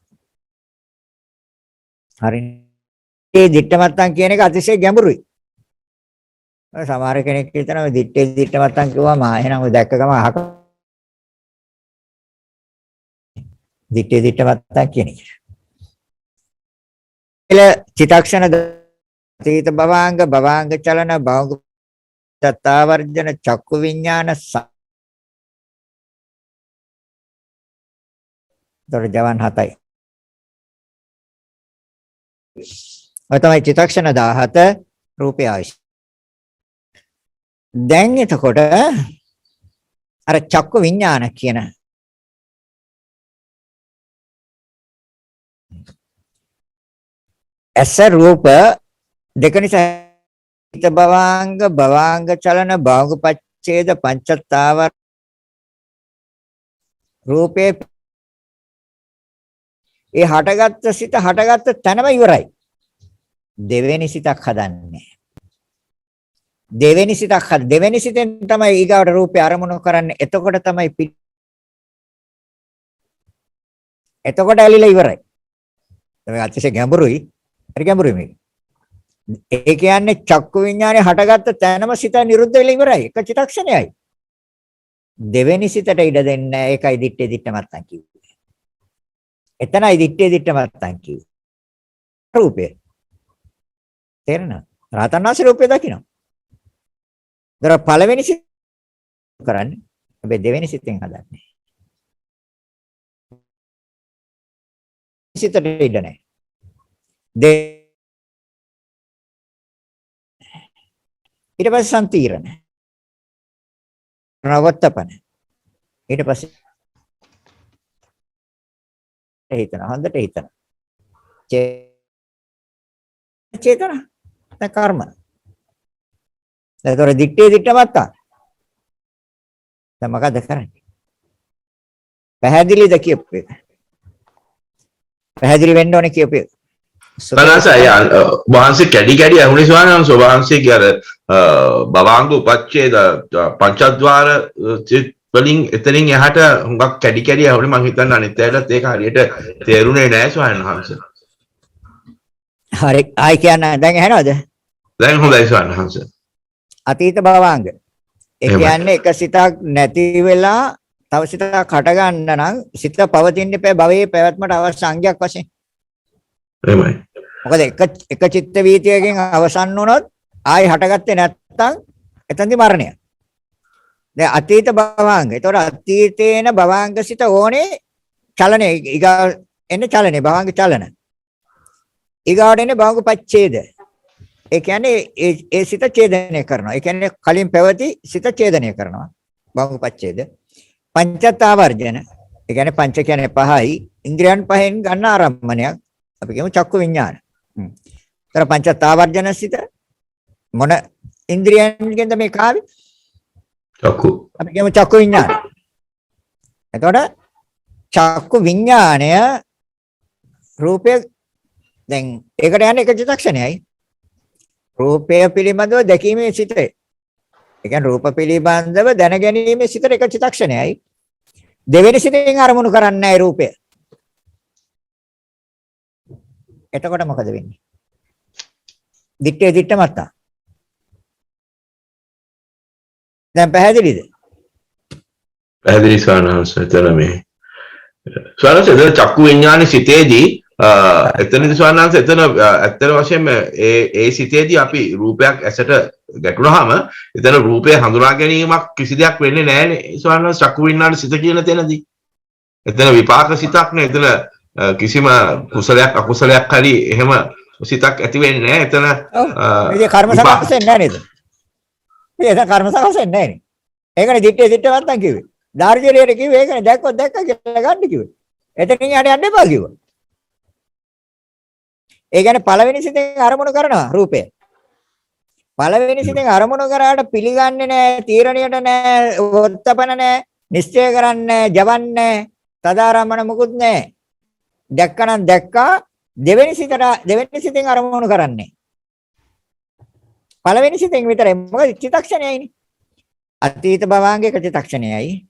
හරිනේ. ඒ දිත්තමත්තන් කියන එක අතිශය ගැඹුරුයි. සමහර කෙනෙක් හිතනවා මේ දිත්තේ දිත්තමත්තන් කිව්වම එහෙනම් ඔය දැක්ක ගම අහක දිත්තේ දිත්තමත්තන් කියන එක. එල චිත්තක්ෂණ අතීත භවාංග, භවාංග චලන, භාග තත්තාවර්ජන, චක්කු විඥාන දොර ජවන් 7යි. ඔය තමයි චිත්තක්ෂණ 17 රූපය ආයශ. දැන් එතකොට අර චක්කු විඥාන කියන ඇස රූප දෙක නිසා හිත භවාංග, භවාංග චලන, භාග පච්ඡේද, පංචත්තාවර රූපේ ඒ හටගත්ත සිත හටගත්ත තැනම ඉවරයි. දෙවෙනි සිතක් හදන්නේ. දෙවෙනි සිතෙන් තමයි ඊගාවට රූපේ අරමුණු කරන්නේ. එතකොට තමයි එතකොට ඇලිලා ඉවරයි. මේ අතිශය ගැඹුරුයි. හරි ගැඹුරුයි මේක. ඒ කියන්නේ චක්කු විඥානේ හටගත්ත තැනම සිත නිරුද්ධ වෙලා ඉවරයි. එක චිත්තක්ෂණයයි. දෙවෙනි සිතට ඉඩ දෙන්නේ නැහැ. ඒකයි දිත්තේ දිත්තමත්තන් කිව්වේ. එතනයි දිත්තේ දිත්තමත්තන් කිව්වේ. රූපය. තේරෙනවද? රහතන් වහන්සේ රූපය දකිනවා. දර පළවෙනි සිත කරන්නේ. හැබැයි දෙවෙනි සිතෙන් හදන්නේ. සිතට ඉඩ නැහැ. ඊට පස්සේ සම්තිරණ. නවත්තපන. ඊට පස්සේ හිතන හොඳට හිතන. චේතන. දැන් කර්ම. ඒතොර දිත්තේ දිත්තමත්තා. දැන් මොකද කරන්නේ? පැහැදිලිද කියපු එක? පැහැදිලි වෙන්න ඕනේ කියපු එක. බලසය වහන්සේ කැඩි අහුනේ ස්වාමීන් වහන්සේගේ අර භවාංග උපච්ඡේද පංචද්වාර වලින් එතනින් එහාට හුඟක් කැඩි අහුනේ මම හිතන්නේ අනිත් අයටත් ඒක හරියට තේරුනේ නැහැ ස්වාමීන් වහන්සේ. හරි ආයි කියන්නේ දැන් ඇහෙනවද? දැන් හොඳයි ස්වාමීන් වහන්සේ. අතීත භවාංග. ඒ කියන්නේ එක සිතක් නැති වෙලා තව සිතක් හට ගන්න නම් සිත පවතින්න එපා භවයේ පැවැත්මට අවශ්‍ය අංගයක් වශයෙන්. එහෙමයි. මොකද එක චිත්ත වීතියකින් අවසන් වුණොත් ආයි හටගත්තේ නැත්නම් එතනදි මරණය. දැන් අතීත භවාංග. ඒතකොට අතීතේන භවාංග සිත ඕනේ චලනේ ඊගා එන්නේ චලනේ භවාංග චලන. ඊගාට එන්නේ භවාංග පච්ඡේද. ඒ කියන්නේ ඒ සිත ඡේදනය කරනවා. ඒ කියන්නේ කලින් පැවති සිත ඡේදනය කරනවා. භවාංග පච්ඡේද. පංචතාවර්ජන. ඒ කියන්නේ පංච කියන්නේ පහයි. ඉන්ද්‍රියන් පහෙන් ගන්න ආරම්මණයක්. අපි කියමු චක්කු විඥාන. තර පංචතාවර්ජන සිත මොන ඉන්ද්‍රියන්ගෙන්ද මේ කාවේ? චක්කු. අපි කියමු චක්කු විඥාන. එතකොට චක්කු විඥාණය රූපය දැන් ඒකට යන්නේ එක චිත්තක්ෂණයයි. රූපය පිළිබඳව දැකීමේ සිතේ. ඒ කියන්නේ රූප පිළිබඳව දැනගැනීමේ සිතේ එක චිත්තක්ෂණයයි. දෙවෙනි සිතෙන් අරමුණු කරන්නේ නැහැ රූපය. එතකොට මොකද වෙන්නේ? දිත්තේ දිත්තමත්තා. දැන් පැහැදිලිද? පැහැදිලි ස්වාමීන් එතන මේ ස්වාමීන් එතන චක්කු විඥාන සිතේදී එතනදී ස්වාමීන් එතන ඇත්තට වශයෙන්ම ඒ සිතේදී අපි රූපයක් ඇසට ගැටුණාම එතන රූපය හඳුනා ගැනීමක් කිසි දෙයක් වෙන්නේ නැහැනේ ස්වාමීන් චක්කු විඥාන සිත කියන තැනදී. එතන විපාක සිතක් නේ එතන කිසිම කුසලයක් අකුසලයක් හරි එහෙම සිතක් ඇති වෙන්නේ නැහැ එතන. මේ කර්ම සකස් වෙන්නේ නැහැ නේද? මේ කර්ම සකස් වෙන්නේ නැහැ නේ. ඒකනේ දිත්තේ දිත්තවත් කිව්වේ. දාර්ශනිකයට කිව්වේ ඒකනේ දැක්කොත් දැක්ක කියලා ගන්න කිව්වේ. එතනින් යන්න එපා කිව්වා. ඒ කියන්නේ පළවෙනි සිතෙන් අරමුණු කරනවා රූපය. පළවෙනි සිතෙන් අරමුණු කරාට පිළිගන්නේ නැහැ, තීරණයට නැහැ, වොත්තපන නැහැ, නිශ්චය කරන්නේ නැහැ, ජවන්නේ නැහැ, තදාරම්මන මුකුත් නැහැ. දැක්කනම් දැක්කා දෙවෙනි සිතෙන් අරමුණු කරන්නේ. පළවෙනි සිතෙන් විතරයි. මොකද චිත්තක්ෂණයයිනේ. අතීත භවාංගයක චිත්තක්ෂණයයි.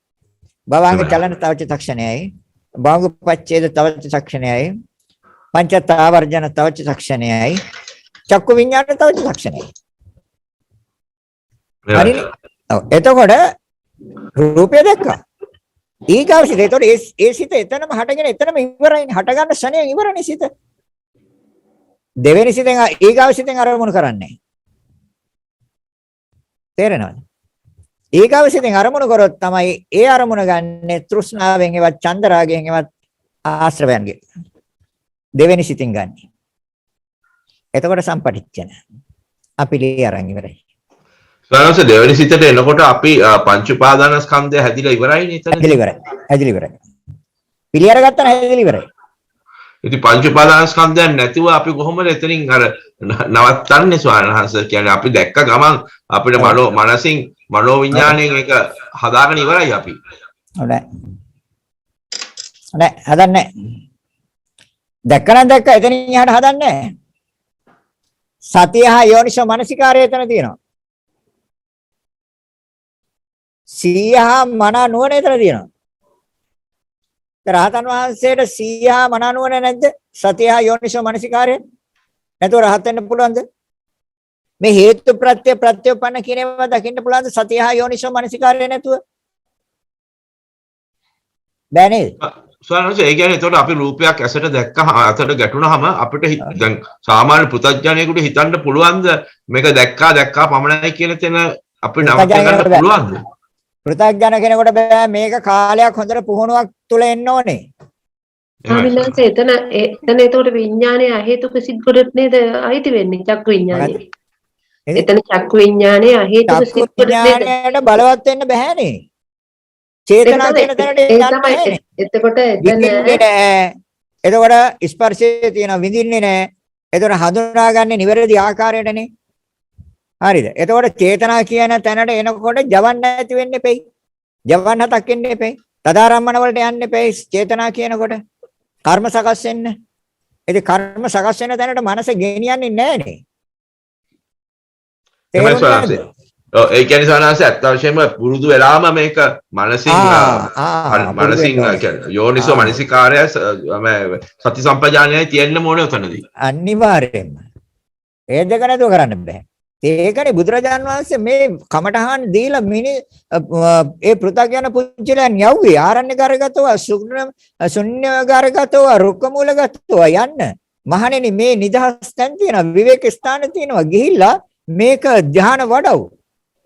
භවාංග චලන තව චිත්තක්ෂණයයි. භාංග පච්ඡේද තව චිත්තක්ෂණයයි. පංචතාවර්ජන තව චිත්තක්ෂණයයි. චක්කු විඤ්ඤාණ තව චිත්තක්ෂණයයි. හරිනේ. ඔව්. එතකොට රූපය දැක්කා. ඊගාවසිත. එතකොට ඒ සිත එතනම හටගෙන එතනම ඉවරයිනේ. හට ගන්න ශණයෙන් ඉවරනේ සිත. දෙවෙනි සිතෙන් ඊගාවසිතෙන් අරමුණු කරන්නේ. තේරෙනවද? ඊගාවසිතෙන් අරමුණු කරොත් තමයි ඒ අරමුණ ගන්න තෘෂ්ණාවෙන් ඒවත් චන්දරාගයෙන් ඒවත් ආශ්‍රවයන්ගෙන්. දෙවෙනි සිතින් ගන්න. එතකොට සම්පටිච්ඡන. අපි ලී අරන් ඉවරයි. ස්වාමීන් දෙවෙනි සිතට එනකොට අපි පංච උපාදාන ස්කන්ධය හැදිලා ඉවරයිනේ එතන. හැදිලා ඉවරයි. පිළියර ගත්තා නම් හැදිලා ඉවරයි. ඉතින් පංච උපාදාන ස්කන්ධයන් නැතිව අපි කොහොමද එතනින් අර නවත්තන්නේ ස්වාමීන් වහන්සේ? කියන්නේ අපි දැක්ක ගමන් අපිට මනසින් මනෝ විඥාණයෙන් ඒක හදාගෙන ඉවරයි අපි. නෑ. නෑ හදන්නේ. දැක්කනම් දැක්ක එතනින් එහාට හදන්නේ නෑ. සතිය හා යෝනිසෝ මනසිකාරය එතන තියෙනවා. සීහා මන නුවණ එතන තියෙනවා. රහතන් වහන්සේට සීහා මන නුවණ නැද්ද? සතිය හා යෝනිසෝ මනසිකාරය නැතුව රහත් වෙන්න පුළුවන්ද? මේ හේතු ප්‍රත්‍ය ප්‍රත්‍යෝපන්න කියන ඒවා දකින්න පුළුවන්ද? සතිය හා යෝනිසෝ මනසිකාරය නැතුව? බෑ නේද? ස්වාමීන් ඒ කියන්නේ එතකොට අපි රූපයක් ඇසට දැක්කම අතට ගැටුණාම අපිට දැන් සාමාන්‍ය පුතඥයෙකුට හිතන්න පුළුවන්ද මේක දැක්කා පමණයි කියන තැන අපිට නවත්ත ගන්න පුළුවන්ද? පෘථග්ජන කෙනෙකුට බෑ මේක කාලයක් හොඳට පුහුණුවක් තුල එන්න ඕනේ. ස්වාමීන් එතන එතකොට විඥානයේ අහේතුක සිත් ගොඩට නේද අයිති වෙන්නේ චක්කු විඥානේ. එතන චක්කු විඥානයේ අහේතුක සිත් ගොඩට නේද බලවත් වෙන්න බෑනේ. චේතනා කියන තැනට යන්නේ. එතකොට ස්පර්ශයේ තියෙන විඳින්නේ නැහැ. එතකොට හඳුනාගන්නේ නිවැරදි ආකාරයටනේ. හරිද? එතකොට චේතනා කියන තැනට එනකොට ජවන්න නැති වෙන්න එපෙයි. ජවන්න හතක් එන්න එපෙයි. තදාරම්මන වලට යන්න එපෙයි. චේතනා කියනකොට කර්ම සකස් වෙන්න. ඉතින් කර්ම සකස් වෙන තැනට මනස ගෙනියන්නේ නැහනේ. ඒ කියන්නේ සානාංශ ඇත්ත වශයෙන්ම පුරුදු වෙලාම මේක මනසින් යෝනිසෝ මනසිකාරය සති සම්පජානයයි තියෙන්න ඕනේ උතනදී. අනිවාර්යයෙන්ම. ඒ දෙක නැතුව කරන්න බෑ. ඒකනේ බුදුරජාන් වහන්සේ මේ කමඨහන් දීලා ඒ පෘථග්ජන පුජ්‍යලයන් යව්වේ ආරණ්‍යකාරගතව ශුන්‍යකාරගතව රුක්කමූලගතව යන්න. මහණෙනි මේ නිදහස් තැන් තියෙනවා විවේක ස්ථාන තියෙනවා ගිහිල්ලා මේක ධ්‍යාන වඩව.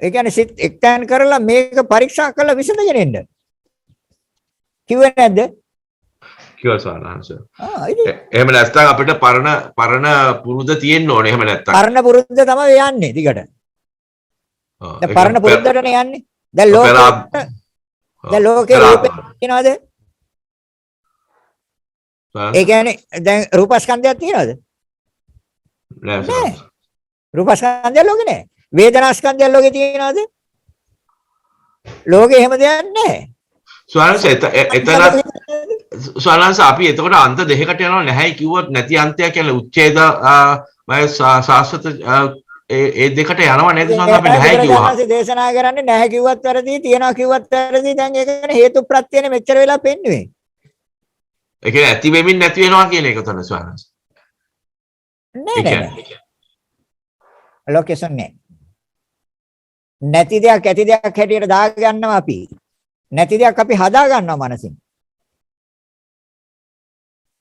ඒ කියන්නේ සිත් එක්තැන් කරලා මේක පරීක්ෂා කරලා විසඳගෙන එන්න. කිව්වේ නැද්ද? කිව්වා සානාංශ. එහෙම නැත්නම් අපිට පරණ පුරුද්ද තියෙන්න ඕනේ. එහෙම නැත්නම් පරණ පුරුද්ද තමයි යන්නේ දිගට. දැන් පරණ පුරුද්දටනේ යන්නේ. දැන් ලෝකේ රූපේ තියනවද? ඒ කියන්නේ දැන් රූපස්කන්ධයක් තියනවද? නෑ. රූපස්කන්ධය ලෝකේ නෑ. වේදනාස්කන්ධය ලෝකේ තියනවද? ලෝකේ එහෙම දෙයක් නැහැ. ස්වාමීන් අපි එතකොට අන්ත දෙකකට යනවා නැහැයි කිව්වොත් නැති අන්තයක් කියලා උච්ඡේද සාස්වත ඒ දෙකට යනවා නේද ස්වාමීන් අපි නැහැ කිව්වා. දේශනා කරන්නේ නැහැ කිව්වත් වැරදි තියනවා කිව්වත් වැරදි දැන් ඒකනේ හේතු ප්‍රත්‍යනේ මෙච්චර වෙලා පෙන්නුවේ. ඒ කියන්නේ ඇති වෙමින් නැති වෙනවා කියන එක තමයි ස්වාමීන්. නෑ. ලෝකෙසන්නේ නැති දෙයක් ඇති දෙයක් හැටියට දාගන්නවා අපි. නැති දෙයක් අපි හදා ගන්නවා මනසින්.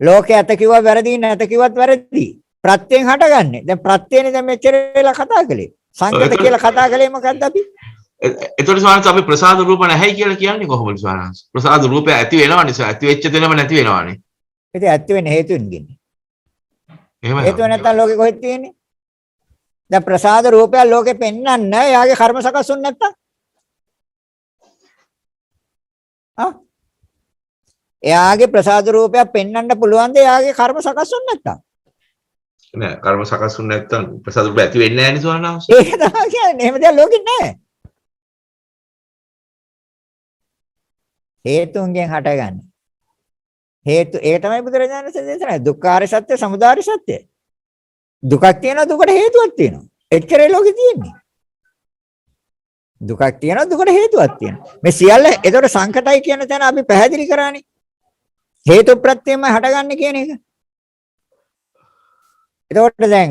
ලෝකේ ඇත කිව්වා වැරදි නැත කිව්වත් වැරදි. ප්‍රත්‍යයෙන් හටගන්නේ. දැන් ප්‍රත්‍යනේ දැන් මෙච්චර වෙලා කතා කළේ. සංකත කියලා කතා කළේ මොකද්ද අපි? එතකොට ස්වාමීන් අපි ප්‍රසාද රූප නැහැයි කියලා කියන්නේ කොහොමද ස්වාමීන්? ප්‍රසාද රූපය ඇති වෙනවනේ. ඇති වෙච්ච දෙනම නැති වෙනවනේ. ඉතින් ඇති වෙන්නේ හේතුන්ගෙන්. එහෙමයි. හේතුව නැත්තම් ලෝකෙ කොහෙද තියෙන්නේ? දැන් ප්‍රසාද රූපය ලෝකෙ පෙන්වන්න එයාගේ කර්ම සකස් වුනේ නැත්තම්. එයාගේ ප්‍රසාද රූපයක් පෙන්වන්න පුළුවන් ද එයාගේ කර්ම සකස් වුනේ නැත්තම්? නෑ කර්ම සකස් වුනේ නැත්තම් ප්‍රසාද රූප ඇති වෙන්නේ නැහැ නේ ස්වාමීන් වහන්සේ. ඒක තමයි කියන්නේ. එහෙම දෙයක් ලෝකෙ නැහැ. හේතුන්ගෙන් හටගන්නේ. හේතු ඒ තමයි බුදුරජාණන් වහන්සේ දේශනා කළේ දුක්ඛාර සත්‍ය සමුදාය සත්‍ය. දුකක් තියෙනවා දුකට හේතුවක් තියෙනවා. එච්චරයි ලෝකෙ තියෙන්නේ. දුකක් තියෙනවා දුකට හේතුවක් තියෙනවා. මේ සියල්ල ඒතකොට සංකතයි කියන තැන අපි පැහැදිලි කරානේ. හේතු ප්‍රත්‍යයම හටගන්නේ කියන එක. එතකොට දැන්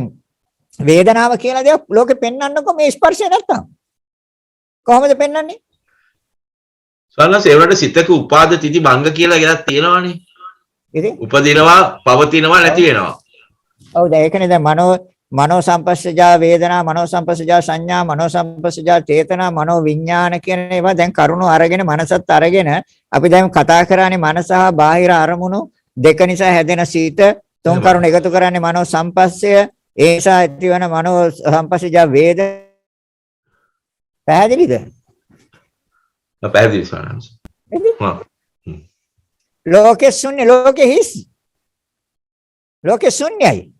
වේදනාව කියලා දෙයක් ලෝකෙ පෙන්වන්නකො මේ ස්පර්ශය නැත්තම්. කොහොමද පෙන්වන්නේ? ස්වාමීන් ඒ වලට සිතක උපාද තිති භංග කියලා එකක් තියෙනවානේ. ඉතින් උපදිනවා පවතිනවා නැති වෙනවා. ඔව් දැන් ඒකනේ දැන් මනෝ සංපස්සජා වේදනා මනෝ සංපස්සජා සංඥා මනෝ සංපස්සජා චේතනා මනෝ විඥාන කියන ඒවා දැන් කරුණු අරගෙන මනසත් අරගෙන අපි දැන් කතා කරන්නේ මනස හා බාහිර අරමුණු දෙක නිසා හැදෙන සිත තුන් කරුණු එකතු කරන්නේ මනෝ සංපස්සය ඒ නිසා ඇතිවන මනෝ සංපස්සජා වේද පැහැදිලිද? පැහැදිලි ස්වාමීන් වහන්සේ. ලෝකේ ශුන්‍ය ලෝකේ හිස් ලෝකේ ශුන්‍යයි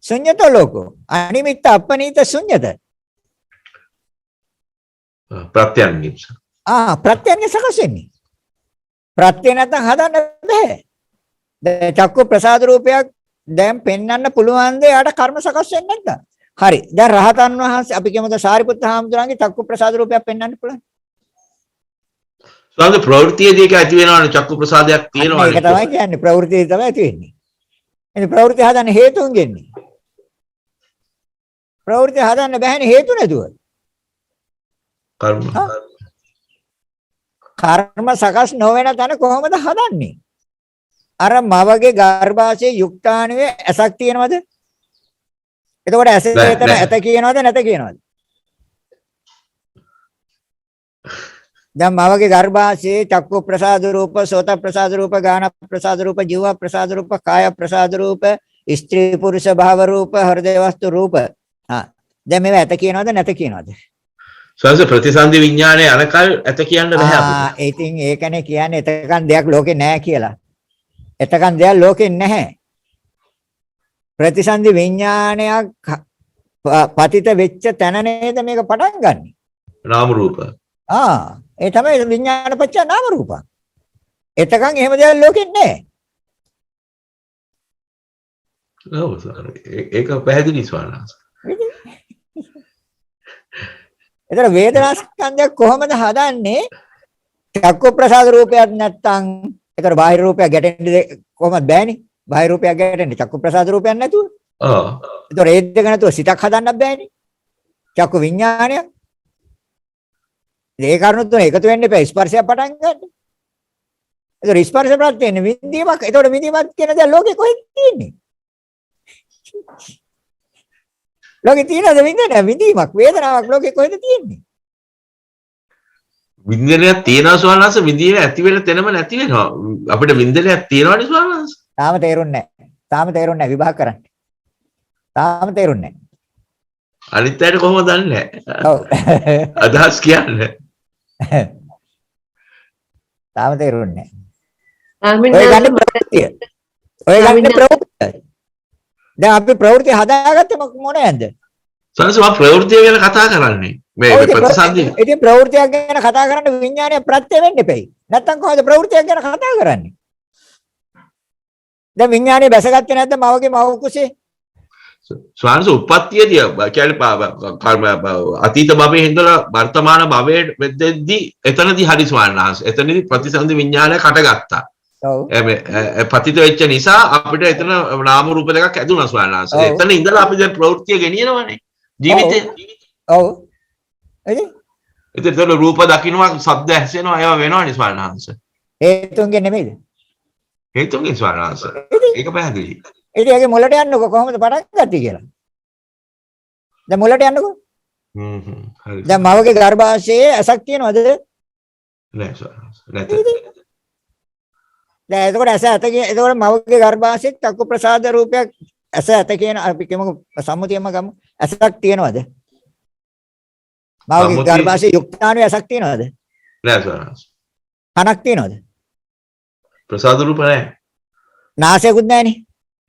ශුන්‍යත ලෝකෝ අනිමිත්ත අපනීත ශුන්‍යත ප්‍රත්‍යයන් ප්‍රත්‍යයන් සකස් වෙන්නේ ප්‍රත්‍ය නැත්නම් හදන්න බෑ දැන් චක්කු ප්‍රසාද රූපයක් දැන් පෙන්වන්න පුළුවන් ද යාට කර්ම සකස් වෙන්නේ නැත්නම් හරි දැන් රහතන් වහන්සේ අපි කියමුද සාරිපුත්ත හාමුදුරන්ගේ චක්කු ප්‍රසාද රූපයක් පෙන්වන්න පුළුවන් ස්වාමීන් ප්‍රවෘත්තියේදී ඒක ඇති වෙනවනේ චක්කු ප්‍රසාදයක් තියෙනවනේ. ඒක තමයි කියන්නේ ප්‍රවෘත්තිය තමයි ඇති වෙන්නේ. ඉතින් ප්‍රවෘත්ති හදන්න හේතුන්ගෙන්නේ. ප්‍රවෘත්ති හදන්න බෑනේ හේතු නැතුව. කර්ම සකස් නොවන තැන කොහොමද හදන්නේ? අර මවගේ ගර්භාෂයේ යුක්තාණුවේ ඇසක් තියෙනවද? එතකොට ඇසේ එතන ඇත කියනවද නැත කියනවද? දැන් මවගේ ගර්භාෂයේ චක්කු ප්‍රසාද රූප, සෝත ප්‍රසාද රූප, ගාන ප්‍රසාද රූප, ජීව ප්‍රසාද රූප, කාය ප්‍රසාද රූප, ස්ත්‍රී පුරුෂ භාව රූප, හෘදය වස්තු රූප. දැන් මේවා ඇත කියනවද නැත කියනවද? ස්වාමීන් ප්‍රතිසන්දි විඥානයේ අනකල් ඇත කියන්න බෑ අපිට. ඉතින් ඒකනේ කියන්නේ එතකන් දෙයක් ලෝකේ නැහැ කියලා. එතකන් දෙයක් ලෝකේ නැහැ. ප්‍රතිසන්දි විඥානයක් පතිත වෙච්ච තැන නේද මේක පටන් ගන්නෙ. නාම රූප. ඒ තමයි විඥාන පත්‍ය නාම රූප. එතකන් එහෙම දෙයක් ලෝකෙ නැහැ. ඔව් ඒක පැහැදිලි ස්වාමීන්. එතන වේදනා ස්කන්ධය කොහොමද හදන්නේ? චක්කු ප්‍රසාද රූපයක් නැත්තම් ඒතර බාහිර රූපයක් ගැටෙන්නේ කොහොමද බෑනේ? බාහිර රූපයක් ගැටෙන්නේ චක්කු ප්‍රසාද රූපයක් නැතුව. ඒතර ඒ දෙක නැතුව සිතක් හදන්නත් බෑනේ. චක්කු විඥානයක් ඒ කාරණා තුන එකතු වෙන්න එපා ස්පර්ශය පටන් ගන්න. ඒතර ස්පර්ශ ප්‍රත්‍යයෙන් විඳීමක්. ඒතකොට විඳීමක් කියන දේ ලෝකෙ කොහෙද තියෙන්නේ? ලෝකෙ තියෙනද විඳීමක් වේදනාවක් ලෝකෙ කොහෙද තියෙන්නේ? විඳිනයක් තියෙනවා ස්වාමීන් වහන්සේ විඳින ඇති වෙන තැනම නැති වෙනවා. අපිට විඳිනයක් තියෙනවනේ ස්වාමීන් වහන්සේ. තාම තේරුන්නේ නැහැ. තාම තේරුන්නේ නැහැ විභාග කරන්න. තාම තේරුන්නේ නැහැ. අනිත් අයට කොහොමද දන්නේ? ඔව්. අදහස් කියන්නේ. තාම තේරුන්නේ ස්වාමීන් ඔය ගන්න වහන්සේ ප්‍රවෘත්තිය. ඔය ගන්න ප්‍රවෘත්තිය. දැන් අපි ප්‍රවෘත්ති හදාගත්තේ මොනවද? සංසම ප්‍රවෘත්තිය ගැන කතා කරන්නේ. මේ ප්‍රතිසන්දි. ඉතින් ප්‍රවෘත්තියක් ගැන කතා කරන්න විඥානය ප්‍රත්‍ය වෙන්න එපයි. නැත්තම් කොහොමද ප්‍රවෘත්තියක් ගැන කතා කරන්නේ? දැන් විඥානය බැසගත්තේ නැද්ද මවගේ මව කුසේ? ස්වාංශ උප්පත්තියදී කියන්නේ කර්ම අතීත භවයේ ඉඳලා වර්තමාන භවයේ වෙද්දී එතනදී හරි ස්වාංශ. එතනදී ප්‍රතිසන්දි විඥානය කටගත්තා. ඔව්. පතිත වෙච්ච නිසා අපිට එතන නාම රූප දෙකක් ඇදුණා ස්වාංශ. එතන ඉඳලා අපි දැන් ප්‍රවෘත්තිය ගෙනියනවානේ ජීවිතේ. ඔව්. ඒතර රූප දකින්නවා ශබ්ද ඇසෙනවා ඒවා වෙනවනේ ස්වාමීන් වහන්සේ. හේතුන්ගේ නෙමෙයිද? හේතුන්ගේ ස්වාමීන් වහන්සේ. ඒක පැහැදිලි. ඉතින් ඒකේ මුලට යන්නකො කොහොමද පටන් ගත්තේ කියලා. දැන් මුලට යන්නකො. හරි. දැන් මවගේ ගර්භාෂයේ ඇසක් තියෙනවද? නෑ ස්වාමීන් වහන්සේ. නැත. දැන් එතකොට ඇස ඇත කියන එතකොට මවගේ ගර්භාෂයේ චක්කු ප්‍රසාද රූපයක් ඇස ඇත කියන අපි කියමු සම්මුතියම ගමු. ඇසක් තියෙනවද? මවගේ ගර්භාෂයේ යුක්තාණු ඇසක් තියෙනවද? නෑ ස්වාමීන් වහන්සේ. කනක් තියෙනවද? ප්‍රසාද රූප නෑ. නාසයකුත් නැහනේ.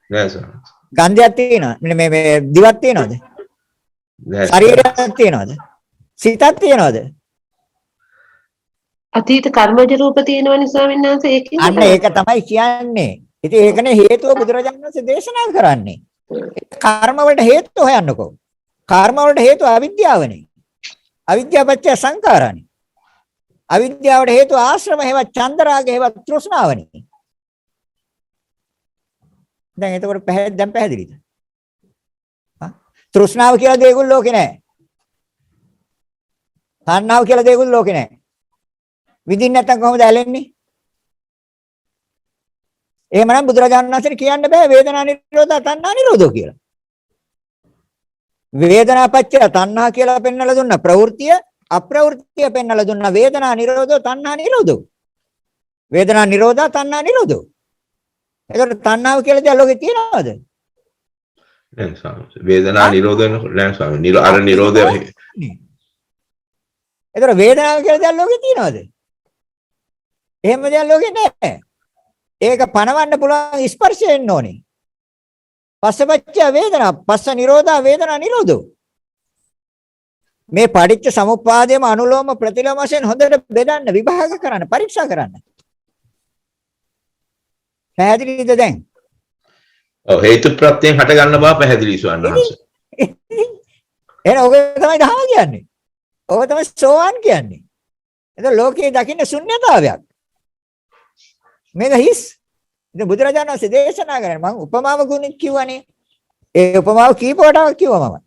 නෑ ස්වාමීන් වහන්සේ. ගන්ධයක් තියෙනවද? මේ දිවක් තියෙනවද? නෑ. ශරීරයක් තියෙනවද? සිතක් තියෙනවද? අතීත කර්මජ රූප තියෙනවනේ ස්වාමීන් වහන්සේ ඒකේ. අන්න ඒක තමයි කියන්නේ. ඉතින් ඒකනේ හේතුව බුදුරජාණන් වහන්සේ දේශනා කරන්නේ. කර්ම වලට හේතු හොයන්නකෝ. කර්ම වලට හේතුව අවිද්‍යාවනේ. අවිද්‍යාව පත්‍ය සංකාරණි. අවිද්‍යාවට හේතුව ආශ්‍රම හේවත් චන්දරාගය හේවත් තෘෂ්ණාවනේ. දැන් එතකොට දැන් පැහැදිලිද? තෘෂ්ණාව කියලා දෙයක්ුල් ලෝකේ නැහැ. තණ්හාව කියලා දෙයක්ුල් ලෝකේ නැහැ. විඳින්න නැත්නම් කොහොමද ඇලෙන්නේ? එහෙමනම් බුදුරජාණන් වහන්සේ කියන්න බෑ වේදනා නිරෝධ තණ්හා නිරෝධෝ කියලා. වේදනා පත්‍ය තණ්හා කියලා පෙන්වලා දුන්නා ප්‍රවෘත්තිය අප්‍රවෘත්තිය පෙන්වලා දුන්නා වේදනා නිරෝධෝ තණ්හා නිරෝධෝ. වේදනා නිරෝධා තණ්හා නිරෝධෝ. ඒකට තණ්හාව කියලා දෙයක් ලෝකේ තියනවද? නෑ ස්වාමීන් වහන්සේ. වේදනා නිරෝධන නෑ ස්වාමීන් වහන්සේ. අර නිරෝධය. ඒතර වේදනාව කියලා දෙයක් ලෝකේ තියනවද? එහෙම දෙයක් ලෝකේ නැහැ. ඒක පණවන්න පුළුවන් ස්පර්ශය එන්න ඕනේ. පස්සපච්චය වේදනා, පස්ස නිරෝධා වේදනා නිරෝධෝ. මේ පටිච්ච සමුප්පාදයේම අනුලෝම ප්‍රතිලෝම වශයෙන් හොඳට බෙදන්න, විභාග කරන්න, පරීක්ෂා කරන්න. පැහැදිලිද දැන්? ඔව් හේතු ප්‍රත්‍යයෙන් හට ගන්න බව පැහැදිලි ස්වාමීන් වහන්සේ. එහෙනම් ඔක තමයි ධර්ම කියන්නේ. ඔක තමයි සෝවාන් කියන්නේ. එතකොට ලෝකයේ දකින්න ශුන්‍යතාවයක්. මේක හිස්. ඉතින් බුදුරජාණන් වහන්සේ දේශනා කරන්නේ මම උපමාව ගුණින් කිව්වනේ. ඒ උපමාව කීපවටක් කිව්වා මම.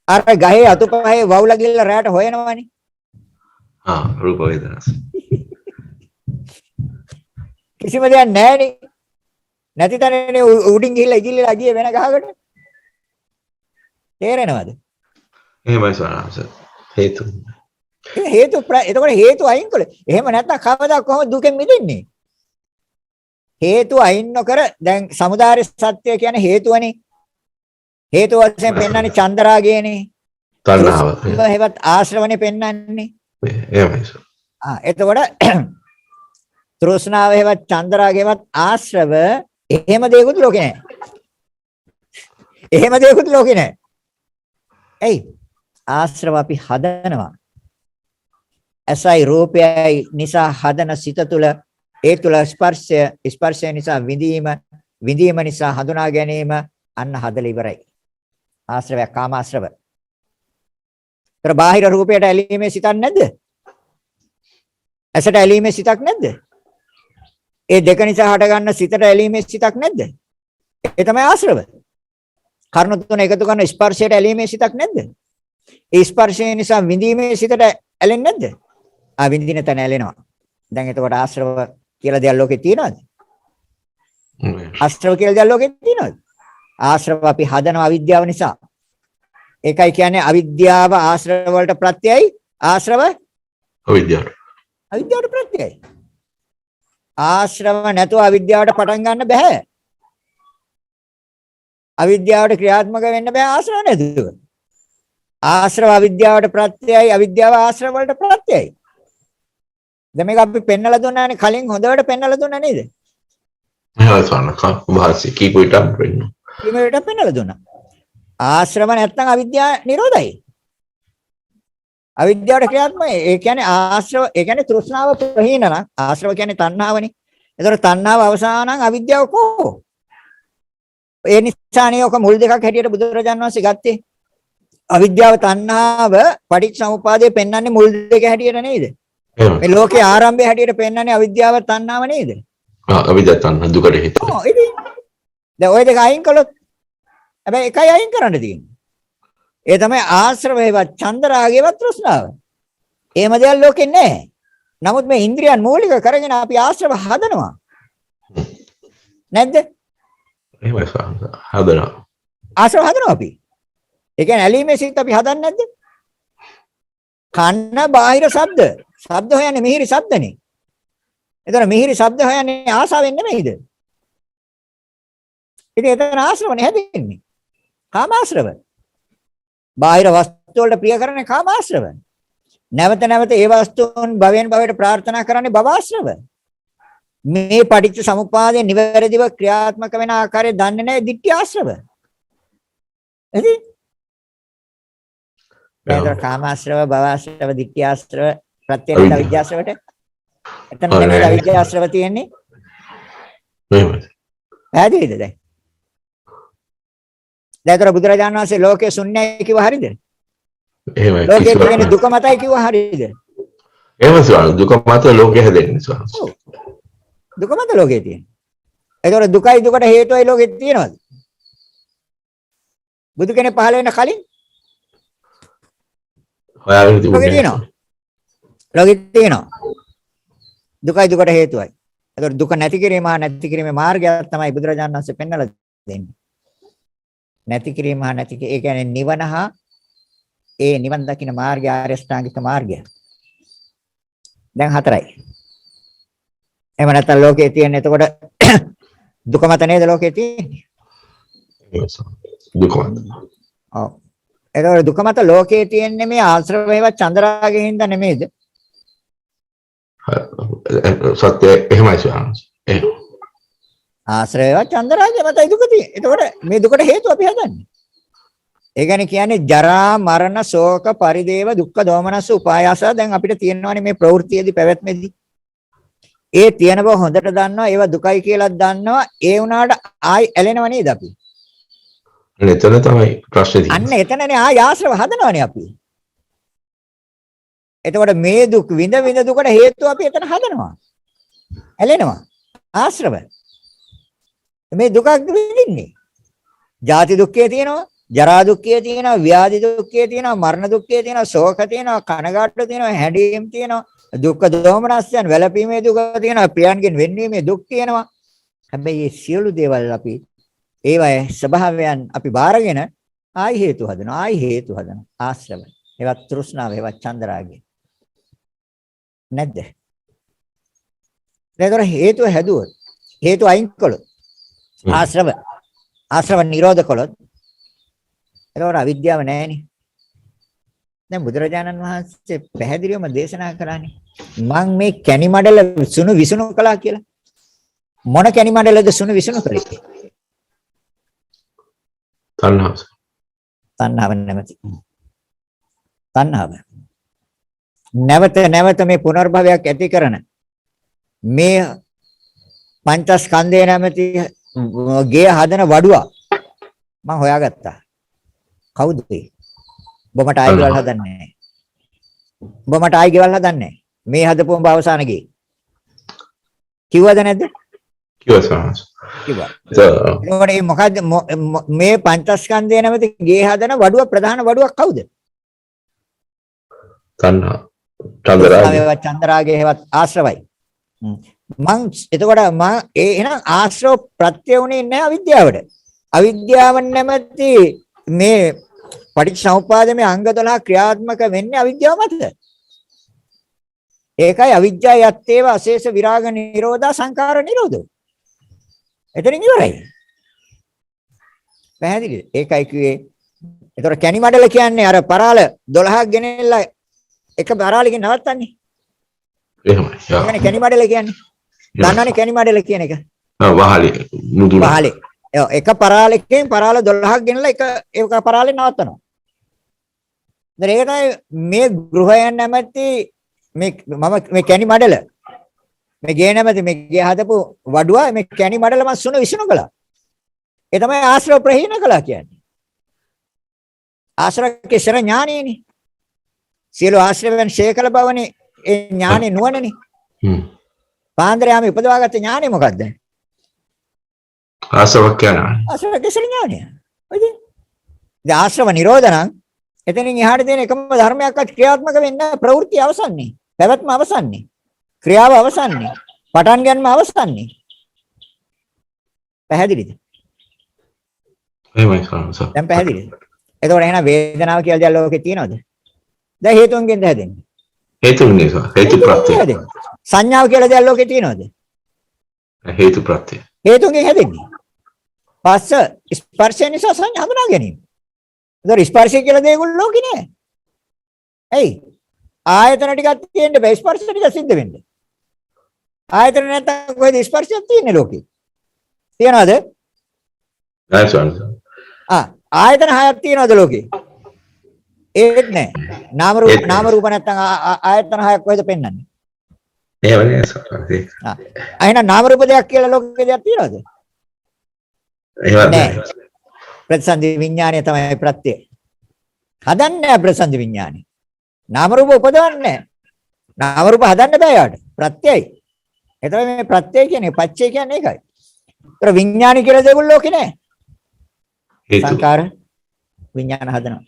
අර ගහේ අතුපහේ වවුලා ගිල්ල රැට හොයනවනේ. රූප වේදනා. කිසිම දෙයක් නැහැනේ. නැති තැනනේ උඩින් ගිහිල්ලා ඉගිල්ලලා ගියේ වෙන ගහකට. තේරෙනවද? එහෙමයි ස්වාමීන් හේතු. එතකොට හේතු අයින් කළේ. එහෙම නැත්නම් කවදා කොහොමද දුකෙන් මිදෙන්නේ? හේතු අයින් නොකර දැන් සමුදාය සත්‍ය කියන්නේ හේතුවනේ. හේතු වශයෙන් පෙන්වන්නේ චන්දරාගයනේ. තණ්හාව. ඒවත් ආශ්‍රවනේ පෙන්වන්නේ. එහෙමයි. එතකොට තෘෂ්ණාව හේවත් චන්දරාගයවත් ආශ්‍රව එහෙම දෙයක්වත් ලෝකේ නැහැ. එහෙම දෙයක්වත් ලෝකේ නැහැ. එයි ආශ්‍රව අපි හදනවා. ඇසයි රූපයයි නිසා හදන සිත තුළ ඒ තුළ ස්පර්ශය නිසා විඳීම නිසා හඳුනා ගැනීම අන්න හදලා ඉවරයි. ආශ්‍රවය කාමාශ්‍රව. ඒතර බාහිර රූපයට ඇලීමේ සිතක් නැද්ද? ඇසට ඇලීමේ සිතක් නැද්ද? ඒ දෙක නිසා හටගන්න සිතට ඇලීමේ සිතක් නැද්ද? ඒ තමයි ආශ්‍රව. කර්ණ තුන එකතු කරන ස්පර්ශයට ඇලීමේ සිතක් නැද්ද? ඒ ස්පර්ශය නිසා විඳීමේ සිතට ඇලෙන්නේ නැද්ද? විඳින තැන ඇලෙනවා. දැන් එතකොට ආශ්‍රව කියලා දෙයක් ලෝකේ තියෙනවද? ආශ්‍රව කියලා දෙයක් ලෝකේ තියෙනවද? ආශ්‍රව අපි හදනවා අවිද්‍යාව නිසා. ඒකයි කියන්නේ අවිද්‍යාව ආශ්‍රව වලට ප්‍රත්‍යයයි. ආශ්‍රව අවිද්‍යාවට ප්‍රත්‍යයයි. ආශ්‍රව නැතුව අවිද්‍යාවට පටන් ගන්න බෑ. අවිද්‍යාවට ක්‍රියාත්මක වෙන්න බෑ ආශ්‍රව නැතුව. ආශ්‍රව අවිද්‍යාවට ප්‍රත්‍යයයි. අවිද්‍යාව ආශ්‍රව වලට ප්‍රත්‍යයයි. දැන් මේක අපි පෙන්නලා දුන්නානේ කලින් හොඳට පෙන්නලා දුන්නා නේද? එහෙනම් සන්නක වාසි කීපෙටම වෙන්න. කීපෙටම පෙන්නලා දුන්නා. ආශ්‍රම නැත්නම් අවිද්‍යාව නිරෝධයි. අවිද්‍යාවට ක්‍රියාත්මක ඒ කියන්නේ ආශ්‍රව ඒ කියන්නේ තෘෂ්ණාව ප්‍රහීන නම් ආශ්‍රව කියන්නේ තණ්හාවනේ. ඒතකොට තණ්හාව අවසාන නම් අවිද්‍යාව කොහොමද? ඒ නිසානේ ඔක මුල් දෙකක් හැටියට බුදුරජාණන් වහන්සේ ගත්තේ. අවිද්‍යාව තණ්හාව පටිච්චසමුපාදයේ පෙන්වන්නේ මුල් දෙක හැටියට නේද? මේ ලෝකේ ආරම්භය හැටියට පෙන්වන්නේ අවිද්‍යාව තණ්හාව නේද? අවිද්‍යාව තණ්හා දුකට හේතුව. ඔව් ඉතින් දැන් ওই දෙක අයින් කළොත් හැබැයි එකයි අයින් කරන්න තියෙන්නේ. ඒ තමයි ආශ්‍රවේවත් චන්දරාගේවත් තෘෂ්ණාව. එහෙම දෙයක් ලෝකේ නැහැ. නමුත් මේ ඉන්ද්‍රියන් මූලික කරගෙන අපි ආශ්‍රව හදනවා. නැද්ද? එහෙමයි ස්වාමීන් හදනවා. ආශ්‍රව හදනවා අපි. ඒ කියන්නේ ඇලීමේ සිත් අපි හදන්නේ නැද්ද? කන්න බාහිර ශබ්ද. ශබ්ද හොයන්නේ මිහිරි ශබ්දනේ. එතන මිහිරි ශබ්ද හොයන්නේ ආසාවෙන් නෙමෙයිද? ඉතින් එතන ආශ්‍රවනේ හැදෙන්නේ. කාමාශ්‍රව. බාහිර වස්තු වලට ප්‍රිය කරන්නේ කාමාශ්‍රව. නැවත නැවත ඒ වස්තුන් භවෙන් භවයට ප්‍රාර්ථනා කරන්නේ භවආශ්‍රව. මේ පටිච්ච සමුප්පාදයේ නිවැරදිව ක්‍රියාත්මක වෙන ආකාරය දන්නේ නැහැ ditthi ආශ්‍රව. එහේ? ඒතර කාමාශ්‍රව, භවආශ්‍රව, ditthi ආශ්‍රව, ප්‍රත්‍යක්ෂ අවිජ්ජාශ්‍රවට. එතන නෙමෙයි අවිජ්ජාශ්‍රව තියෙන්නේ. එහෙමයි. පැහැදිලිද දැන්? දැන් බුදුරජාණන් වහන්සේ ලෝකේ ශුන්‍යයි කිව්ව හරියද? එහෙමයි. ලෝකේ තියෙන දුක මතයි කිව්ව හරියද? එහෙමයි ස්වාමීන් දුක මත ලෝකෙ හැදෙන්නේ ස්වාමීන්. දුක මත ලෝකේ තියෙන. ඒතකොට දුකයි දුකට හේතුවයි ලෝකෙ තියෙනවද? බුදු කෙනෙක් පහළ වෙන කලින් හොයාගෙන ලෝකෙ තියෙනවා. ලෝකෙ තියෙනවා. දුකයි දුකට හේතුවයි. ඒතකොට දුක නැති කිරීම හා නැති කිරීමේ මාර්ගයක් තමයි බුදුරජාණන් වහන්සේ පෙන්වලා දෙන්නේ. නැති කිරීම හා නැති ඒ කියන්නේ නිවන හා ඒ නිවන් දකින්න මාර්ගය ආර්ය ශ්‍රාංගික මාර්ගය. දැන් හතරයි. එහෙම නැත්නම් ලෝකේ තියෙන එතකොට දුක මත නේද ලෝකේ තියෙන්නේ? දුක මත. ඔව්. ඒතකොට දුක මත ලෝකේ තියෙන්නේ මේ ආශ්‍රවේව චන්ද්‍රාගේ හින්දා නෙමෙයිද? සත්‍ය එහෙමයි ස්වාමීන්. ආශ්‍රවේව චන්ද්‍රාගේ මතයි දුක තියෙන්නේ. එතකොට මේ දුකට හේතුව අපි හදන්නේ. ඒ කියන්නේ ජරා මරණ ශෝක පරිදේව දුක්ඛ දෝමනස්ස උපායාස දැන් අපිට තියෙනවානේ මේ ප්‍රවෘත්තියේදී පැවැත්මේදී. ඒ තියෙන බව හොඳට දන්නවා ඒවා දුකයි කියලා දන්නවා ඒ වුණාට ආයි ඇලෙනව නේද අපි? එතන තමයි ප්‍රශ්නේ තියෙන්නේ. අන්න එතනනේ ආයි ආශ්‍රව හදනවනේ අපි. එතකොට මේ දුක් විඳ විඳ දුකට හේතුව අපි එතන හදනවා. ඇලෙනවා. ආශ්‍රව. මේ දුකක් විඳින්නේ. ජාති දුක්ඛය තියෙනවා. ජරා දුක්ඛය තියෙනවා, ව්‍යාධි දුක්ඛය තියෙනවා, මරණ දුක්ඛය තියෙනවා, ශෝක තියෙනවා, කනගාටු තියෙනවා, හැඬීම් තියෙනවා, දුක්ඛ දෝමනස්යන් වැළපීමේ දුක තියෙනවා, ප්‍රියයන්ගෙන් වෙන්වීමේ දුක් තියෙනවා. හැබැයි මේ සියලු දේවල් අපි ඒවයේ ස්වභාවයන් අපි බාරගෙන ආයි හේතු හදනවා, ආයි හේතු හදනවා. ආශ්‍රව. ඒවත් තෘෂ්ණාව, ඒවත් චන්දරාගය. නැද්ද? ඒතර හේතුව හැදුවොත්, හේතු අයින් කළොත්, ආශ්‍රව නිරෝධ කළොත් ඒකට අවිද්‍යාව නැහැනේ. දැන් බුදුරජාණන් වහන්සේ පැහැදිලිවම දේශනා කරානේ මං මේ කැණි මඩල සුණු විසුණු කළා කියලා. මොන කැණි මඩලද සුණු විසුණු කළේ? තණ්හාව. තණ්හාව නැමැති. තණ්හාව. නැවත නැවත මේ පුනර්භවයක් ඇති කරන මේ පංචස්කන්ධය නැමැති ගේ හදන වඩුවා මං හොයාගත්තා. කවුද ඒ? බොමට ආයි ගෙවල් හදන්නේ නැහැ. බොමට ආයි ගෙවල් හදන්නේ නැහැ. මේ හදපුවම අවසාන ගේ. කිව්වද නැද්ද? කිව්වා ස්වාමීන්. කිව්වා. ඒකෝනේ මොකද්ද මේ පංචස්කන්ධය නැමැති ගේ හදන වඩුව ප්‍රධාන වඩුවක් කවුද? තණ්හා. චන්දරාගය. චන්දරාගය හේවත් ආශ්‍රවයි. මං එතකොට එහෙනම් ආශ්‍රව ප්‍රත්‍ය උනේ නැහැ අවිද්‍යාවට. අවිද්‍යාව නැමැති මේ පටිච්චසමුප්පාදයේ අංග 12 ක්‍රියාත්මක වෙන්නේ අවිද්‍යාව මතද? ඒකයි අවිජ්ජා යත්තේව අශේෂ විරාග නිරෝධා සංඛාර නිරෝධෝ. එතනින් ඉවරයි. පැහැදිලිද? ඒකයි කිව්වේ. ඒතර කැණි මඩල කියන්නේ අර පරාල 12ක් ගෙනෙල්ලා එක පරාලකින් නවත්තන්නේ. එහෙමයි. ඒ කියන්නේ කැණි මඩල කියන්නේ. දන්නවනේ කැණි මඩල කියන එක. වහලේ මුදුන. වහලේ. එක පරාලකින් පරාල 12ක් ගෙනලා එක පරාලේ නවත්තනවා. දැන් ඒකයි මේ ගෘහයන් නැමැති මේ කැණි මඩල මේ ගේ නැමැති මේ ගේ හදපු වඩුවා මේ කැණි මඩල මම සුණු විසුණු කළා. ඒ තමයි ආශ්‍රව ප්‍රහීන කළා කියන්නේ. ආශ්‍රව කෙසර ඥානෙනේ. සියලු ආශ්‍රවයන් ශේකල බවනේ ඒ ඥානෙ නුවණනේ. පාන්දරයාම උපදවාගත්ත ඥානෙ මොකද්ද? ආශ්‍රව ඥානය. ආශ්‍රව කෙසර ඥානය. ඔයද? දැන් ආශ්‍රව නිරෝධ නම් එතනින් එහාට තියෙන එකම ධර්මයක්වත් ක්‍රියාත්මක වෙන්නේ නැහැ. ප්‍රවෘත්ති අවසන්නේ. පැවැත්ම අවසන්නේ. ක්‍රියාව අවසන්නේ. පටන් ගැනීම අවසන්නේ. පැහැදිලිද? එහෙමයි සාරස. දැන් පැහැදිලිද? එතකොට එහෙනම් වේදනාව කියලා දෙයක් ලෝකේ තියෙනවද? දැන් හේතුන්ගෙන්ද හැදෙන්නේ. හේතුන්නේ සාර. හේතු ප්‍රත්‍ය. සංඥාව කියලා දෙයක් ලෝකේ තියෙනවද? හේතු ප්‍රත්‍ය. හේතුන්ගෙන් හැදෙන්නේ. පස්ස ස්පර්ශය නිසා සංඥා හඳුනා ගැනීම. ඒතර ස්පර්ශය කියලා දෙයක් ලෝකේ නෑ. ඇයි? ආයතන ටිකක් තියෙන්න බෑ ස්පර්ශ ටික සිද්ධ වෙන්න. ආයතන නැත්නම් කොහෙද ස්පර්ශයක් තියෙන්නේ ලෝකේ? තියනවද? නෑ සාරස. ආයතන හයක් තියනවද ලෝකේ? ඒත් නෑ. නාම රූප නැත්නම් ආයතන හයක් කොහෙද පෙන්වන්නේ? එහෙම නෑ සාරස. එහෙනම් නාම රූප දෙයක් කියලා ලෝකේ දෙයක් තියනවද? එහෙම නෑ. ප්‍රතිසන්දි විඥානය තමයි ප්‍රත්‍යය. හදන්නේ ප්‍රතිසන්දි විඥානය. නාම රූප උපදවන්නේ. නාම රූප හදන්න බෑ යාට. ප්‍රත්‍යයයි. එතකොට මේ ප්‍රත්‍යය කියන්නේ පච්චය කියන්නේ ඒකයි. ඒතර විඥානි කියලා දෙයක් ලෝකේ නෑ. සංකාර විඥාන හදනවා.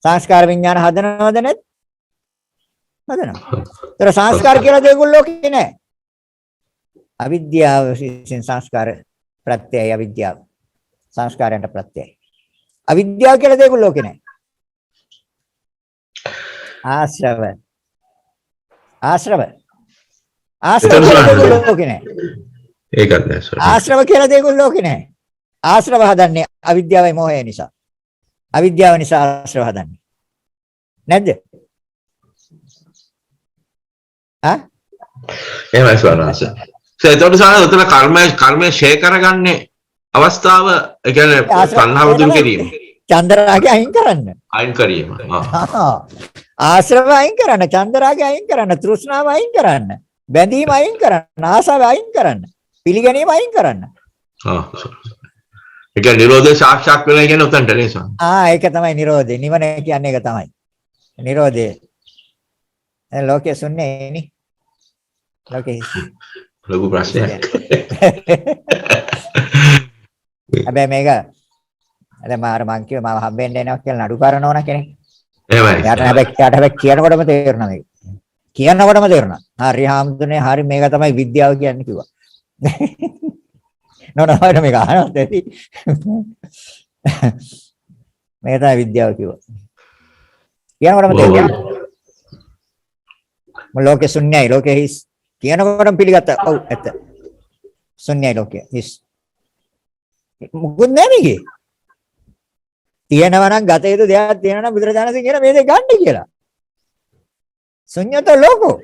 සංස්කාර විඥාන හදනවද නැත්? හදනවා. ඒතර සංස්කාර කියලා දෙයක් ලෝකේ නෑ. අවිද්‍යාව විසින් සංස්කාර ප්‍රත්‍යයයි අවිද්‍යාව. සංස්කාරයන්ට ප්‍රත්‍යයයි. අවිද්‍යාව කියලා දෙයක් ලෝකේ නෑ. ආශ්‍රව කියලා දෙයක් ලෝකේ නෑ. ඒකත් නෑ සාරස. ආශ්‍රව කියලා දෙයක් ලෝකේ නෑ. ආශ්‍රව හදන්නේ අවිද්‍යාවයි මොහය නිසා. අවිද්‍යාව නිසා ආශ්‍රව හදන්නේ. නැද්ද? එහෙමයි සාරස. ඒතකොට සාරස උතන කර්මය ෂේ කරගන්නේ අවස්ථාව ඒ කියන්නේ තණ්හාව දුරු කිරීම. චන්දරාගය අයින් කරන්න. අයින් කිරීම. ආශ්‍රව අයින් කරන්න, චන්දරාගය අයින් කරන්න, තෘෂ්ණාව අයින් කරන්න, බැඳීම අයින් කරන්න, ආසාව අයින් කරන්න, පිළිගැනීම අයින් කරන්න. ඒ කියන්නේ නිරෝධය සාක්ෂාත් වෙනවා කියන්නේ උතන්ට නේ සාරස. ඒක තමයි නිරෝධය. නිවන කියන්නේ ඒක තමයි. නිරෝධය. ලෝකයේ ශුන්‍යයි නේ. ලෝකයේ ලොකු ප්‍රශ්නයක්. හැබැයි මේක අර මං කිව්වා මම හම්බෙන්න එනවා කියලා නඩු කරන ඕන කෙනෙක්. එහෙමයි. යාට හැබැයි කියනකොටම තේරෙනවා මේක. කියනකොටම තේරුණා. හරි හාමුදුරනේ හරි මේක තමයි විද්‍යාව කියන්නේ කිව්වා. නෝනවට මේක අහනත් ඇති. මේක තමයි විද්‍යාව කිව්වා. කියනකොටම තේරෙනවා. ලෝකේ ශුන්‍යයි ලෝකේ හිස් කියනකොටම පිළිගත්තා. ඔව් ඇත්ත. ශුන්‍යයි ලෝකේ හිස්. මොකුත් නැහැ මේකේ. තියෙනවා නම් ගත යුතු දෙයක් තියෙනවා නම් බුදුරජාණන්සේ කියන මේ දෙක ගන්න කියලා. ශුන්‍යත ලෝකෝ.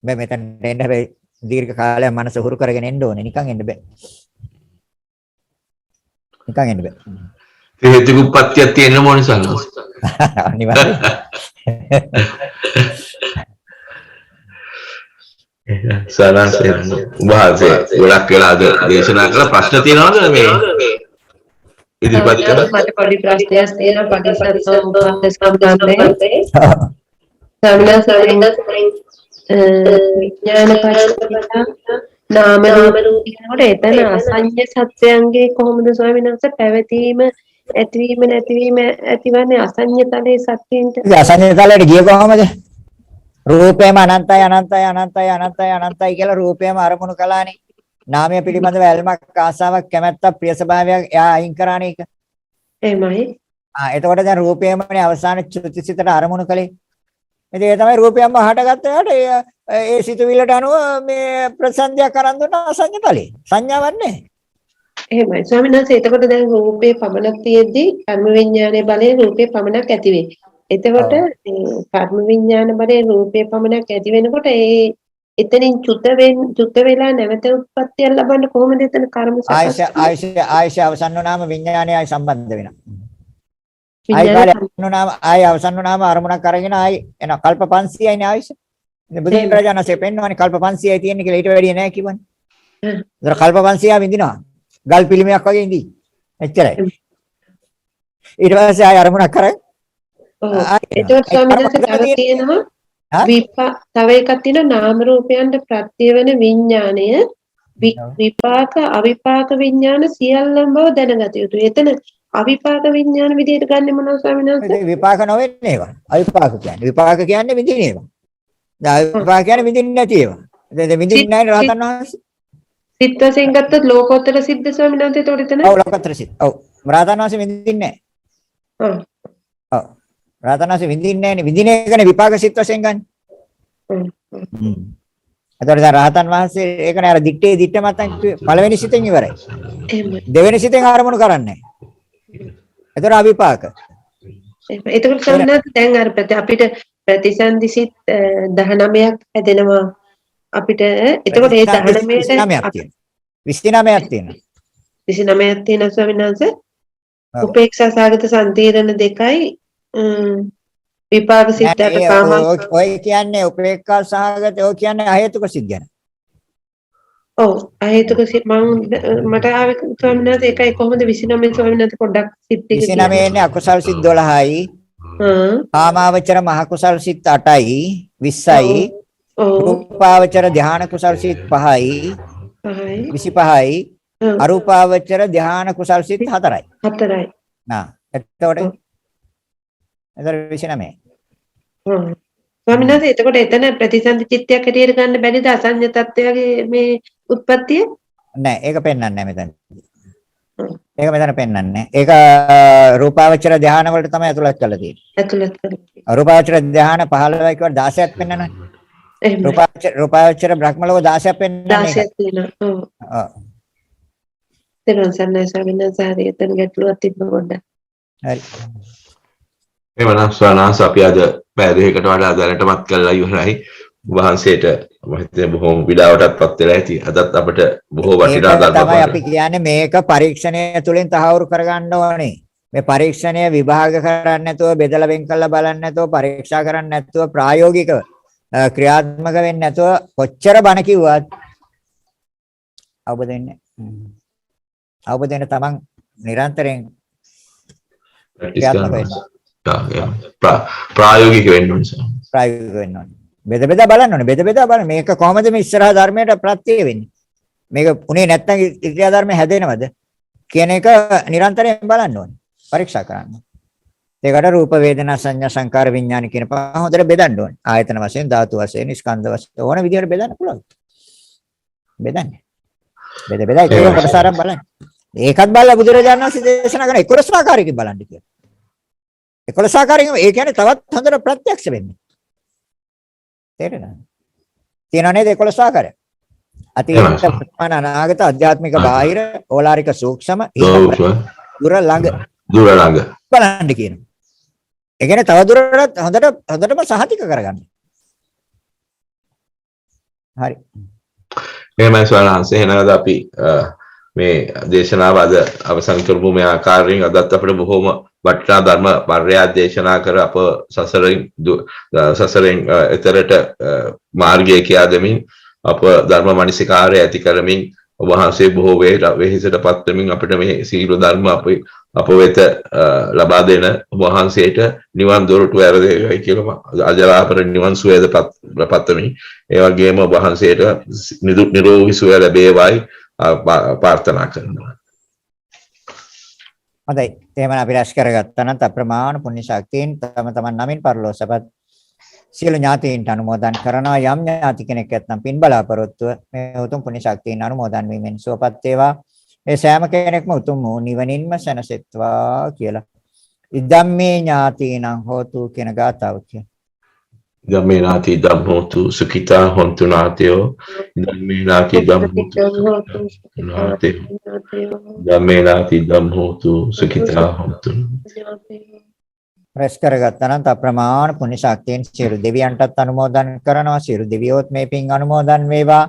මේ මෙතන එන්න හැබැයි දීර්ඝ කාලයක් මනස හුරු කරගෙන එන්න ඕනේ. නිකන් එන්න බෑ. නිකන් එන්න බෑ. හේතුපත්‍ය තියෙන මොන සාරස. අනිවාර්යයෙන්. සාරස උභාසය ගොඩක් වෙලාද දේශනා කළ ප්‍රශ්න තියෙනවද මේ ඉදිරිපත් කරලා? මට පොඩි ප්‍රශ්නයක් තියෙනවා පටිච්චසමුප්පාද සම්බන්ධයෙන්. විඥාන පරිච්ඡේදය නාම රූප කියනකොට එතන අසඤ්ඤ සත්‍යයන්ගේ කොහොමද ස්වාමීන් වහන්සේ පැවතීම ඇතිවීම නැතිවීම ඇතිවන්නේ අසඤ්ඤ තලයේ සත්‍යයෙන්ට? අසඤ්ඤ තලයට ගිය කොහමද? රූපේම අනන්තයි අනන්තයි අනන්තයි අනන්තයි අනන්තයි කියලා රූපේම අරමුණු කළානේ. නාමය පිළිබඳව ඇල්මක් ආසාවක් කැමැත්තක් ප්‍රිය ස්වභාවයක් එයා අයින් කරානේ ඒක. එහෙමයි. එතකොට දැන් රූපේමනේ අවසාන චුතිසිතට අරමුණු කළේ. ඉතින් ඒ තමයි රූපයම හටගත්ත යාට ඒ සිතුවිල්ලට අනුව මේ ප්‍රසන්දියක් අරන් දුන්න අසඤ්ඤ තලේ. සංඥාවක් නැහැ. එහෙමයි. ස්වාමීන් වහන්සේ එතකොට දැන් රූපේ පමණක් තියෙද්දි කර්ම විඥානයේ බලයෙන් රූපේ පමණක් ඇති වෙයි. එතකොට කර්ම විඥාන බලයෙන් රූපේ පමණක් ඇති වෙනකොට ඒ එතනින් චුත වෙලා නැවත උත්පත්තිය ලබන්න කොහොමද එතන කර්ම සකස් ආයශ අවසන් වුණාම විඥානයයි සම්බන්ධ වෙනවා. ආය අවසන් වුණාම අරමුණක් අරගෙන ආයි එන කල්ප 500යිනේ ආයශ. ඉතින් බුදුරජාණන්සේ පෙන්වන්නේ කල්ප 500යි තියෙන්නේ කියලා ඊට වැඩිය නැහැ කිව්වනේ. ඒතර කල්ප 500 විඳිනවා. ගල් පිළිමයක් වගේ ඉඳී. එච්චරයි. ඊට පස්සේ ආය අරමුණක් කරගෙන එතකොට ස්වාමීන් වහන්සේ තියෙනවා තව එකක් තියෙනවා නාම රූපයන්ට ප්‍රත්‍ය වෙන විඥාණය විපාක අවිපාක විඥාන සියල්ලම බව දැනගත යුතුයි. එතන අවිපාක විඥාන විදියට ගන්නෙ මොනවද ස්වාමීන් වහන්සේ? ඉතින් විපාක නොවෙන්නේ ඒවා. අවිපාක කියන්නේ. විපාක කියන්නේ විඳින ඒවා. දැන් අවිපාක කියන්නේ විඳින්නේ නැති ඒවා. දැන් විඳින්නේ නැහැ රහතන් වහන්සේ. සිත් වශයෙන් ගත්තොත් ලෝකෝත්තර සිද්ද ස්වාමීන් වහන්සේ ඒතකොට එතන? ඔව් ලෝකතර සිත්. ඔව්. රහතන් වහන්සේ විඳින්නේ නැහැ. ඔව්. රහතන් වහන්සේ විඳින්නේ නැහැනේ. විඳින එකනේ විපාක සිත් වශයෙන් ගන්න. එතකොට දැන් රහතන් වහන්සේ ඒකනේ අර දිත්තේ දිත්ත මතන් පළවෙනි සිතෙන් ඉවරයි. එහෙමයි. දෙවෙනි සිතෙන් ආරමුණු කරන්නේ නැහැ. එතකොට අවිපාක. එතකොට ස්වාමීන් වහන්සේ දැන් අර අපිට ප්‍රතිසන්දි සිත් 19ක් හැදෙනවා අපිට. එතකොට ඒ 19ට 29ක් තියෙනවා. 29ක් තියෙනවා ස්වාමීන් වහන්සේ. උපේක්ෂා සාගත සම්තීරණ දෙකයි විපාක සිතට කාම ඔය කියන්නේ උපේක්ඛා සහගත ඔය කියන්නේ අහේතුක සිත් ගැන. ඔව් අහේතුක සිත් මට ආවේ ස්වාමීන් වහන්සේ ඒකයි කොහොමද 29 ස්වාමීන් වහන්සේ පොඩ්ඩක් සිත් ටික 29 ඉන්නේ අකුසල් සිත් 12යි. කාමාවචර මහ කුසල් සිත් 8යි 20යි. රූපාවචර ධාන කුසල් සිත් 5යි 25යි. අරූපාවචර ධාන කුසල් සිත් 4යි. 4යි. නා එතකොට 29. ස්වාමීන් වහන්සේ එතකොට එතන ප්‍රතිසන්දි චිත්තයක් හැටියට ගන්න බැරිද අසඤ්ඤ තත්ත්වයේ මේ උත්පත්තිය? නෑ ඒක පෙන්වන්නේ නෑ මෙතන. ඒක මෙතන පෙන්වන්නේ නෑ. ඒක රූපාවචර ධාන වලට තමයි ඇතුළත් කරලා තියෙන්නේ. ඇතුළත් කරලා. රූපාවචර ධාන 15යි කියවට 16ක් පෙන්වනවා. එහෙම. රූපාවචර බ්‍රහ්ම ලෝක 16ක් පෙන්වන්නේ. 16ක් තියෙනවා. ඔව්. තේරුම් ගන්න ස්වාමීන් වහන්සේ හරි එතන ගැටලුවක් තිබ්බ පොඩ්ඩක්. හරි. එවනම් ස්වානාංශ අපි අද පැය දෙකකට වඩා දැනටමත් කරලා ඉවරයි. වහන්සේට මම හිතන්නේ බොහොම විඩාවටත්පත් වෙලා ඇති. අදත් අපිට බොහෝ වටිනා ධර්ම තමයි අපි කියන්නේ මේක පරීක්ෂණය තුලින් තහවුරු කරගන්න ඕනේ. මේ පරීක්ෂණය විභාග කරන්නේ නැතුව බෙදලා වෙන් කරලා බලන්නේ නැතුව පරීක්ෂා කරන්නේ නැතුව ප්‍රායෝගිකව ක්‍රියාත්මක වෙන්නේ නැතුව කොච්චර බණ කිව්වත් අවබෝධ වෙන්නේ අවබෝධ වෙන තමන් නිරන්තරයෙන් ක්‍රියාත්මක වෙන්න. ප්‍රායෝගික වෙන්න ඕනේ. ප්‍රායෝගික වෙන්න ඕනේ. බෙද බෙදා බලන්න ඕනේ. බෙද බෙදා බලන්න. මේක කොහොමද මේ ඉස්සරහා ධර්මයට ප්‍රත්‍ය වෙන්නේ? මේක උනේ නැත්නම් ක්‍රියා ධර්ම හැදෙනවද කියන එක නිරන්තරයෙන් බලන්න ඕනේ. පරීක්ෂා කරන්න. ඒකට රූප වේදනා සංඥා සංකාර විඥාන කියන පහ හොඳට බෙදන්න ඕනේ. ආයතන වශයෙන් ධාතු වශයෙන් ස්කන්ධ වශයෙන් ඕන විදිහට බෙදන්න පුළුවන්. බෙදන්න. බෙද බෙදා ඒක කොටසාරම් බලන්න. ඒකත් බලලා බුදුරජාණන් වහන්සේ දේශනා කරන 11 ආකාරයකින් බලන්න කියලා. 11 ආකාරයෙන් ඒ කියන්නේ තවත් හොඳට ප්‍රත්‍යක්ෂ වෙන්නේ. තේරෙනවද? තියෙනව නේද 11 ආකාරය? අතීත වර්තමාන අනාගත ආධ්‍යාත්මික බාහිර ඕලාරික සූක්ෂම දුර ළඟ බලන්න කියනවා. ඒ කියන්නේ තව දුරටත් හොඳටම සහතික කරගන්න. හරි. එහෙමයි ස්වාමීන් එහෙනම් අපි මේ දේශනාව අද අවසන් කරමු. මේ ආකාරයෙන් අදත් අපිට බොහොම වටිනා ධර්ම පර්යාය දේශනා කර අප සසරෙන් එතරට මාර්ගය කියා දෙමින් අප ධර්ම මනසිකාරය ඇති කරමින් ඔබ වහන්සේ බොහෝ වෙහෙසටපත් වෙමින් අපිට මේ සීල ධර්ම අප වෙත ලබා දෙන ඔබ වහන්සේට නිවන් දොරටු ඇරදේවයි කියලා අජරාපර නිවන් සුවයද පත්වමින් ඒ වගේම ඔබ වහන්සේට නිරෝගී සුවය ලැබේවායි ප්‍රාර්ථනා කරනවා. හොඳයි. එහෙනම් අපි රැස් කරගත්තා නම් අප්‍රමාණ පුණ්‍ය ශක්තියෙන් තමන් නමින් පරලෝසපත් සියලු ඥාතීන්ට අනුමෝදන් කරනවා. යම් ඥාති කෙනෙක් නැත්නම් පින් බලාපොරොත්තුව මේ උතුම් පුණ්‍ය ශක්තියෙන් අනුමෝදන් වීමෙන් සුවපත් වේවා. ඒ සෑම කෙනෙක්ම උතුම් වූ නිවනින්ම සැනසෙත්වා කියලා. ඉදම්මේ ඥාතීනං හෝතු කියන ගාථාව කියන. ඉදම්මේ නාති ධම්මෝතු සුඛිතා හොන්තු නාතයෝ. ඉදම්මේ නාති ධම්මෝතු ඉදම්මේ නාති ධම්මෝතු සුඛිතා හොන්තු. රැස් කරගත්තා නම් අප්‍රමාණ පුණ්‍ය ශක්තියෙන් සියලු දෙවියන්ටත් අනුමෝදන් කරනවා. සියලු දෙවියොත් මේ පින් අනුමෝදන් වේවා.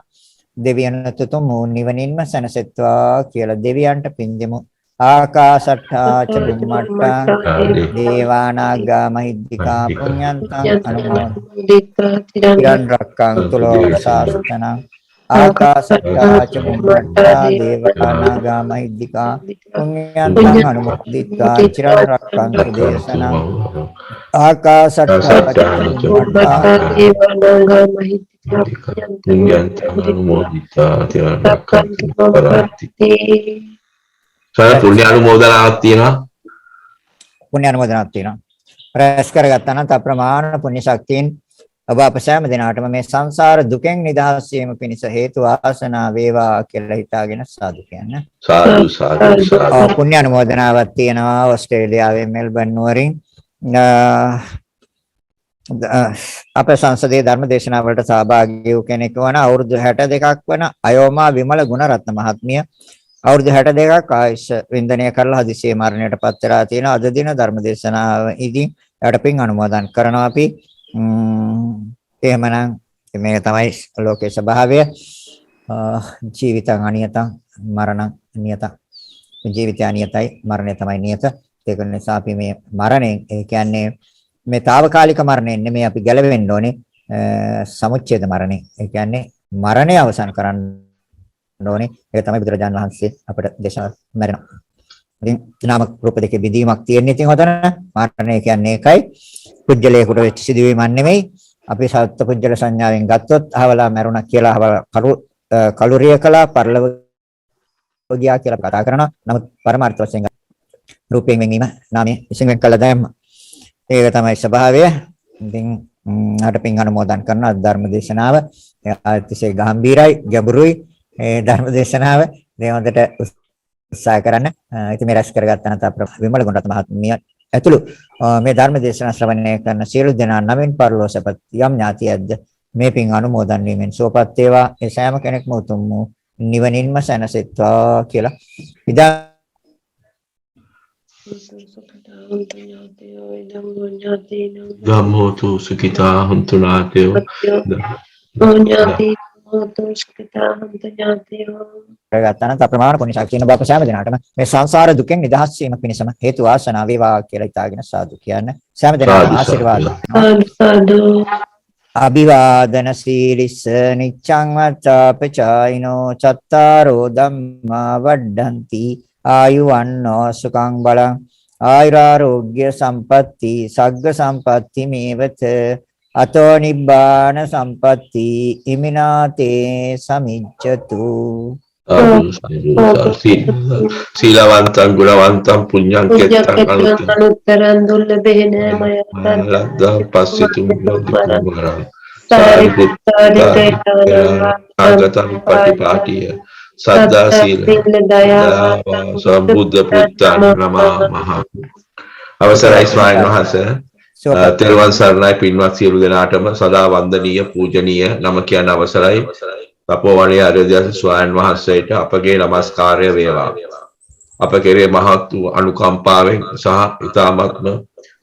දෙවියන්ට තුතුම් නිවනින්ම සැනසෙත්වා කියලා දෙවියන්ට පින් දෙමු. ආකාශට්ඨා ච බුම්මට්ඨා දේවානාගා මහිද්దికා පුඤ්ඤන්තං අනුමෝදිත්වා තිරන් රක්ඛන්තු ලෝක ශාසනං ආකාශට්ඨා ච බුම්මට්ඨා දේවානාගා මහිද්దికා පුඤ්ඤන්තං අනුමෝදිත්වා තිරන් රක්ඛන්තු දේශනං ආකාශට්ඨා ච බුම්මට්ඨා දේවානාගා මහිද්దికා පුඤ්ඤන්තං අනුමෝදිත්වා තිරන් රක්ඛන්තු පරාති. සාර පුණ්‍ය අනුමෝදනාවක් තියෙනවා. පුණ්‍ය අනුමෝදනාවක් තියෙනවා. රැස් කරගත්තා නම් අප්‍රමාණ පුණ්‍ය ශක්තියෙන් ඔබ අප සෑම දිනාටම මේ සංසාර දුකෙන් නිදහස් වීම පිණිස හේතු වාසනා වේවා කියලා හිතාගෙන සාදු කියන්න. සාදු සාදු සාදු. පුණ්‍ය අනුමෝදනාවක් තියෙනවා ඕස්ට්‍රේලියාවේ මෙල්බන් නුවරින්. අපේ සංසදීය ධර්ම දේශනාව වලට සහභාගී වූ කෙනෙක් වන අවුරුදු 62ක් වන අයෝමා විමල ගුණරත්න මහත්මිය අවුරුදු 62ක් ආයුෂ වින්දනය කරලා හදිසියේ මරණයට පත් වෙලා තියෙනවා. අද දින ධර්ම දේශනාව ඉදින් එයාට පින් අනුමෝදන් කරනවා අපි. එහෙමනම් මේ තමයි ලෝකේ ස්වභාවය. ජීවිතං අනියතං මරණං නියතං. ජීවිතය අනියතයි මරණය තමයි නියත. ඒක නිසා අපි මේ මරණයෙන් ඒ කියන්නේ මේ తాවකාලික මරණයෙන් නෙමෙයි අපි ගැලවෙන්න ඕනේ සමුච්ඡේද මරණය. ඒ කියන්නේ මරණය අවසන් කරන්න ඕනේ. ඒක තමයි බුදුරජාණන් වහන්සේ අපට දේශනා මරණ. ඉතින් නාම රූප දෙකේ බෙදීමක් තියෙන ඉතින් හොතන මරණය කියන්නේ ඒකයි. පුජ්‍යලයකට වෙච්ච සිදුවීමක් නෙමෙයි. අපි සත්ත්ව පුජ්‍යල සංඥාවෙන් ගත්තොත් අහවලා මරුණා කියලා කලුරිය කළා පරිලව ගියා කියලා කතා කරනවා. නමුත් පරමාර්ථ වශයෙන් රූපයෙන් වෙනීම නාමයෙන් විසින් වෙන් කළා දැම්ම. ඒක තමයි ස්වභාවය. ඉතින් අට පින් අනුමෝදන් කරන ධර්ම දේශනාව අතිශය ගැඹීරයි ගැඹුරුයි ඒ ධර්ම දේශනාව දෙවන්දට උත්සාහ කරන්න. ඉතින් මේ රැස් කරගත්ත නැත විමල ගුණරත්න මහත්මිය ඇතුළු මේ ධර්ම දේශනා ශ්‍රවණය කරන සියලු දෙනා නමින් පරලෝසපත් යම් ඥාතියක්ද මේ පින් අනුමෝදන් වීමෙන් සෝපත් වේවා. ඒ සෑම කෙනෙක්ම උතුම් වූ නිවනින්ම සැනසෙත්වා කියලා ඉදා ධම්මෝතු සුඛිතා හුන්තු නාතයෝ ප්‍රගතන අප්‍රමාණ පුණ්‍ය ශක්තියන බප සෑම දිනාටම මේ සංසාර දුකෙන් නිදහස් වීම පිණිසම හේතු වාසනා වේවා කියලා ඉතාලගෙන සාදු කියන්න. සෑම දිනාටම ආශිර්වාද. අභිවාදන සීලිස්ස නිච්ඡං වච්චාපචායිනෝ චත්තාරෝ ධම්මා වඩ්ඩಂತಿ ආයුවන්නෝ සුඛං බලං ආයුරාෝග්‍ය සම්පatti සග්ග සම්පatti මේවත අතෝ නිබ්බාන සම්පatti ඉමිනාතේ සමිච්ඡතු. සීලවන්තං ගුණවන්තං පුඤ්ඤං කෙත්තං අනුත්තරං දුර්ලභේන මයත්තං පස්සිතුම් බුද්ධ ආගතං පටිපාටිය සද්දා සීල දයාව සම්බුද්ධ පුත්තං නමः. අවසරයි ස්වාමීන් වහන්සේ. තෙරුවන් සරණයි පින්වත් සියලු දෙනාටම සදා වන්දනීය පූජනීය නම කියන අවසරයි. තපෝවණේ ආර්යදයාස ස්වාමීන් වහන්සේට අපගේ নমස්කාරය වේවා. අප කෙරේ මහත් වූ අනුකම්පාවෙන් සහ ඊ타මත්ම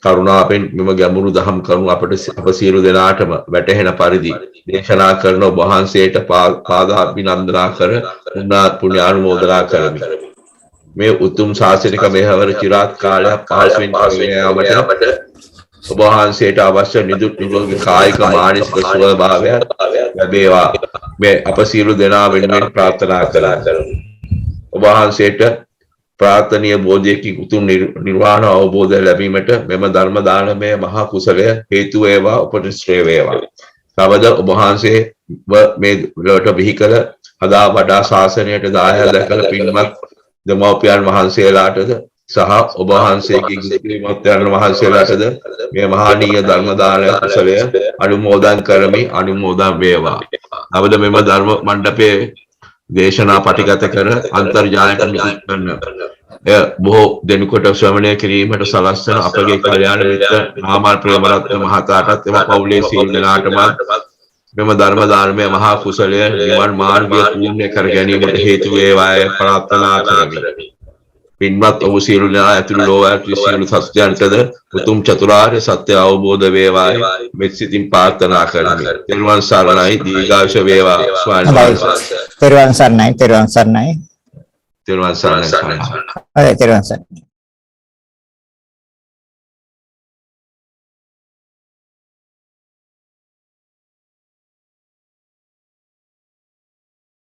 කරුණාවෙන් මෙම ගැඹුරු දහම් කරුණු අප සියලු දෙනාටම වැටහෙන පරිදි දේශනා කරන ඔබ වහන්සේට පාදාභිනන්දනා කර පුණ්‍ය අනුමෝදනා කරමි. මේ උතුම් ශාසනික මෙහෙවර චිරාත් කාලයක් පහසුවෙන් යාමට ඔබ වහන්සේට අවශ්‍ය නිදුක් නිරෝගී කායික මානසික සුවභාවයක් ලැබේවා. මේ අප සියලු දෙනා වෙනුවෙන් ප්‍රාර්ථනා කරමි. ඔබ වහන්සේට ප්‍රාර්ථනීය බෝධියකින් උතුම් නිර්වාණ අවබෝධය ලැබීමට මෙම ධර්ම දානමය මහා කුසලය හේතු වේවා උපනිශ්‍රේ වේවා. තවද ඔබ වහන්සේ මේ ලෝට බිහි කළ හදා වඩා ශාසනයට දායාද කළ පින්වත් දෙමව්පියන් වහන්සේලාටද සහ ඔබ වහන්සේගේ ගුරුතුමෝත්යන් වහන්සේලාටද මේ මහානීය ධර්ම දාන කුසලය අනුමෝදන් කරමි. අනුමෝදන් වේවා. තවද මෙම ධර්ම මණ්ඩපයේ දේශනා පටිගත කර අන්තර්ජාලයට කරන බොහෝ දෙනෙකුට ශ්‍රවණය කිරීමට සලස්වන අපගේ කල්යාණ මිත්‍ර නාමල් ප්‍රේමරත්න මහතාටත් එම පවුලේ සියලු දෙනාටම මෙම ධර්ම දානමය මහා කුසලය නිවන් මාර්ගය පූර්ණ කර ගැනීමට හේතු වේවායි ප්‍රාර්ථනා කරමි. පින්වත් ඔබ සියලු දෙනා ඇතුළු ලෝකයේ සියලු සත්‍යයන්ටද උතුම් චතුරාර්ය සත්‍ය අවබෝධ වේවායි මෙත් සිතින් ප්‍රාර්ථනා කරමි. තෙරුවන් සරණයි. දීර්ඝායුෂ වේවා ස්වාමීන් වහන්සේ. තෙරුවන් සරණයි. තෙරුවන් සරණයි. තෙරුවන් සරණයි. තෙරුවන් සරණයි.